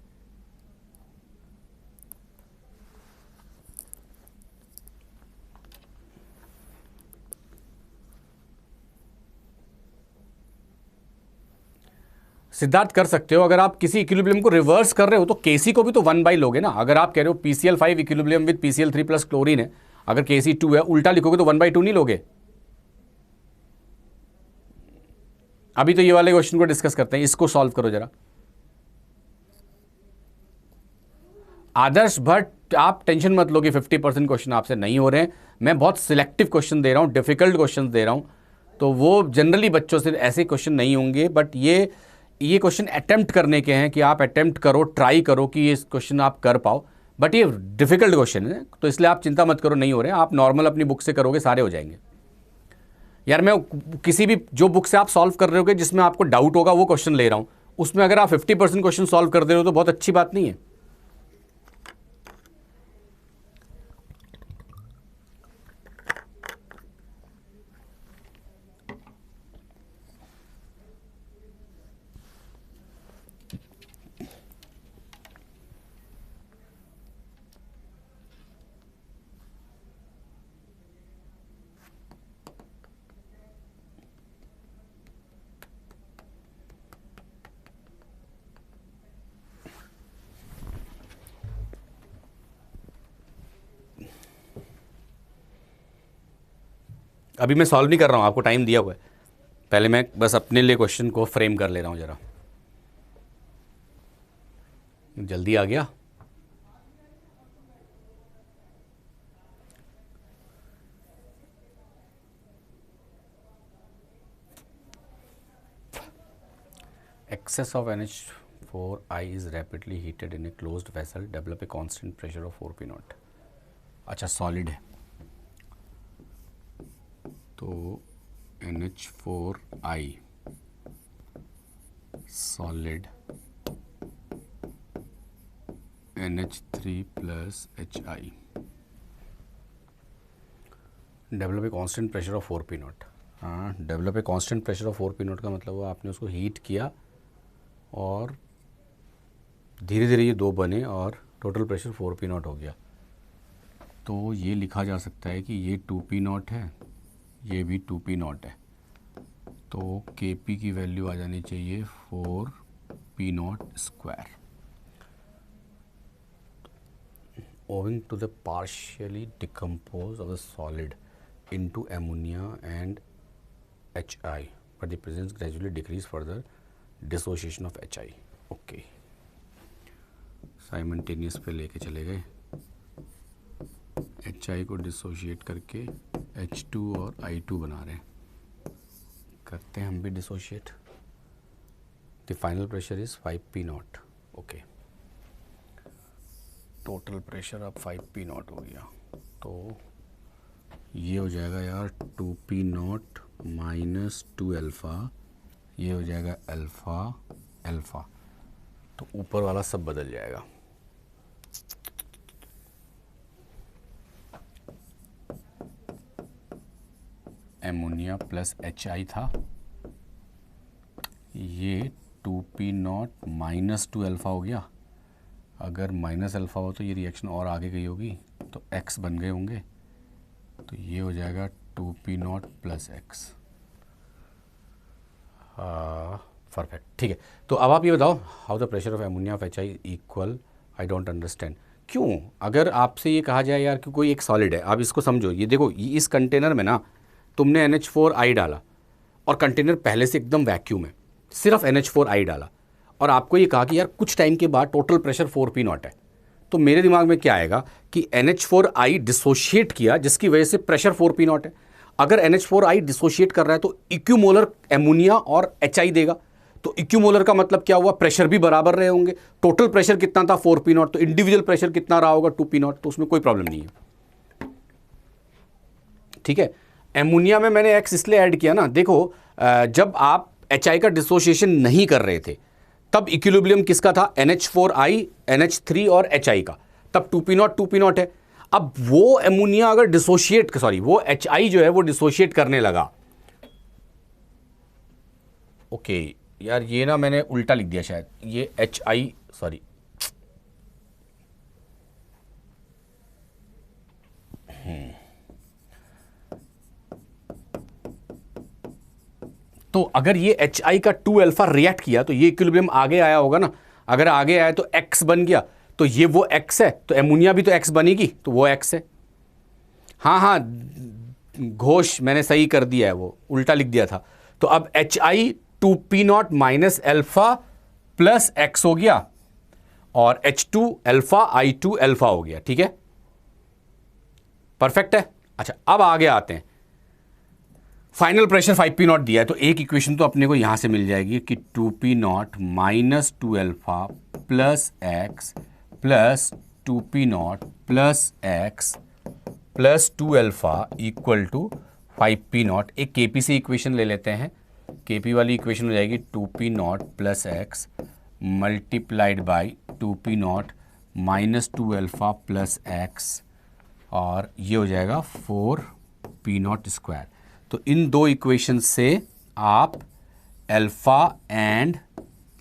सिद्धार्थ कर सकते हो, अगर आप किसी इक्विलिब्रियम को रिवर्स कर रहे हो तो केसी को भी तो 1 बाई लोगे ना। अगर आप कह रहे हो PCl5 equilibrium with PCl3 plus chlorine है, अगर KC2 है, उल्टा लिखोगे तो 1/2 नहीं लोगे। अभी तो ये वाले क्वेश्चन को डिस्कस करते हैं, इसको सॉल्व करो जरा। आदर्श भट्ट, आप टेंशन मत लो कि 50% क्वेश्चन आपसे नहीं हो रहे हैं, मैं बहुत सिलेक्टिव क्वेश्चन दे रहा हूं, डिफिकल्ट क्वेश्चन दे रहा हूं, तो वो जनरली बच्चों से ऐसे क्वेश्चन नहीं होंगे, बट ये क्वेश्चन अटेम्प्ट करने के हैं कि आप अटेम्प्ट करो, ट्राई करो कि ये क्वेश्चन आप कर पाओ, बट ये डिफिकल्ट क्वेश्चन है, तो इसलिए आप चिंता मत करो, नहीं हो रहे हैं, आप नॉर्मल अपनी बुक से करोगे सारे हो जाएंगे। यार मैं किसी भी जो बुक से आप सॉल्व कर रहे होगे जिसमें आपको डाउट होगा वो क्वेश्चन ले रहा हूं, उसमें अगर आप 50% क्वेश्चन सॉल्व कर दे रहे हो तो बहुत अच्छी बात नहीं है। अभी मैं सॉल्व नहीं कर रहा हूँ, आपको टाइम दिया हुआ है, पहले मैं बस अपने लिए क्वेश्चन को फ्रेम कर ले रहा हूँ ज़रा। जल्दी आ गया। Excess of NH4I is rapidly heated in a closed vessel, develop a constant pressure of 4 P naught। अच्छा सॉलिड है तो NH4I solid, NH3 plus HI, develop a constant pressure of 4 P naught। हाँ, develop a constant pressure of 4 P naught का मतलब हुआ आपने उसको heat किया और धीरे धीरे ये दो बने और टोटल प्रेशर 4 P naught हो गया। तो ये लिखा जा सकता है कि ये 2 P naught है, ये भी 2 P naught है, तो Kp की वैल्यू आ जानी चाहिए 4 P naught square. Owing to the partially decompose of the solid into ammonia and HI, but the presence gradually decrease further dissociation of HI। Okay, simultaneous पे लेके चले गए, HI को डिसोशिएट करके H2 और I2 बना रहे हैं, करते हैं हम भी dissociate. The final pressure is 5 P naught। Okay, total pressure अब 5 P naught हो गया, तो ये हो जाएगा यार 2 P naught माइनस 2 अल्फ़ा, ये हो जाएगा अल्फ़ा अल्फ़ा, तो ऊपर वाला सब बदल जाएगा। एमोनिया प्लस HI था, ये 2 P naught माइनस 2 अल्फ़ा हो गया। अगर माइनस अल्फ़ा हो तो ये रिएक्शन और आगे गई होगी, तो X बन गए होंगे, तो ये हो जाएगा 2 P naught plus X। Perfect, ठीक है। तो अब आप ये बताओ, how the pressure of ammonia of HI equal, I don't understand. क्यों? अगर आपसे ये कहा जाए यार कि कोई एक सॉलिड है, आप इसको समझो, ये देखो, इस कंटेनर में ना तुमने NH4I डाला और कंटेनर पहले से एकदम वैक्यूम है, सिर्फ NH4I डाला, और आपको ये कहा कि यार कुछ टाइम के बाद टोटल प्रेशर 4 P naught है, तो मेरे दिमाग में क्या आएगा कि NH4I डिसोशिएट किया जिसकी वजह से प्रेशर 4 P naught है। अगर NH4I डिसोशिएट कर रहा है तो इक्यूमोलर एमोनिया और HI देगा, तो इक्यूमोलर का मतलब क्या हुआ, प्रेशर भी बराबर रहे होंगे। टोटल प्रेशर कितना था 4 P naught, तो इंडिविजुअल प्रेशर कितना रहा होगा 2 P naught, तो उसमें कोई प्रॉब्लम नहीं है। ठीक है, एमोनिया में मैंने X इसलिए ऐड किया ना, देखो जब आप HI का डिसोसिएशन नहीं कर रहे थे तब इक्विलिब्रियम किसका था, NH4I, NH3 और HI का, तब 2 P naught 2 P naught है। अब वो एमोनिया अगर डिसोशिएट, सॉरी वो HI जो है वो डिसोशिएट करने लगा, ओके यार ये ना मैंने उल्टा लिख दिया शायद, ये HI, सॉरी तो अगर ये HI का 2 अल्फा रिएक्ट किया तो ये इक्विलिब्रियम आगे आया होगा ना, अगर आगे आया तो X बन गया, तो ये वो X है, तो एमोनिया भी तो X बनेगी, तो वो X है। हाँ हाँ घोष मैंने सही कर दिया है, वो उल्टा लिख दिया था। तो अब HI 2 P naught minus alpha plus X हो गया और H2 अल्फा I2 अल्फा हो गया। ठीक है, परफेक्ट है। अच्छा अब आगे आते हैं, फाइनल प्रेशर 5 P naught दिया है, तो एक इक्वेशन तो अपने को यहां से मिल जाएगी कि 2 P naught minus 2 alpha plus X plus 2 P naught plus X plus 2 alpha equal to 5 P naught। एक Kp से इक्वेशन ले लेते हैं, Kp वाली इक्वेशन हो जाएगी 2 P naught plus X multiplied by 2 P naught minus 2 alpha plus X, और ये हो जाएगा 4 P naught स्क्वायर। तो इन दो इक्वेशन से आप अल्फा एंड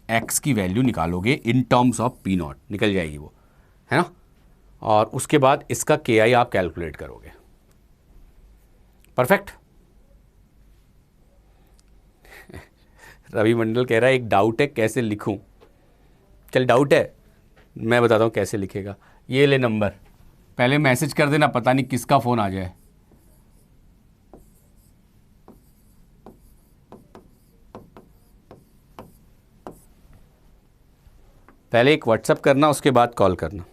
एक्स की वैल्यू निकालोगे in terms of P naught, निकल जाएगी वो, है ना, और उसके बाद इसका KI आप कैलकुलेट करोगे। परफेक्ट। रवि मंडल कह रहा है एक डाउट है कैसे लिखूं। चल डाउट है, मैं बताता हूं कैसे लिखेगा। ये ले नंबर, पहले मैसेज कर देना, पता नहीं किसका फ़ोन आ जाए। पहले एक व्हाट्सअप करना, उसके बाद कॉल करना,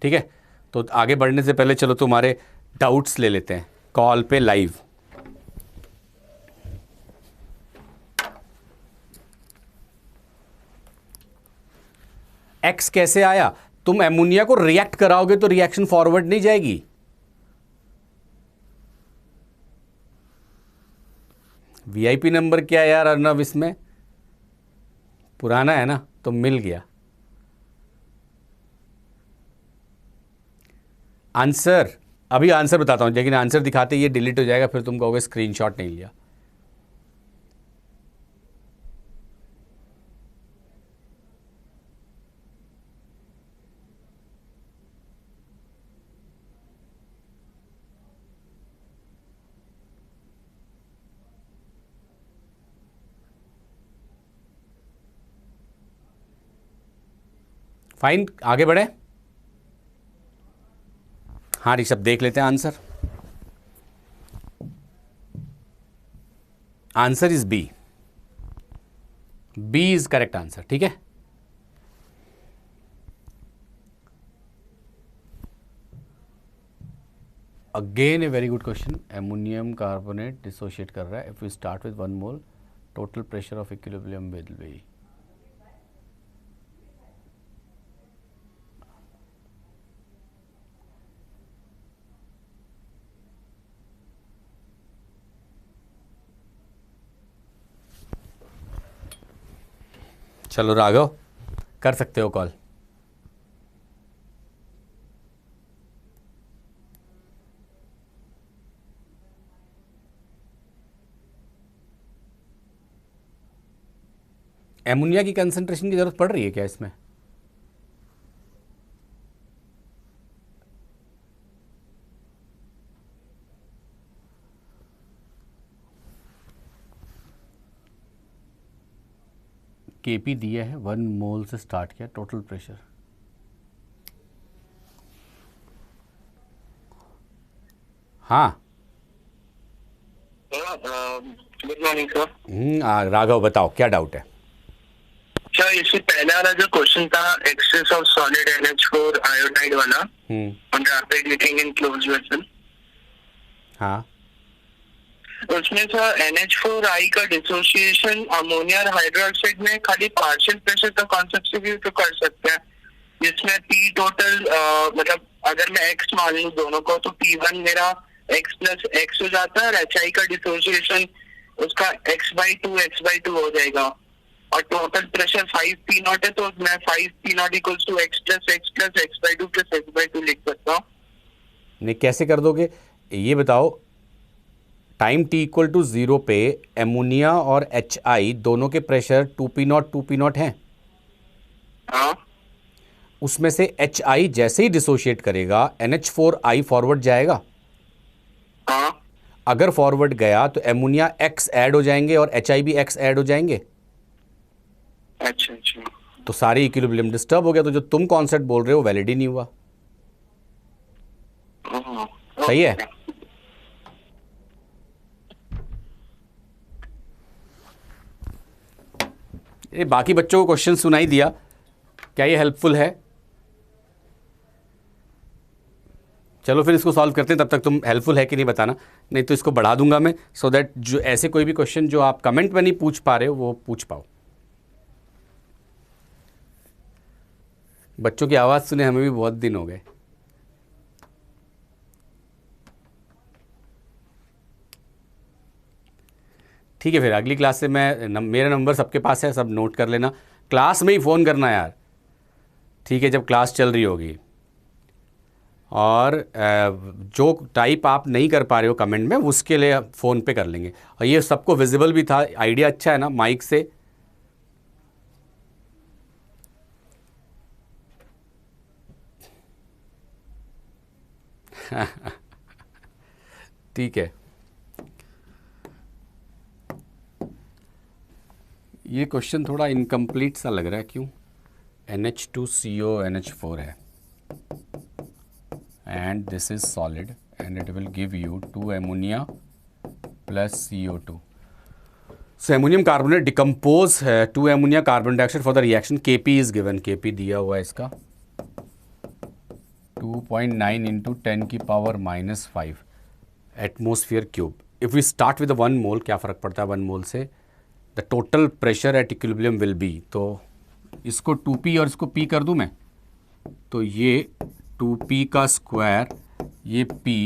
ठीक है। तो आगे बढ़ने से पहले चलो तुम्हारे डाउट्स ले लेते हैं कॉल पे लाइव। एक्स कैसे आया? तुम एमोनिया को रिएक्ट कराओगे तो रिएक्शन फॉरवर्ड नहीं जाएगी। वीआईपी नंबर क्या है यार अर्नव? इसमें पुराना है ना, तो मिल गया आंसर। अभी आंसर बताता हूं, लेकिन आंसर दिखाते ये डिलीट हो जाएगा, फिर तुम कहोगे स्क्रीनशॉट नहीं लिया। फाइन, आगे बढ़े। हाँ ऋषभ, देख लेते हैं answer. Answer is B. B is correct answer, ठीक है। Again a very good question. Ammonium carbonate dissociate कर रहा है। If you start with 1 mole, total pressure of equilibrium will be. चलो राघव, कर सकते हो कॉल। एमोनिया की कंसंट्रेशन की जरूरत पड़ रही है क्या इसमें? केपी दिया है, 1 मोल से स्टार्ट किया, टोटल प्रेशर। हाँ गुड मॉर्निंग सर। राघव बताओ क्या डाउट है? सर इससे पहले वाला जो क्वेश्चन था, excess of solid NH4 iodide वाला on rapid heating in closed vessel, हाँ उसमें सर NH4I का डिसोसिएशन अमोनिया और हाइड्रोक्साइड में खाली पार्शियल प्रेशर का कॉन्सेप्ट से भी तो कर सकते हैं, जिसमें P टोटल मतलब अगर मैं X मान लूं दोनों को, तो P1 मेरा X प्लस X हो जाता है और HI का डिसोसिएशन उसका X/2 हो जाएगा, और टोटल प्रेशर 5P0 है, तो मैं 5P0 equals to X plus X/2 plus X/2 लिख सकता हूँ। नहीं, कैसे कर दोगे ये बताओ। टाइम t इक्वल टू 0 पे एमोनिया और HI दोनों के प्रेशर 2P0 हैं। हाँ, उसमें से HI जैसे ही डिसोशिएट करेगा NH4I फॉरवर्ड जाएगा। हाँ, अगर फॉरवर्ड गया तो एमोनिया X ऐड हो जाएंगे और HI भी X ऐड हो जाएंगे। अच्छा अच्छा, तो सारी इक्विलिब्रियम डिस्टर्ब हो गया, तो जो तुम कॉन्सेप्ट बोल रहे हो वैलिड ही नहीं हुआ। सही है। ये बाकी बच्चों को क्वेश्चन सुनाई दिया, क्या ये हेल्पफुल है? चलो फिर इसको सॉल्व करते हैं, तब तक तुम हेल्पफुल है कि नहीं बताना, नहीं तो इसको बढ़ा दूंगा मैं, सो दैट जो ऐसे कोई भी क्वेश्चन जो आप कमेंट में नहीं पूछ पा रहे हो वो पूछ पाओ। बच्चों की आवाज़ सुने हमें भी बहुत दिन हो गए। ठीक है, फिर अगली क्लास से मेरा नंबर सबके पास है, सब नोट कर लेना। क्लास में ही फ़ोन करना यार, ठीक है, जब क्लास चल रही होगी। और जो टाइप आप नहीं कर पा रहे हो कमेंट में, उसके लिए फ़ोन पे कर लेंगे। और ये सबको विजिबल भी था, आइडिया अच्छा है ना माइक से। ठीक है, ये क्वेश्चन थोड़ा इनकम्प्लीट सा लग रहा है, क्यों? NH2CO NH4 है and this is solid and it will give you 2 ammonia plus CO2. So ammonium carbonate decompose है to ammonia carbon dioxide for the reaction KP is given, KP दिया हुआ है इसका 2.9 इंटू 10 की power -5 atmosphere cube. If we start with 1 mole, क्या फ़र्क पड़ता है 1 मोल से, the total pressure at equilibrium will be, तो इसको 2p और इसको p कर दूं मैं, तो ये 2p का स्क्वायर, ये p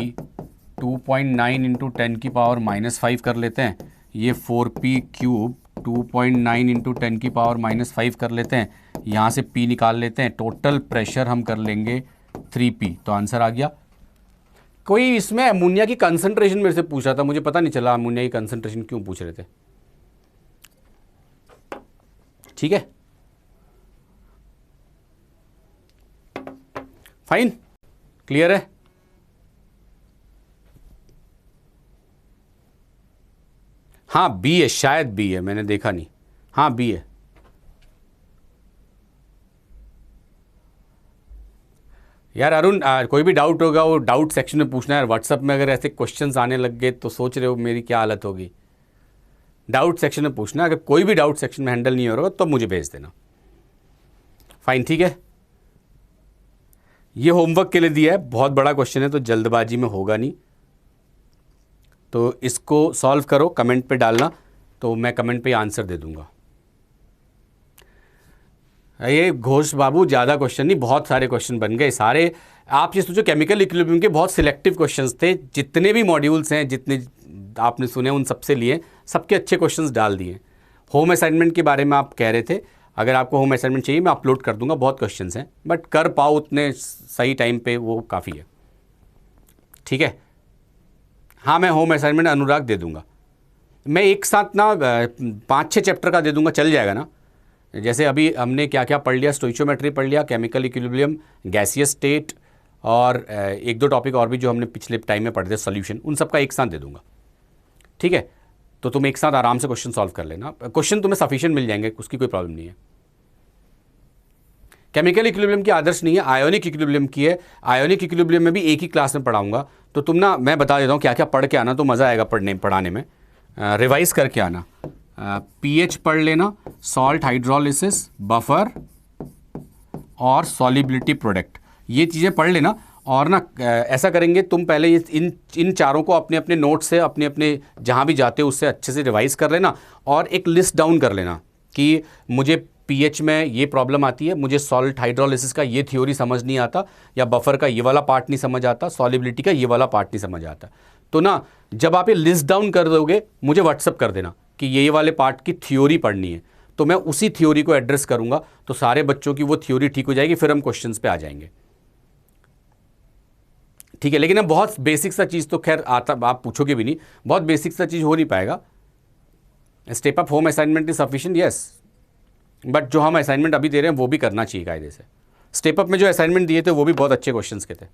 2.9 इंटू 10 की पावर -5 कर लेते हैं, ये 4p क्यूब 2.9 इंटू 10 की पावर -5 कर लेते हैं, यहाँ से p निकाल लेते हैं, टोटल प्रेशर हम कर लेंगे 3p, तो आंसर आ गया। कोई इसमें अमोनिया की कंसंट्रेशन मेरे से पूछा था, मुझे पता नहीं चला अमोनिया की कंसंट्रेशन क्यों पूछ रहे थे। ठीक है, फाइन, क्लियर है। हाँ बी है, शायद बी है, मैंने देखा नहीं, हाँ बी है। यार अरुण, कोई भी डाउट होगा वो डाउट सेक्शन में पूछना है। व्हाट्सएप में अगर ऐसे क्वेश्चंस आने लग गए तो सोच रहे हो मेरी क्या हालत होगी। डाउट सेक्शन में पूछना, अगर कोई भी डाउट सेक्शन में हैंडल नहीं हो रहा तो मुझे भेज देना। फाइन, ठीक है। ये होमवर्क के लिए दिया है, बहुत बड़ा क्वेश्चन है तो जल्दबाजी में होगा नहीं, तो इसको सॉल्व करो, कमेंट पे डालना, तो मैं कमेंट पे आंसर दे दूंगा। ये घोष बाबू ज़्यादा क्वेश्चन नहीं, बहुत सारे क्वेश्चन बन गए सारे। आप ये सोचो केमिकल इक्विलिब्रियम के बहुत सिलेक्टिव क्वेश्चंस थे, जितने भी मॉड्यूल्स हैं, जितने आपने सुने उन सबसे लिए, सबके अच्छे क्वेश्चंस डाल दिए। होम असाइनमेंट के बारे में आप कह रहे थे, अगर आपको होम असाइनमेंट चाहिए मैं अपलोड कर दूंगा, बहुत क्वेश्चंस हैं, बट कर पाओ उतने सही टाइम पे वो काफ़ी है। ठीक है, हाँ मैं होम असाइनमेंट अनुराग दे दूंगा, मैं एक साथ ना 5-6 चैप्टर का दे दूंगा, चल जाएगा ना। जैसे अभी हमने क्या क्या पढ़ लिया, स्टोइचियोमेट्री पढ़ लिया, केमिकल इक्विलिब्रियम, गैसियस स्टेट, और 1-2 टॉपिक और भी जो हमने पिछले टाइम में पढ़े थे, सॉल्यूशन, उन सब का एक साथ दे दूंगा। ठीक है, तो तुम एक साथ आराम से क्वेश्चन सॉल्व कर लेना, क्वेश्चन तुम्हें सफिशिएंट मिल जाएंगे, उसकी कोई प्रॉब्लम नहीं है। केमिकल इक्विलिब्रियम की आदर्श नहीं है, आयोनिक इक्विलिब्रियम की है। आयोनिक इक्विलिब्रियम में भी एक ही क्लास में पढ़ाऊंगा, तो तुम ना, मैं बता देता हूँ क्या क्या पढ़ के आना, तो मज़ा आएगा पढ़ाने में। रिवाइज करके आना, पीएच पढ़ लेना, सॉल्ट हाइड्रोलिसिस, बफर और सॉलिबिलिटी प्रोडक्ट, ये चीज़ें पढ़ लेना। और ना ऐसा करेंगे, तुम पहले ये इन चारों को अपने अपने नोट से, अपने अपने जहाँ भी जाते हो उससे अच्छे से रिवाइज कर लेना, और एक लिस्ट डाउन कर लेना कि मुझे पीएच में ये प्रॉब्लम आती है, मुझे सॉल्ट हाइड्रोलिसिस का ये थ्योरी समझ नहीं आता, या बफर का ये वाला पार्ट नहीं समझ आता, सॉलिबिलिटी का ये वाला पार्ट नहीं समझ आता। तो ना जब आप ये लिस्ट डाउन कर दोगे, मुझे व्हाट्सअप कर देना कि ये वाले पार्ट की थ्योरी पढ़नी है, तो मैं उसी थ्योरी को एड्रेस करूंगा, तो सारे बच्चों की वो थ्योरी ठीक हो जाएगी, फिर हम क्वेश्चंस पे आ जाएंगे। ठीक है, लेकिन अब बहुत बेसिक सा चीज़ तो खैर आता, आप पूछोगे भी नहीं, बहुत बेसिक सा चीज़ हो नहीं पाएगा। Step up home assignment is sufficient, yes, but जो हम असाइनमेंट अभी दे रहे हैं वो भी करना चाहिए कायदे से। स्टेप अप में जो असाइनमेंट दिए थे वो भी बहुत अच्छे क्वेश्चंस के थे।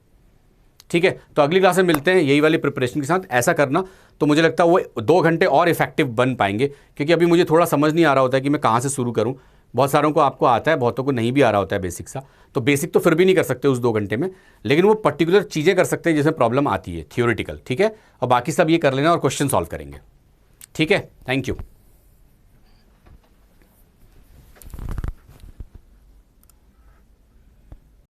ठीक है, तो अगली क्लास में मिलते हैं यही वाली प्रिपरेशन के साथ। ऐसा करना तो मुझे लगता है वो 2 घंटे और इफेक्टिव बन पाएंगे, क्योंकि अभी मुझे थोड़ा समझ नहीं आ रहा होता है कि मैं कहाँ से शुरू करूँ। बहुत सारों को आपको आता है, बहुतों को नहीं भी आ रहा होता है बेसिक सा, तो बेसिक तो फिर भी नहीं कर सकते उस 2 घंटे में, लेकिन वो पर्टिकुलर चीज़ें कर सकते हैं जिसमें प्रॉब्लम आती है, थियोरिटिकल। ठीक है, और बाकी सब ये कर लेना और क्वेश्चन सॉल्व करेंगे। ठीक है, थैंक यू।